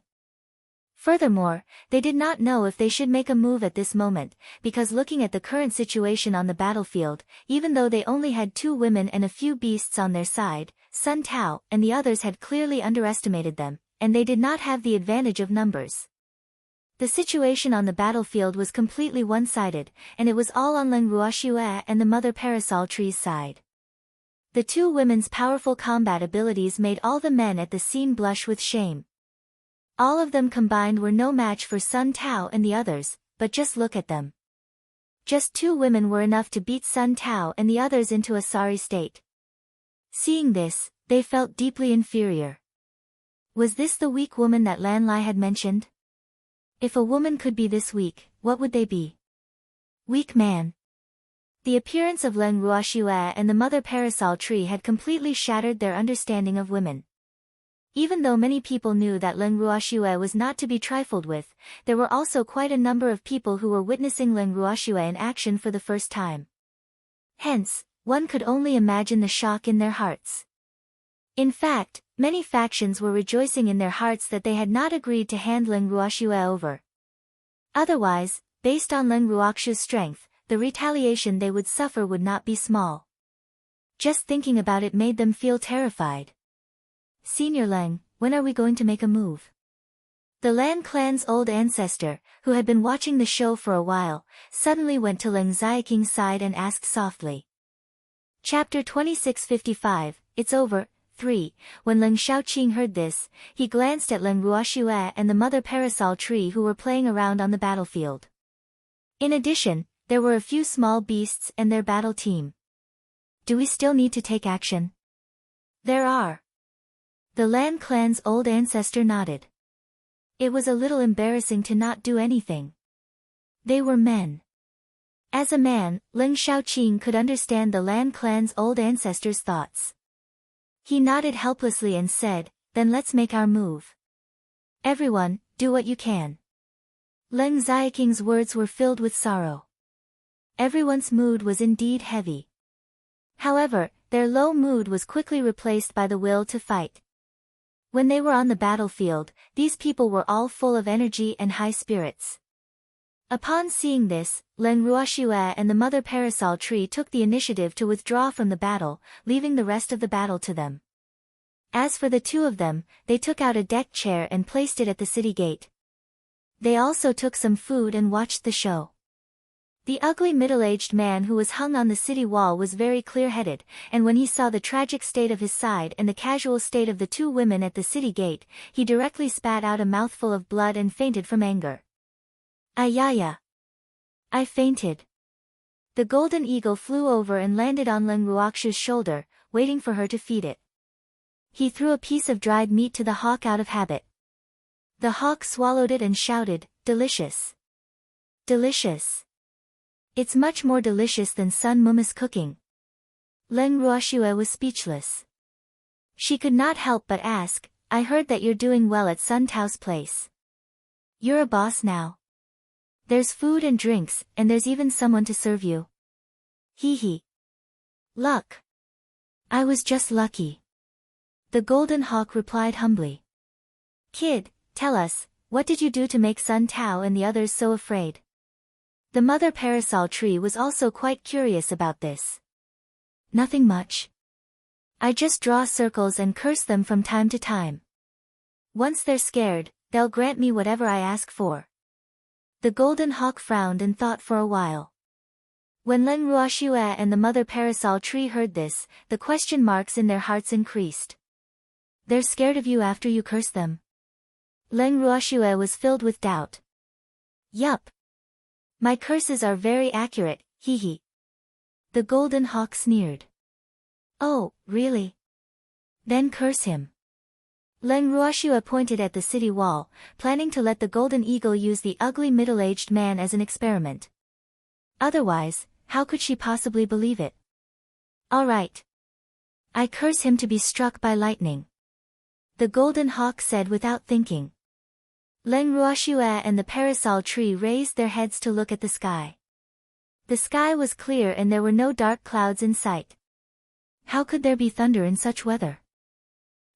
Furthermore, they did not know if they should make a move at this moment, because looking at the current situation on the battlefield, even though they only had 2 women and a few beasts on their side, Sun Tao and the others had clearly underestimated them, and they did not have the advantage of numbers. The situation on the battlefield was completely one-sided, and it was all on Leng Ruoxue and the Mother Parasol Tree's side. The 2 women's powerful combat abilities made all the men at the scene blush with shame. All of them combined were no match for Sun Tao and the others, but just look at them. Just 2 women were enough to beat Sun Tao and the others into a sorry state. Seeing this, they felt deeply inferior. Was this the weak woman that Lan Lai had mentioned? If a woman could be this weak, what would they be? Weak man. The appearance of Leng Ruoxue and the Mother Parasol Tree had completely shattered their understanding of women. Even though many people knew that Leng Ruoxue was not to be trifled with, there were also quite a number of people who were witnessing Leng Ruoxue in action for the first time. Hence, one could only imagine the shock in their hearts. In fact, many factions were rejoicing in their hearts that they had not agreed to hand Leng Ruoxue over. Otherwise, based on Leng Ruoxue's strength, the retaliation they would suffer would not be small. Just thinking about it made them feel terrified. Senior Leng, when are we going to make a move? The Lan clan's old ancestor, who had been watching the show for a while, suddenly went to Leng Xiaoqing's side and asked softly. Chapter 2655, It's Over, 3. When Leng Xiaoqing heard this, he glanced at Leng Ruoxue and the Mother Parasol Tree who were playing around on the battlefield. In addition, there were a few small beasts and their battle team. Do we still need to take action? There are. The Lan clan's old ancestor nodded. It was a little embarrassing to not do anything. They were men. As a man, Leng Xiaoqing could understand the Lan clan's old ancestor's thoughts. He nodded helplessly and said, then let's make our move. Everyone, do what you can. Leng Xiaoqing's words were filled with sorrow. Everyone's mood was indeed heavy. However, their low mood was quickly replaced by the will to fight. When they were on the battlefield, these people were all full of energy and high spirits. Upon seeing this, Leng Ruoxue and the Mother Parasol Tree took the initiative to withdraw from the battle, leaving the rest of the battle to them. As for the 2 of them, they took out a deck chair and placed it at the city gate. They also took some food and watched the show. The ugly middle-aged man who was hung on the city wall was very clear-headed, and when he saw the tragic state of his side and the casual state of the 2 women at the city gate, he directly spat out a mouthful of blood and fainted from anger. Ayaya! I fainted. The golden eagle flew over and landed on Leng Ruoxue's shoulder, waiting for her to feed it. He threw a piece of dried meat to the hawk out of habit. The hawk swallowed it and shouted, delicious. Delicious. It's much more delicious than Sun Muma's cooking. Leng Ruoxue was speechless. She could not help but ask, I heard that you're doing well at Sun Tao's place. You're a boss now. There's food and drinks, and there's even someone to serve you. Hee hee. Luck. I was just lucky. The golden hawk replied humbly. Kid, tell us, what did you do to make Sun Tao and the others so afraid? The Mother Parasol Tree was also quite curious about this. Nothing much. I just draw circles and curse them from time to time. Once they're scared, they'll grant me whatever I ask for. The golden hawk frowned and thought for a while. When Leng Ruoxue and the Mother Parasol Tree heard this, the question marks in their hearts increased. They're scared of you after you curse them? Leng Ruoxue was filled with doubt. Yup. My curses are very accurate, hee hee. The golden hawk sneered. Oh, really? Then curse him. Leng Ruoxue pointed at the city wall, planning to let the golden eagle use the ugly middle-aged man as an experiment. Otherwise, how could she possibly believe it? All right. I curse him to be struck by lightning. The golden hawk said without thinking. Leng Ruoxue and the parasol tree raised their heads to look at the sky. The sky was clear and there were no dark clouds in sight. How could there be thunder in such weather?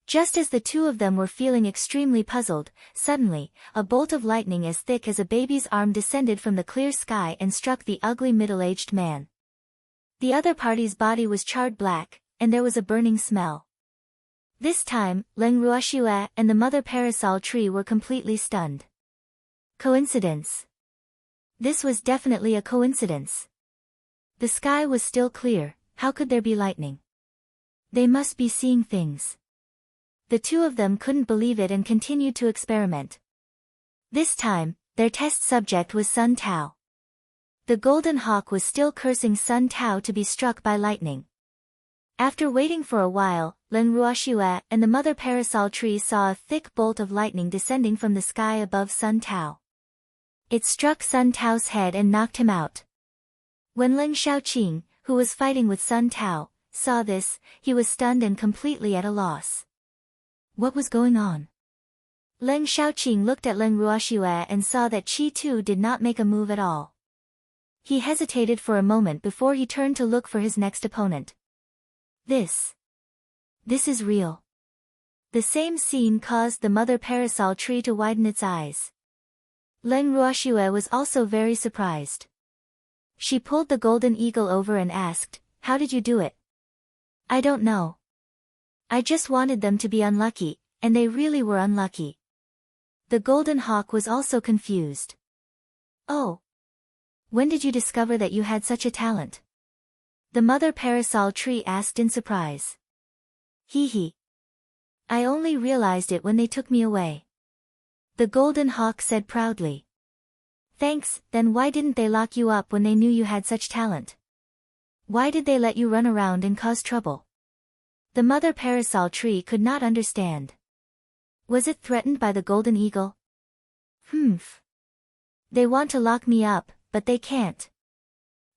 Just as the two of them were feeling extremely puzzled, suddenly, a bolt of lightning as thick as a baby's arm descended from the clear sky and struck the ugly middle-aged man. The other party's body was charred black, and there was a burning smell. This time, Leng Ruoxue and the mother parasol tree were completely stunned. Coincidence? This was definitely a coincidence. The sky was still clear, how could there be lightning? They must be seeing things. The two of them couldn't believe it and continued to experiment. This time, their test subject was Sun Tao. The golden hawk was still cursing Sun Tao to be struck by lightning. After waiting for a while, Leng Ruoxue and the mother parasol tree saw a thick bolt of lightning descending from the sky above Sun Tao. It struck Sun Tao's head and knocked him out. When Leng Xiaoqing, who was fighting with Sun Tao, saw this, he was stunned and completely at a loss. What was going on? Leng Xiaoqing looked at Leng Ruoxue and saw that she too did not make a move at all. He hesitated for a moment before he turned to look for his next opponent. This is real. The same scene caused the mother parasol tree to widen its eyes. Leng Ruoxue was also very surprised. She pulled the golden eagle over and asked, "How did you do it?" "I don't know. I just wanted them to be unlucky, and they really were unlucky." The golden hawk was also confused. "Oh. When did you discover that you had such a talent?" The mother parasol tree asked in surprise. "Hee hee. I only realized it when they took me away." The golden hawk said proudly. "Thanks, then why didn't they lock you up when they knew you had such talent? Why did they let you run around and cause trouble?" The mother parasol tree could not understand. Was it threatened by the golden eagle? Humph. They want to lock me up, but they can't.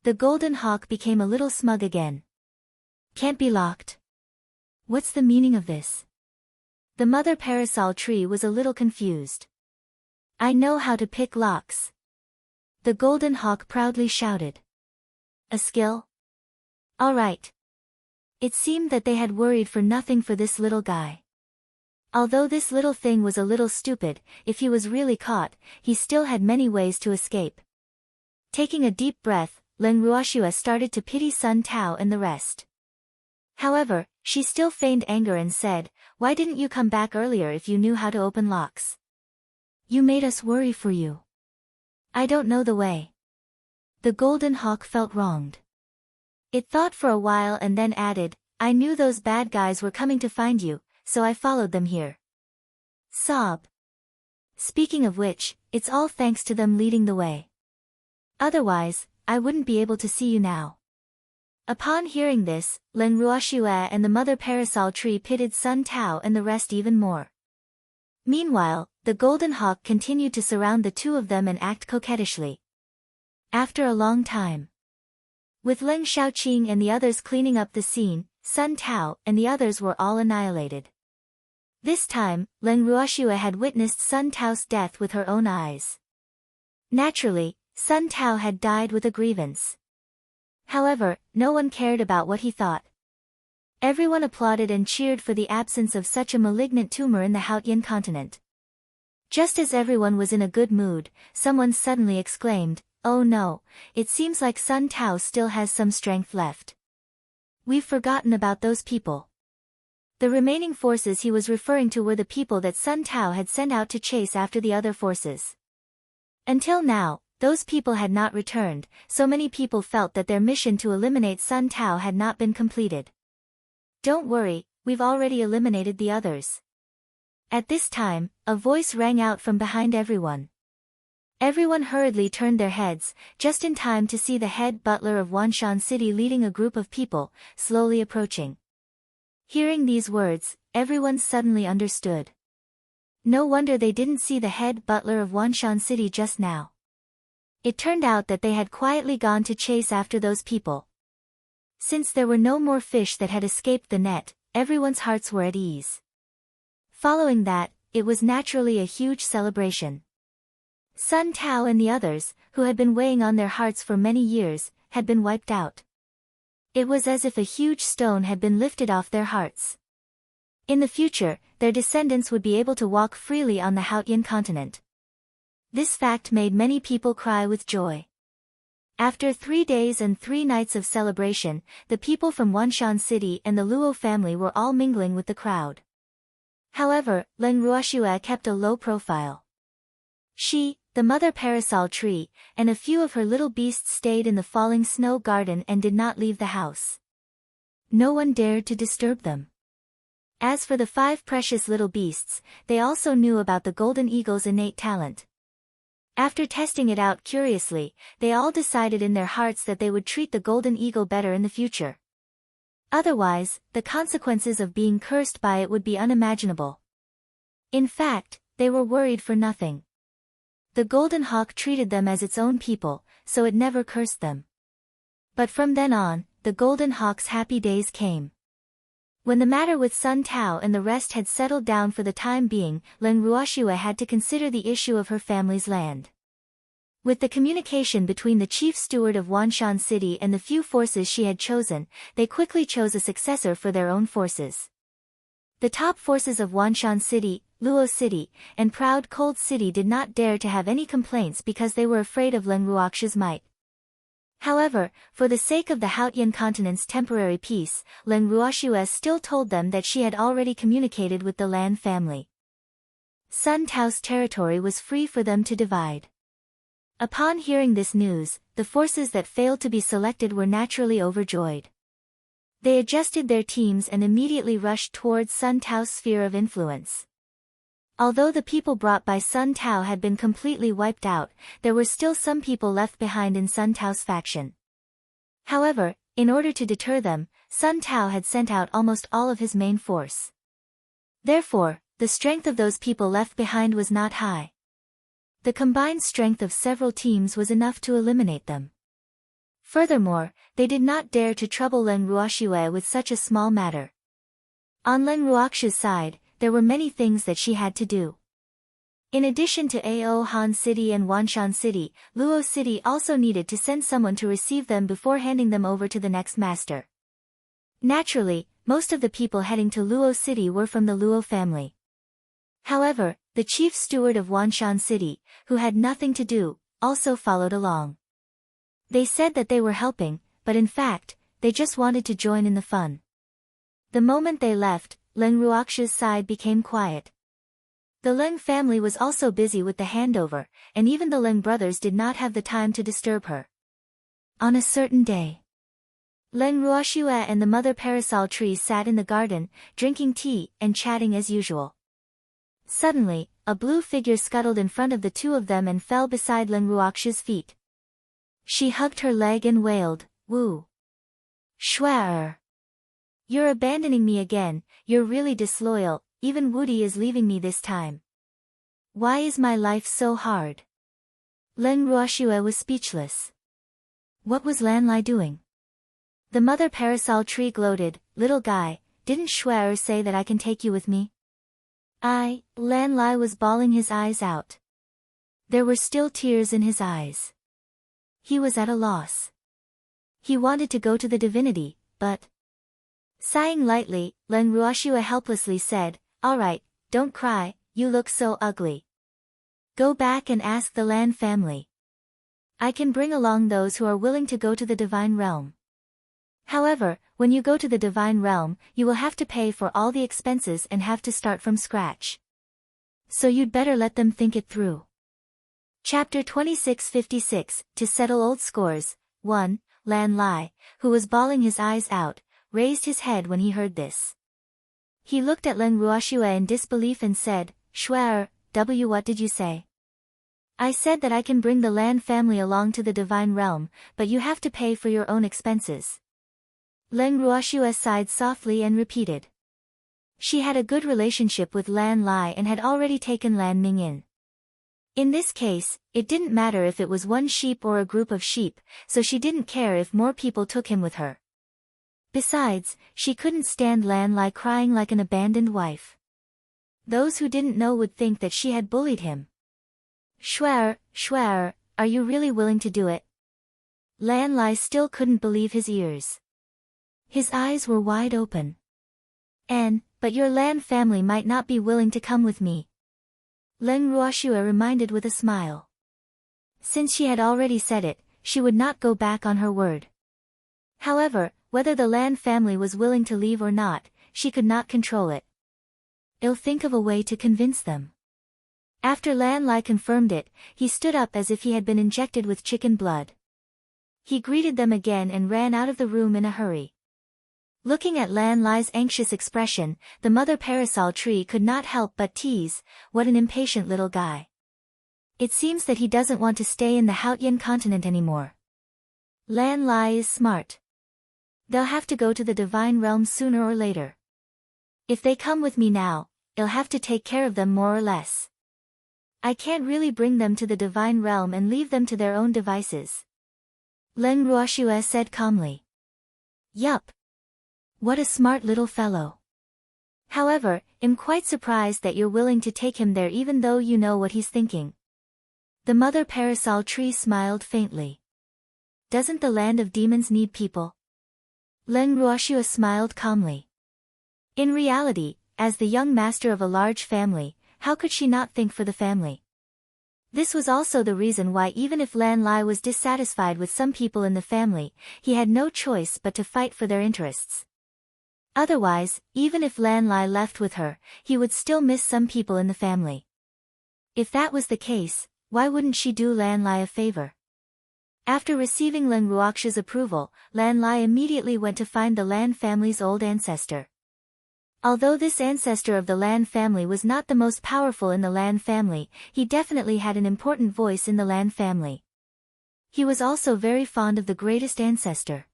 The golden hawk became a little smug again. Can't be locked? What's the meaning of this? The mother parasol tree was a little confused. I know how to pick locks. The golden hawk proudly shouted. A skill? All right. It seemed that they had worried for nothing for this little guy. Although this little thing was a little stupid, if he was really caught, he still had many ways to escape. Taking a deep breath, Leng Ruoxue started to pity Sun Tao and the rest. However, she still feigned anger and said, "Why didn't you come back earlier if you knew how to open locks? You made us worry for you." "I don't know the way." The golden hawk felt wronged. It thought for a while and then added, "I knew those bad guys were coming to find you, so I followed them here." Sob. Speaking of which, it's all thanks to them leading the way. Otherwise, I wouldn't be able to see you now. Upon hearing this, Leng Ruoxue and the mother parasol tree pitied Sun Tao and the rest even more. Meanwhile, the golden hawk continued to surround the two of them and act coquettishly. After a long time, with Leng Xiaoqing and the others cleaning up the scene, Sun Tao and the others were all annihilated. This time, Leng Ruoxue had witnessed Sun Tao's death with her own eyes. Naturally, Sun Tao had died with a grievance. However, no one cared about what he thought. Everyone applauded and cheered for the absence of such a malignant tumor in the Hautian continent. Just as everyone was in a good mood, someone suddenly exclaimed, "Oh no, it seems like Sun Tao still has some strength left. We've forgotten about those people." The remaining forces he was referring to were the people that Sun Tao had sent out to chase after the other forces. Until now, those people had not returned, so many people felt that their mission to eliminate Sun Tao had not been completed. "Don't worry, we've already eliminated the others." At this time, a voice rang out from behind everyone. Everyone hurriedly turned their heads, just in time to see the head butler of Wanshan City leading a group of people, slowly approaching. Hearing these words, everyone suddenly understood. No wonder they didn't see the head butler of Wanshan City just now. It turned out that they had quietly gone to chase after those people. Since there were no more fish that had escaped the net, everyone's hearts were at ease. Following that, it was naturally a huge celebration. Sun Tao and the others, who had been weighing on their hearts for many years, had been wiped out. It was as if a huge stone had been lifted off their hearts. In the future, their descendants would be able to walk freely on the Hautian continent. This fact made many people cry with joy. After 3 days and 3 nights of celebration, the people from Wanshan City and the Luo family were all mingling with the crowd. However, Leng Ruoxue kept a low profile. She, the mother parasol tree, and a few of her little beasts stayed in the falling snow garden and did not leave the house. No one dared to disturb them. As for the 5 precious little beasts, they also knew about the golden eagle's innate talent. After testing it out curiously, they all decided in their hearts that they would treat the golden eagle better in the future. Otherwise, the consequences of being cursed by it would be unimaginable. In fact, they were worried for nothing. The golden hawk treated them as its own people, so it never cursed them. But from then on, the golden hawk's happy days came. When the matter with Sun Tao and the rest had settled down for the time being, Leng Ruoxue had to consider the issue of her family's land. With the communication between the chief steward of Wanshan City and the few forces she had chosen, they quickly chose a successor for their own forces. The top forces of Wanshan City, Luo City, and Proud Cold City did not dare to have any complaints because they were afraid of Leng Ruoxue's might. However, for the sake of the Hautian continent's temporary peace, Leng Ruoxue still told them that she had already communicated with the Lan family. Sun Tao's territory was free for them to divide. Upon hearing this news, the forces that failed to be selected were naturally overjoyed. They adjusted their teams and immediately rushed towards Sun Tao's sphere of influence. Although the people brought by Sun Tao had been completely wiped out, there were still some people left behind in Sun Tao's faction. However, in order to deter them, Sun Tao had sent out almost all of his main force. Therefore, the strength of those people left behind was not high. The combined strength of several teams was enough to eliminate them. Furthermore, they did not dare to trouble Leng Ruoxue with such a small matter. On Leng Ruoxue's side, there were many things that she had to do. In addition to Ao Han City and Wanshan City, Luo City also needed to send someone to receive them before handing them over to the next master. Naturally, most of the people heading to Luo City were from the Luo family. However, the chief steward of Wanshan City, who had nothing to do, also followed along. They said that they were helping, but in fact, they just wanted to join in the fun. The moment they left, Leng Ruoxue's side became quiet. The Leng family was also busy with the handover, and even the Leng brothers did not have the time to disturb her. On a certain day, Leng Ruoxue and the mother parasol tree sat in the garden, drinking tea and chatting as usual. Suddenly, a blue figure scuttled in front of the two of them and fell beside Leng Ruoxue's feet. She hugged her leg and wailed, "Wu Shuai. You're abandoning me again, you're really disloyal, even Wudi is leaving me this time. Why is my life so hard?" Leng Ruoxue was speechless. What was Lan Lai doing? The mother parasol tree gloated, "Little guy, didn't Shuai say that I can take you with me?" Lan Lai was bawling his eyes out. There were still tears in his eyes. He was at a loss. He wanted to go to the divinity, but... Sighing lightly, Leng Ruoxue helplessly said, "All right, don't cry, you look so ugly. Go back and ask the Lan family. I can bring along those who are willing to go to the divine realm. However, when you go to the divine realm, you will have to pay for all the expenses and have to start from scratch. So you'd better let them think it through." Chapter 2656, To Settle Old Scores. 1. Lan Lai, who was bawling his eyes out, raised his head when he heard this. He looked at Leng Ruoxue in disbelief and said, "Shuai, what did you say?" I said that I can bring the Lan family along to the divine realm, but you have to pay for your own expenses. Leng Ruoxue sighed softly and repeated. She had a good relationship with Lan Lai and had already taken Lan Ming in. In this case, it didn't matter if it was one sheep or a group of sheep, so she didn't care if more people took him with her. Besides, she couldn't stand Lan Lai crying like an abandoned wife. Those who didn't know would think that she had bullied him. Shuer, are you really willing to do it? Lan Lai still couldn't believe his ears. His eyes were wide open. But your Lan family might not be willing to come with me. Leng Ruoxue reminded with a smile. Since she had already said it, she would not go back on her word. However, whether the Lan family was willing to leave or not, she could not control it. I'll think of a way to convince them. After Lan Lai confirmed it, he stood up as if he had been injected with chicken blood. He greeted them again and ran out of the room in a hurry. Looking at Lan Lai's anxious expression, the mother parasol tree could not help but tease, "What an impatient little guy. It seems that he doesn't want to stay in the Hautian continent anymore. Lan Lai is smart. They'll have to go to the divine realm sooner or later. If they come with me now, I'll have to take care of them more or less. I can't really bring them to the divine realm and leave them to their own devices." Leng Ruoxue said calmly. "Yup. What a smart little fellow. However, I'm quite surprised that you're willing to take him there even though you know what he's thinking." The mother parasol tree smiled faintly. "Doesn't the land of demons need people?" Leng Ruoxue smiled calmly. In reality, as the young master of a large family, how could she not think for the family? This was also the reason why even if Lan Lai was dissatisfied with some people in the family, he had no choice but to fight for their interests. Otherwise, even if Lan Lai left with her, he would still miss some people in the family. If that was the case, why wouldn't she do Lan Lai a favor? After receiving Leng Ruoxue's approval, Lan Lai immediately went to find the Lan family's old ancestor. Although this ancestor of the Lan family was not the most powerful in the Lan family, he definitely had an important voice in the Lan family. He was also very fond of the greatest ancestor.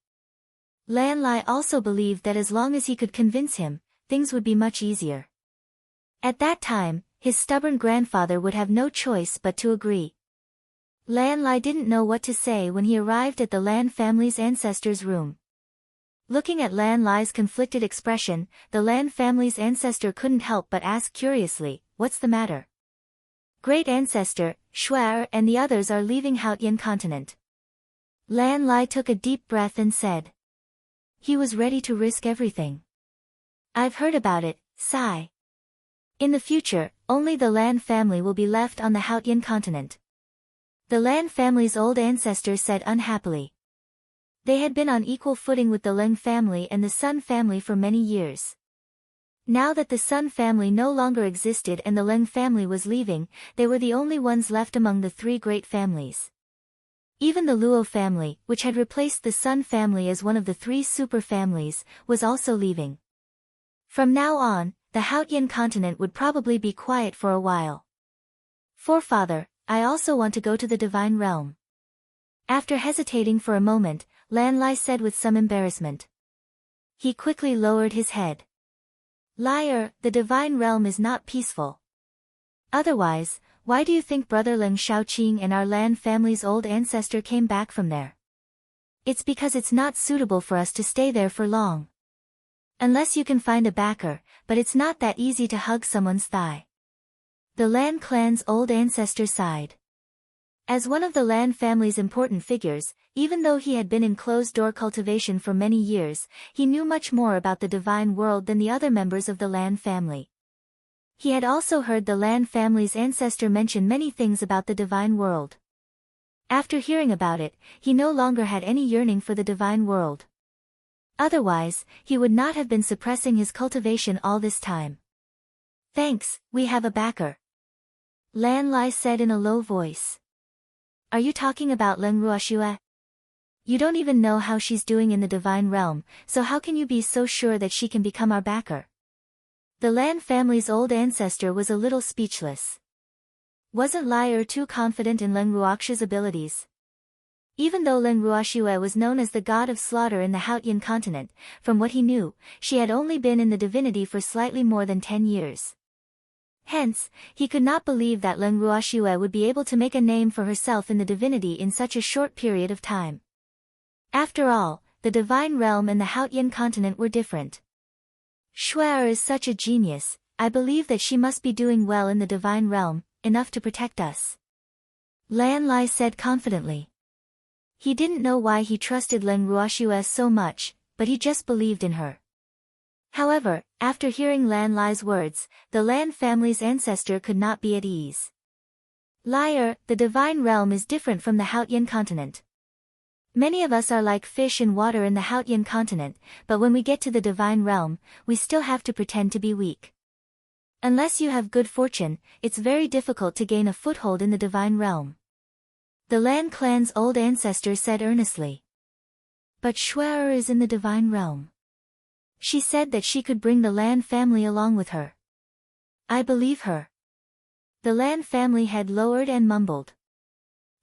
Lan Lai also believed that as long as he could convince him, things would be much easier. At that time, his stubborn grandfather would have no choice but to agree. Lan Lai didn't know what to say when he arrived at the Lan family's ancestor's room. Looking at Lan Lai's conflicted expression, the Lan family's ancestor couldn't help but ask curiously, "What's the matter?" "Great ancestor, Shuer and the others are leaving Hautian continent." Lan Lai took a deep breath and said. He was ready to risk everything. "I've heard about it, sigh. In the future, only the Lan family will be left on the Hautian continent." The Lan family's old ancestor said unhappily. They had been on equal footing with the Leng family and the Sun family for many years. Now that the Sun family no longer existed and the Leng family was leaving, they were the only ones left among the three great families. Even the Luo family, which had replaced the Sun family as one of the three super families, was also leaving. From now on, the Hautian continent would probably be quiet for a while. "Forefather, I also want to go to the divine realm." After hesitating for a moment, Lan Lai said with some embarrassment. He quickly lowered his head. "Liar, the divine realm is not peaceful. Otherwise, why do you think Brother Leng Shaoqing and our Lan family's old ancestor came back from there? It's because it's not suitable for us to stay there for long. Unless you can find a backer, but it's not that easy to hug someone's thigh." The Lan clan's old ancestor sighed. As one of the Lan family's important figures, even though he had been in closed-door cultivation for many years, he knew much more about the divine world than the other members of the Lan family. He had also heard the Lan family's ancestor mention many things about the divine world. After hearing about it, he no longer had any yearning for the divine world. Otherwise, he would not have been suppressing his cultivation all this time. "Thanks, we have a backer," Lan Lai said in a low voice. "Are you talking about Leng Ruoxue? You don't even know how she's doing in the divine realm, so how can you be so sure that she can become our backer?" The Lan family's old ancestor was a little speechless. Wasn't Lai too confident in Leng Ruoxiu's abilities? Even though Leng Ruoxiu was known as the god of slaughter in the Hautian continent, from what he knew, she had only been in the divinity for slightly more than 10 years. Hence, he could not believe that Leng Ruoxiu would be able to make a name for herself in the divinity in such a short period of time. After all, the divine realm and the Hautian continent were different. Shuai is such a genius, I believe that she must be doing well in the divine realm, enough to protect us. Lan Lai said confidently. He didn't know why he trusted Leng Ruoxiu so much, but he just believed in her. However, after hearing Lan Lai's words, the Lan family's ancestor could not be at ease. Liar, the divine realm is different from the Hautian continent. Many of us are like fish in water in the Hautian continent, but when we get to the divine realm, we still have to pretend to be weak. Unless you have good fortune, it's very difficult to gain a foothold in the divine realm. The Lan clan's old ancestor said earnestly. But Shuai is in the divine realm. She said that she could bring the Lan family along with her. I believe her. The Lan family head lowered and mumbled.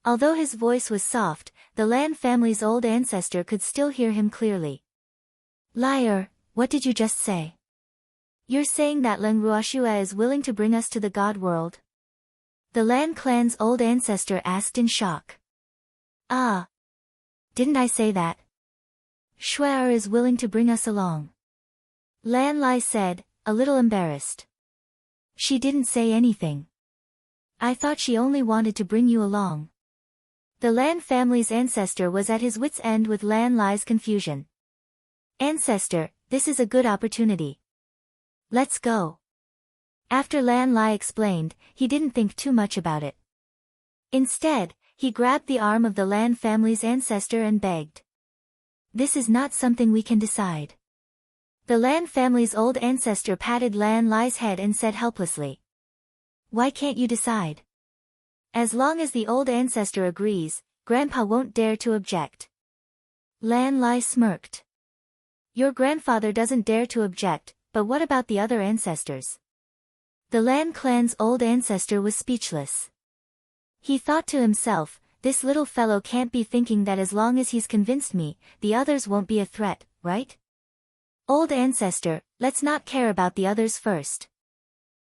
Although his voice was soft, the Lan family's old ancestor could still hear him clearly. Liar, what did you just say? You're saying that Leng Ruoxiu is willing to bring us to the god world? The Lan clan's old ancestor asked in shock. Ah. Didn't I say that? Shuai is willing to bring us along. Lan Lai said, a little embarrassed. She didn't say anything. I thought she only wanted to bring you along. The Lan family's ancestor was at his wit's end with Lan Lai's confusion. Ancestor, this is a good opportunity. Let's go. After Lan Lai explained, he didn't think too much about it. Instead, he grabbed the arm of the Lan family's ancestor and begged. This is not something we can decide. The Lan family's old ancestor patted Lan Lai's head and said helplessly. Why can't you decide? As long as the old ancestor agrees, Grandpa won't dare to object. Lan Lai smirked. Your grandfather doesn't dare to object, but what about the other ancestors? The Lan clan's old ancestor was speechless. He thought to himself, this little fellow can't be thinking that as long as he's convinced me, the others won't be a threat, right? Old ancestor, let's not care about the others first.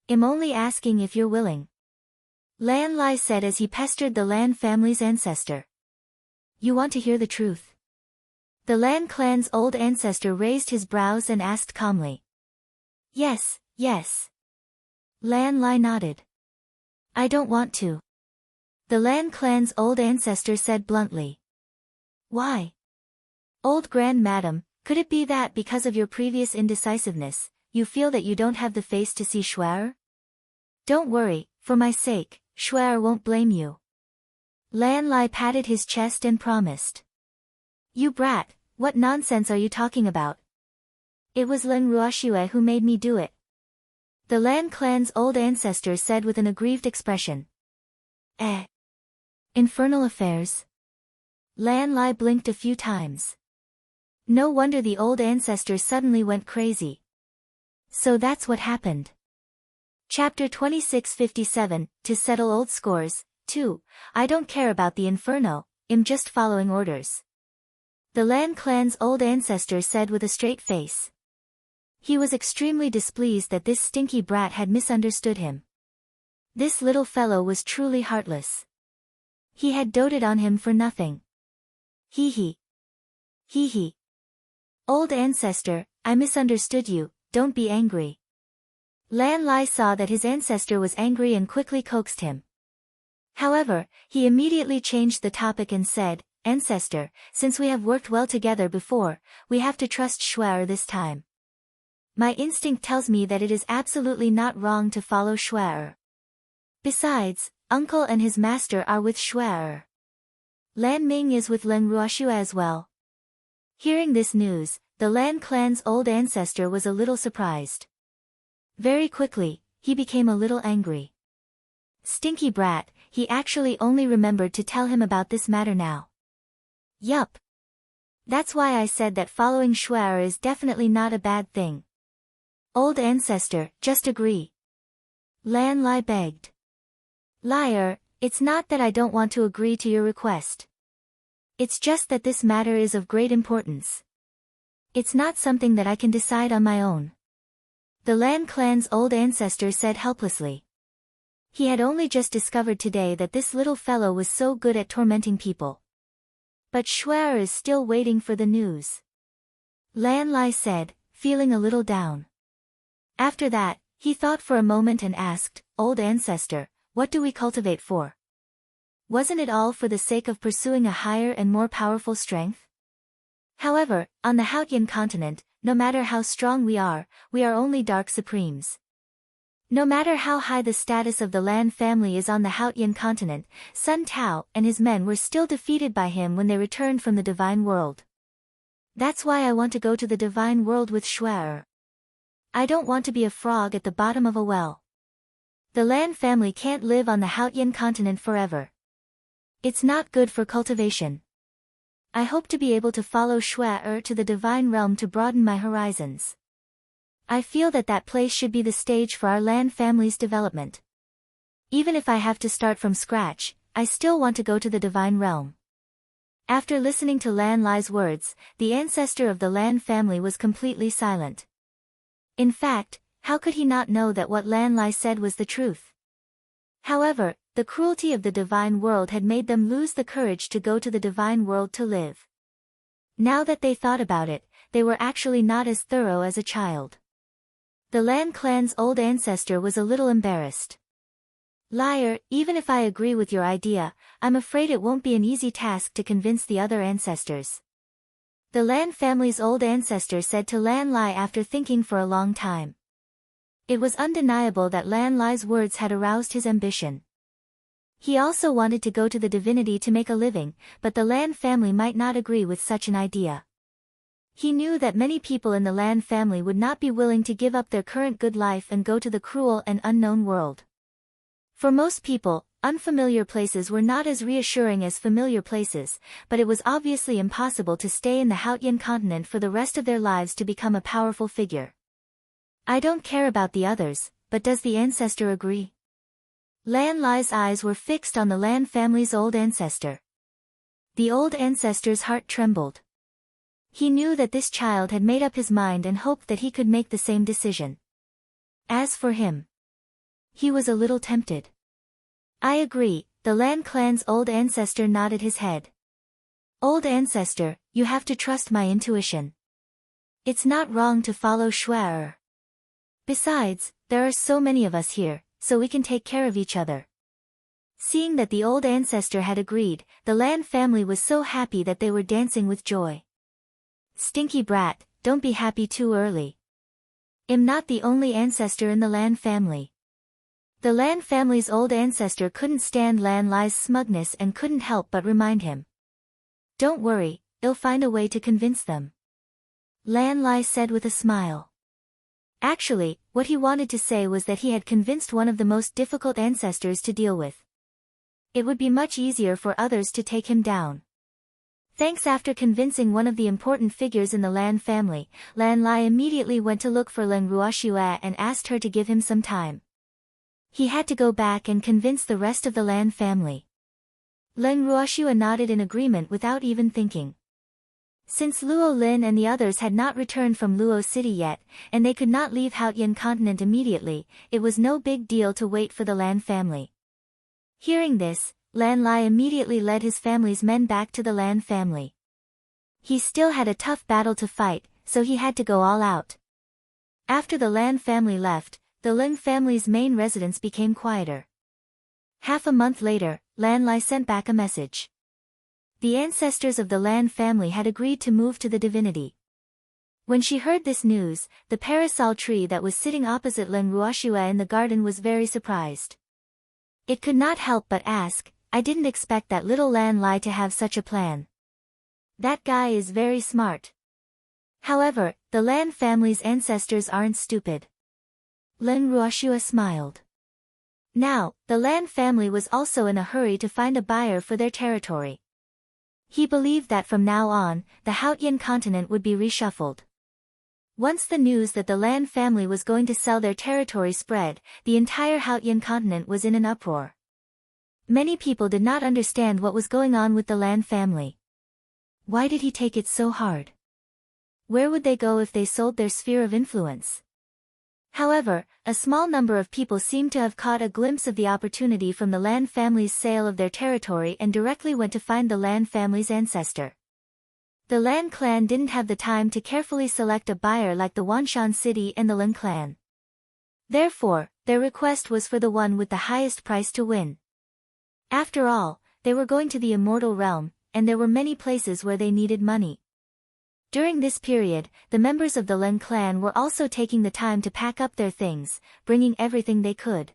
I'm only asking if you're willing. Lan Lai said as he pestered the Lan family's ancestor. You want to hear the truth? The Lan clan's old ancestor raised his brows and asked calmly. Yes, yes. Lan Lai nodded. I don't want to. The Lan clan's old ancestor said bluntly. Why? Old Grand Madam, could it be that because of your previous indecisiveness, you feel that you don't have the face to see Shuai? Don't worry, for my sake, Shuai won't blame you. Lan Lai patted his chest and promised. You brat, what nonsense are you talking about? It was Leng Ruoxiu who made me do it. The Lan clan's old ancestor said with an aggrieved expression. Infernal affairs. Lan Lai blinked a few times. No wonder the old ancestor suddenly went crazy. So that's what happened. Chapter 2657, To Settle Old Scores, 2, I don't care about the inferno, I'm just following orders. The Lan clan's old ancestor said with a straight face. He was extremely displeased that this stinky brat had misunderstood him. This little fellow was truly heartless. He had doted on him for nothing. Hee hee. Hee hee. Old ancestor, I misunderstood you, don't be angry. Lan Lai saw that his ancestor was angry and quickly coaxed him. However, he immediately changed the topic and said, Ancestor, since we have worked well together before, we have to trust Shuai this time. My instinct tells me that it is absolutely not wrong to follow Shuai. Besides, Uncle and his master are with Shuai. Lan Ming is with Leng Ruoxiu as well. Hearing this news, the Lan clan's old ancestor was a little surprised. Very quickly, he became a little angry. Stinky brat, he actually only remembered to tell him about this matter now. Yup. That's why I said that following Shuai is definitely not a bad thing. Old ancestor, just agree. Lan Lai begged. Liar, it's not that I don't want to agree to your request. It's just that this matter is of great importance. It's not something that I can decide on my own. The Lan clan's old ancestor said helplessly. He had only just discovered today that this little fellow was so good at tormenting people. But Shuai is still waiting for the news. Lan Lai said, feeling a little down. After that, he thought for a moment and asked, Old ancestor, what do we cultivate for? Wasn't it all for the sake of pursuing a higher and more powerful strength? However, on the Hautian continent, no matter how strong we are only dark supremes. No matter how high the status of the Lan family is on the Hautian continent, Sun Tao and his men were still defeated by him when they returned from the divine world. That's why I want to go to the divine world with Shuai. I don't want to be a frog at the bottom of a well. The Lan family can't live on the Hautian continent forever. It's not good for cultivation. I hope to be able to follow Shuai to the divine realm to broaden my horizons. I feel that that place should be the stage for our Lan family's development. Even if I have to start from scratch, I still want to go to the divine realm. After listening to Lan Lai's words, the ancestor of the Lan family was completely silent. In fact, how could he not know that what Lan Lai said was the truth? However, the cruelty of the divine world had made them lose the courage to go to the divine world to live. Now that they thought about it, they were actually not as thorough as a child. The Lan clan's old ancestor was a little embarrassed. Liar, even if I agree with your idea, I'm afraid it won't be an easy task to convince the other ancestors. The Lan family's old ancestor said to Lan Lai after thinking for a long time. It was undeniable that Lan Lai's words had aroused his ambition. He also wanted to go to the divinity to make a living, but the Lan family might not agree with such an idea. He knew that many people in the Lan family would not be willing to give up their current good life and go to the cruel and unknown world. For most people, unfamiliar places were not as reassuring as familiar places, but it was obviously impossible to stay in the Hautian continent for the rest of their lives to become a powerful figure. I don't care about the others, but does the ancestor agree? Lan Lai's eyes were fixed on the Lan family's old ancestor. The old ancestor's heart trembled. He knew that this child had made up his mind and hoped that he could make the same decision. As for him, he was a little tempted. I agree, the Lan clan's old ancestor nodded his head. Old ancestor, you have to trust my intuition. It's not wrong to follow Shuai. Besides, there are so many of us here, so we can take care of each other. Seeing that the old ancestor had agreed, the Lan family was so happy that they were dancing with joy. Stinky brat, don't be happy too early. I'm not the only ancestor in the Lan family. The Lan family's old ancestor couldn't stand Lan Lai's smugness and couldn't help but remind him. Don't worry, I'll find a way to convince them. Lan Lai said with a smile. Actually, what he wanted to say was that he had convinced one of the most difficult ancestors to deal with. It would be much easier for others to take him down. Thanks. After convincing one of the important figures in the Lan family, Lan Lai immediately went to look for Leng Ruoxue and asked her to give him some time. He had to go back and convince the rest of the Lan family. Leng Ruoxue nodded in agreement without even thinking. Since Luo Lin and the others had not returned from Luo City yet, and they could not leave Hautian continent immediately, it was no big deal to wait for the Lan family. Hearing this, Lan Lai immediately led his family's men back to the Lan family. He still had a tough battle to fight, so he had to go all out. After the Lan family left, the Ling family's main residence became quieter. Half a month later, Lan Lai sent back a message. The ancestors of the Lan family had agreed to move to the divinity. When she heard this news, the parasol tree that was sitting opposite Leng Ruoxue in the garden was very surprised. It could not help but ask, I didn't expect that little Lan Lai to have such a plan. That guy is very smart. However, the Lan family's ancestors aren't stupid. Leng Ruoxue smiled. Now, the Lan family was also in a hurry to find a buyer for their territory. He believed that from now on, the Hautian continent would be reshuffled. Once the news that the Lan family was going to sell their territory spread, the entire Hautian continent was in an uproar. Many people did not understand what was going on with the Lan family. Why did he take it so hard? Where would they go if they sold their sphere of influence? However, a small number of people seemed to have caught a glimpse of the opportunity from the Lan family's sale of their territory and directly went to find the Lan family's ancestor. The Lan clan didn't have the time to carefully select a buyer like the Wanshan city and the Lin clan. Therefore, their request was for the one with the highest price to win. After all, they were going to the immortal realm, and there were many places where they needed money. During this period, the members of the Lin clan were also taking the time to pack up their things, bringing everything they could.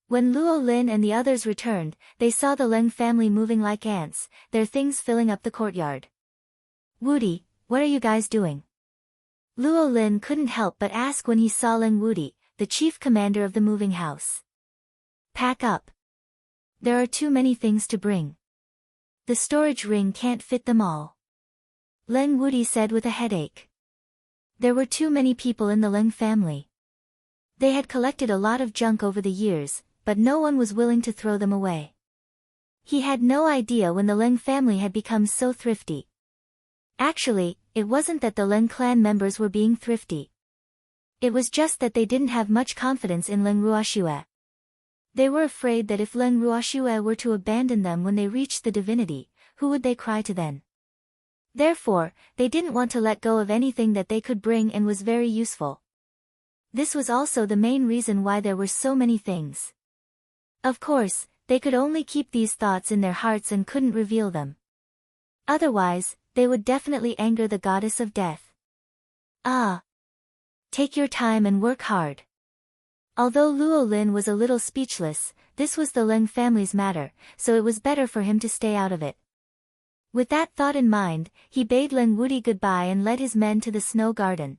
When Luo Lin and the others returned, they saw the Lin family moving like ants, their things filling up the courtyard. Wudi, what are you guys doing? Luo Lin couldn't help but ask when he saw Ling Wudi, the chief commander of the moving house. Pack up. There are too many things to bring. The storage ring can't fit them all. Ling Wudi said with a headache. There were too many people in the Ling family. They had collected a lot of junk over the years, but no one was willing to throw them away. He had no idea when the Ling family had become so thrifty. Actually, it wasn't that the Ling clan members were being thrifty. It was just that they didn't have much confidence in Ling Ruoxue. They were afraid that if Ling Ruoxue were to abandon them when they reached the divinity, who would they cry to then? Therefore, they didn't want to let go of anything that they could bring and was very useful. This was also the main reason why there were so many things. Of course, they could only keep these thoughts in their hearts and couldn't reveal them. Otherwise, they would definitely anger the goddess of death. Ah! Take your time and work hard. Although Luo Lin was a little speechless, this was the Ling family's matter, so it was better for him to stay out of it. With that thought in mind, he bade Ling Wudi goodbye and led his men to the snow garden.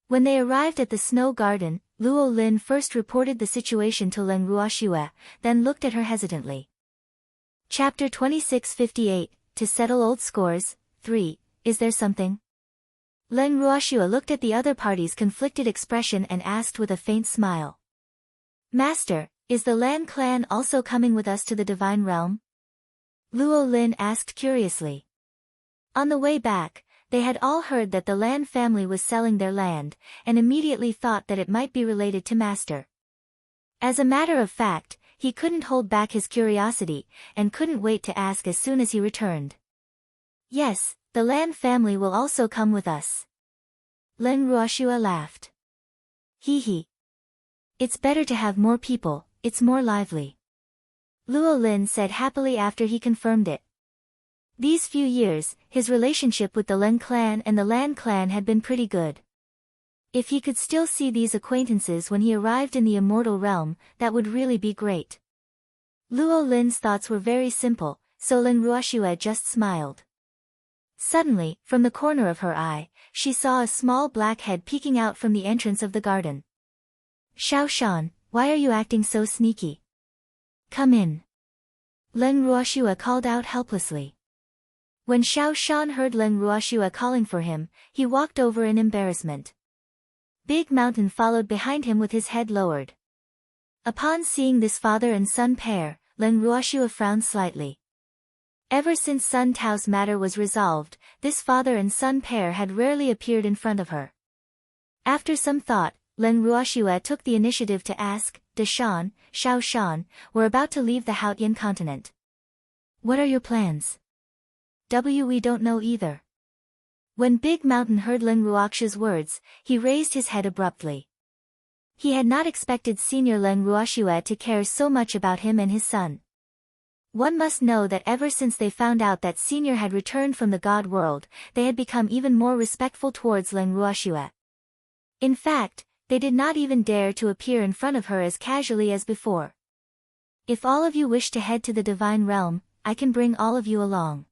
When they arrived at the snow garden, Luo Lin first reported the situation to Ling Ruoxue, then looked at her hesitantly. Chapter 2658, To Settle Old Scores, 3, Is There Something? Ling Ruoxue looked at the other party's conflicted expression and asked with a faint smile. Master, is the Lan clan also coming with us to the divine realm? Luo Lin asked curiously. On the way back, they had all heard that the Lan family was selling their land, and immediately thought that it might be related to Master. As a matter of fact, he couldn't hold back his curiosity, and couldn't wait to ask as soon as he returned. Yes, the Lan family will also come with us. Ling Ruoxue laughed. Hee hee. It's better to have more people, it's more lively. Luo Lin said happily after he confirmed it. These few years, his relationship with the Ling clan and the Lan clan had been pretty good. If he could still see these acquaintances when he arrived in the immortal realm, that would really be great. Luo Lin's thoughts were very simple, so Ling Ruoxue just smiled. Suddenly, from the corner of her eye, she saw a small black head peeking out from the entrance of the garden. Xiao Shan, why are you acting so sneaky? Come in. Ling Ruoxue called out helplessly. When Xiao Shan heard Ling Ruoxue calling for him, he walked over in embarrassment. Big Mountain followed behind him with his head lowered. Upon seeing this father and son pair, Ling Ruoxue frowned slightly. Ever since Sun Tao's matter was resolved, this father and son pair had rarely appeared in front of her. After some thought, Ling Ruoxue took the initiative to ask, Deshan, Xiao Shan, we're about to leave the Haotian continent. What are your plans? We don't know either. When Big Mountain heard Ling Ruoxue's words, he raised his head abruptly. He had not expected Senior Ling Ruoxue to care so much about him and his son. One must know that ever since they found out that Senior had returned from the God world, they had become even more respectful towards Ling Ruoxue. In fact, they did not even dare to appear in front of her as casually as before. If all of you wish to head to the divine realm, I can bring all of you along.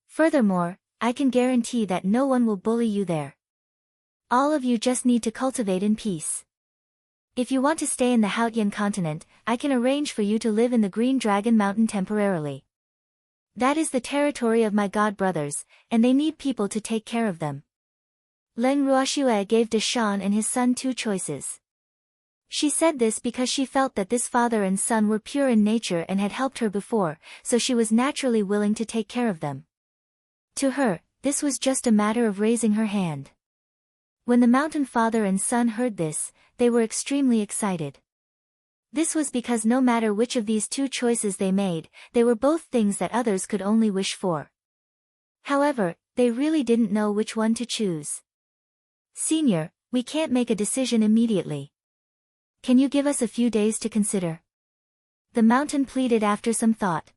Furthermore, I can guarantee that no one will bully you there. All of you just need to cultivate in peace. If you want to stay in the Haotian continent, I can arrange for you to live in the Green Dragon Mountain temporarily. That is the territory of my god brothers, and they need people to take care of them. Ling Ruoxue gave Deshan and his son two choices. She said this because she felt that this father and son were pure in nature and had helped her before, so she was naturally willing to take care of them. To her, this was just a matter of raising her hand. When the mountain father and son heard this, they were extremely excited. This was because no matter which of these two choices they made, they were both things that others could only wish for. However, they really didn't know which one to choose. "Senior, we can't make a decision immediately. Can you give us a few days to consider?" the mountain pleaded after some thought.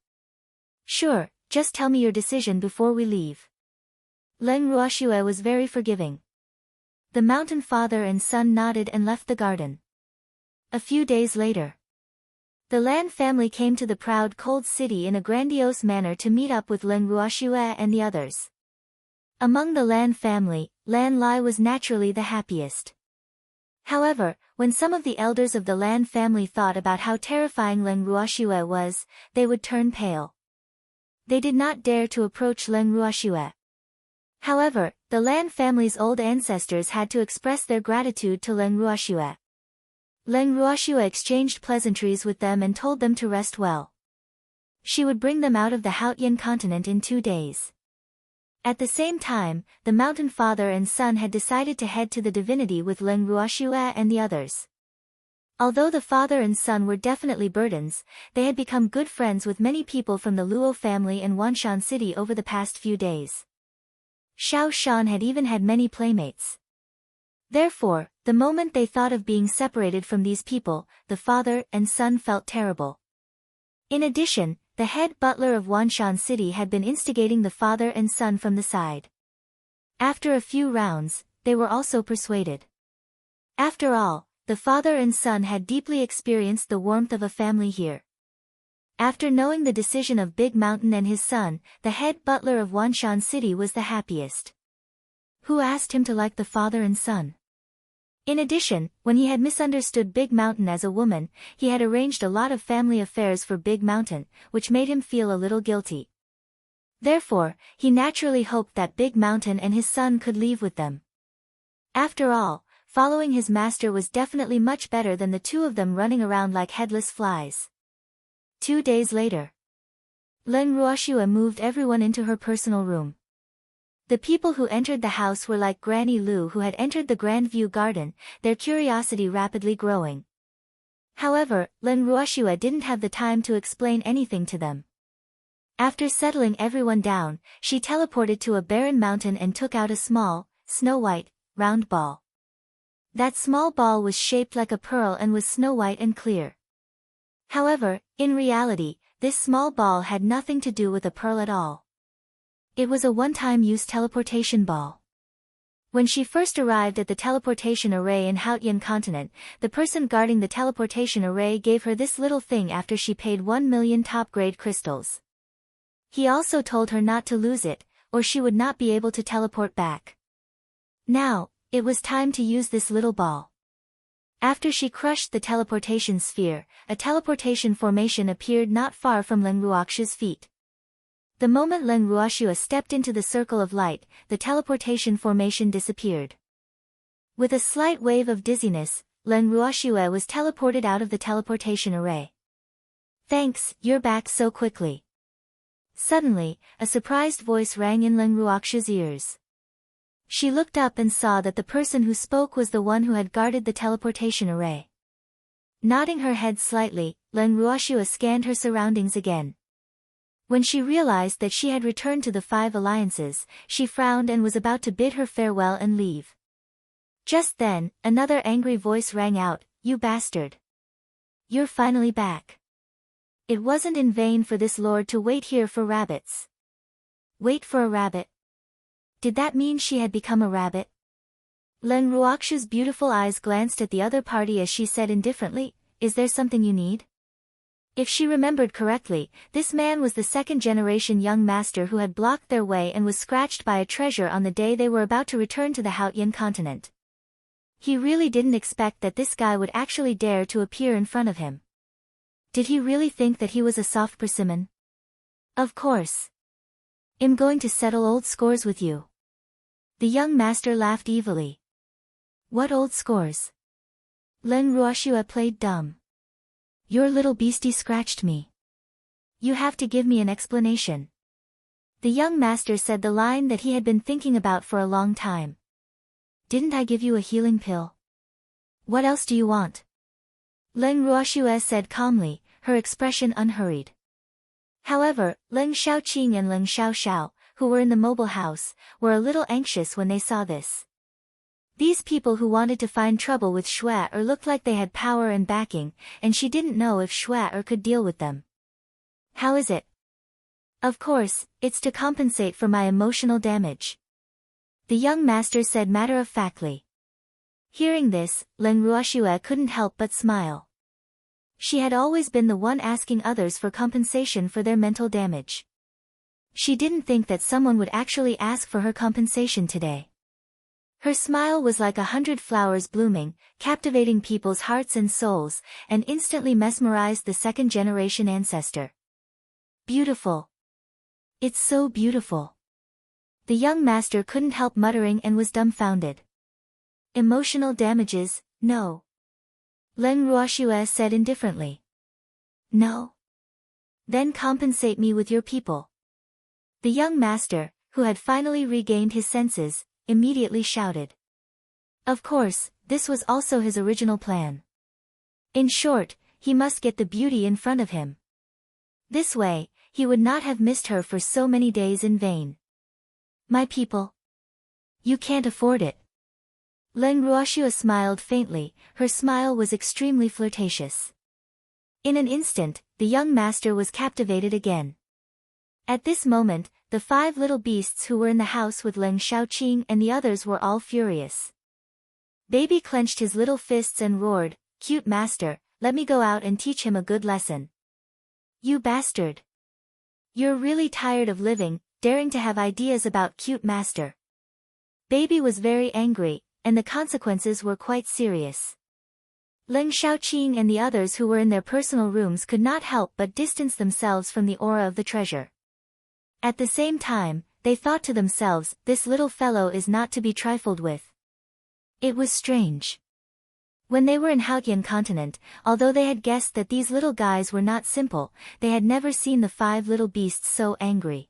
"Sure, just tell me your decision before we leave." Leng Ruoxue was very forgiving. The mountain father and son nodded and left the garden. A few days later, the Lan family came to the proud cold city in a grandiose manner to meet up with Leng Ruoxue and the others. Among the Lan family, Lan Lai was naturally the happiest. However, when some of the elders of the Lan family thought about how terrifying Leng Ruoxue was, they would turn pale. They did not dare to approach Leng Ruoxue. However, the Lan family's old ancestors had to express their gratitude to Leng Ruoxue. Leng Ruoxue exchanged pleasantries with them and told them to rest well. She would bring them out of the Haotian continent in 2 days. At the same time, the mountain father and son had decided to head to the divinity with Leng Ruoxue and the others. Although the father and son were definitely burdens, they had become good friends with many people from the Luo family and Wanshan city over the past few days. Xiao Shan had even had many playmates. Therefore, the moment they thought of being separated from these people, the father and son felt terrible. In addition, the head butler of Wanshan City had been instigating the father and son from the side. After a few rounds, they were also persuaded. After all, the father and son had deeply experienced the warmth of a family here. After knowing the decision of Big Mountain and his son, the head butler of Wanshan City was the happiest. Who asked him to like the father and son? In addition, when he had misunderstood Big Mountain as a woman, he had arranged a lot of family affairs for Big Mountain, which made him feel a little guilty. Therefore, he naturally hoped that Big Mountain and his son could leave with them. After all, following his master was definitely much better than the two of them running around like headless flies. 2 days later, Leng Ruoxue moved everyone into her personal room. The people who entered the house were like Granny Lu who had entered the Grandview Garden, their curiosity rapidly growing. However, Leng Ruoxue didn't have the time to explain anything to them. After settling everyone down, she teleported to a barren mountain and took out a small, snow-white, round ball. That small ball was shaped like a pearl and was snow-white and clear. However, in reality, this small ball had nothing to do with a pearl at all. It was a one-time use teleportation ball. When she first arrived at the teleportation array in Haotian continent, the person guarding the teleportation array gave her this little thing after she paid 1 million top-grade crystals. He also told her not to lose it, or she would not be able to teleport back. Now, it was time to use this little ball. After she crushed the teleportation sphere, a teleportation formation appeared not far from Leng Ruoxue's feet. The moment Leng Ruoxue stepped into the circle of light, the teleportation formation disappeared. With a slight wave of dizziness, Leng Ruoxue was teleported out of the teleportation array. "Thanks, you're back so quickly." Suddenly, a surprised voice rang in Leng Ruoxue's ears. She looked up and saw that the person who spoke was the one who had guarded the teleportation array. Nodding her head slightly, Leng Ruoxue scanned her surroundings again. When she realized that she had returned to the 5 alliances, she frowned and was about to bid her farewell and leave. Just then, another angry voice rang out, "You bastard! You're finally back. It wasn't in vain for this lord to wait here for rabbits." Wait for a rabbit? Did that mean she had become a rabbit? Leng Ruoxue's beautiful eyes glanced at the other party as she said indifferently, "Is there something you need?" If she remembered correctly, this man was the second-generation young master who had blocked their way and was scratched by a treasure on the day they were about to return to the Haotian continent. He really didn't expect that this guy would actually dare to appear in front of him. Did he really think that he was a soft persimmon? Of course. "I'm going to settle old scores with you." The young master laughed evilly. "What old scores?" Leng Ruoxue played dumb. Your little beastie scratched me. You have to give me an explanation. The young master said the line that he had been thinking about for a long time. Didn't I give you a healing pill? What else do you want? Leng Ruoxue said calmly, her expression unhurried. However, Leng Xiaoqing and Leng Xiaoxiao, who were in the mobile house, were a little anxious when they saw this. These people who wanted to find trouble with Shuai looked like they had power and backing, and she didn't know if Shuai could deal with them. How is it? Of course, it's to compensate for my emotional damage. The young master said matter-of-factly. Hearing this, Leng Ruoxue couldn't help but smile. She had always been the one asking others for compensation for their mental damage. She didn't think that someone would actually ask for her compensation today. Her smile was like 100 flowers blooming, captivating people's hearts and souls, and instantly mesmerized the second-generation ancestor. Beautiful. It's so beautiful. The young master couldn't help muttering and was dumbfounded. Emotional damages, no. Leng Ruoxue said indifferently. No? Then compensate me with your people. The young master, who had finally regained his senses, immediately shouted. Of course, this was also his original plan. In short, he must get the beauty in front of him. This way, he would not have missed her for so many days in vain. My people? You can't afford it. Leng Ruoxue smiled faintly, her smile was extremely flirtatious. In an instant, the young master was captivated again. At this moment, the 5 little beasts who were in the house with Leng Xiaoqing and the others were all furious. Baby clenched his little fists and roared, "Cute master, let me go out and teach him a good lesson." You bastard. You're really tired of living, daring to have ideas about cute master. Baby was very angry, and the consequences were quite serious. Leng Xiaoqing and the others who were in their personal rooms could not help but distance themselves from the aura of the treasure. At the same time, they thought to themselves, this little fellow is not to be trifled with. It was strange. When they were in Haotian continent, although they had guessed that these little guys were not simple, they had never seen the 5 little beasts so angry.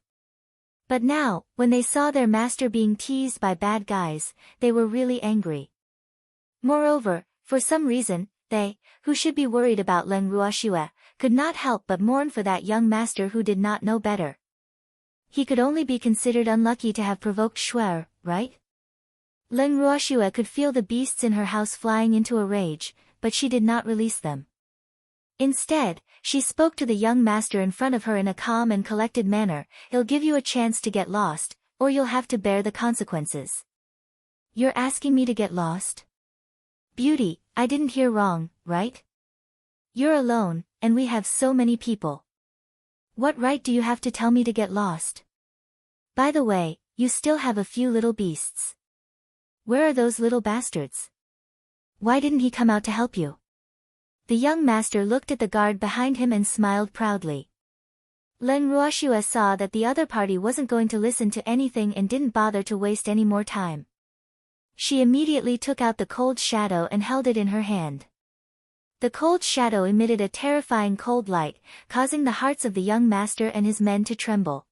But now, when they saw their master being teased by bad guys, they were really angry. Moreover, for some reason, they, who should be worried about Leng Ruoxue, could not help but mourn for that young master who did not know better. He could only be considered unlucky to have provoked Shuai, right? Leng Ruoxue could feel the beasts in her house flying into a rage, but she did not release them. Instead, she spoke to the young master in front of her in a calm and collected manner, "He'll give you a chance to get lost, or you'll have to bear the consequences." You're asking me to get lost? Beauty, I didn't hear wrong, right? You're alone, and we have so many people. What right do you have to tell me to get lost? By the way, you still have a few little beasts. Where are those little bastards? Why didn't he come out to help you? The young master looked at the guard behind him and smiled proudly. Leng Ruoxue saw that the other party wasn't going to listen to anything and didn't bother to waste any more time. She immediately took out the cold shadow and held it in her hand. The cold shadow emitted a terrifying cold light, causing the hearts of the young master and his men to tremble.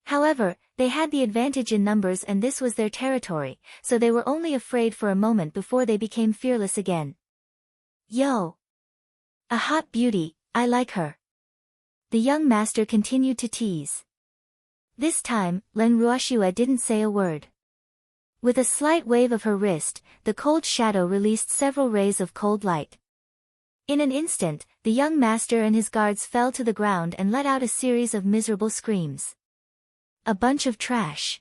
However, they had the advantage in numbers and this was their territory, so they were only afraid for a moment before they became fearless again. Yo! A hot beauty, I like her. The young master continued to tease. This time, Leng Ruoxue didn't say a word. With a slight wave of her wrist, the cold shadow released several rays of cold light. In an instant, the young master and his guards fell to the ground and let out a series of miserable screams. A bunch of trash.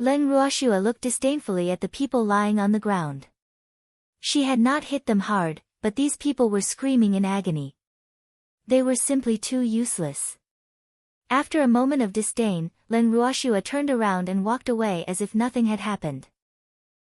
Leng Ruoxue looked disdainfully at the people lying on the ground. She had not hit them hard, but these people were screaming in agony. They were simply too useless. After a moment of disdain, Leng Ruoxue turned around and walked away as if nothing had happened.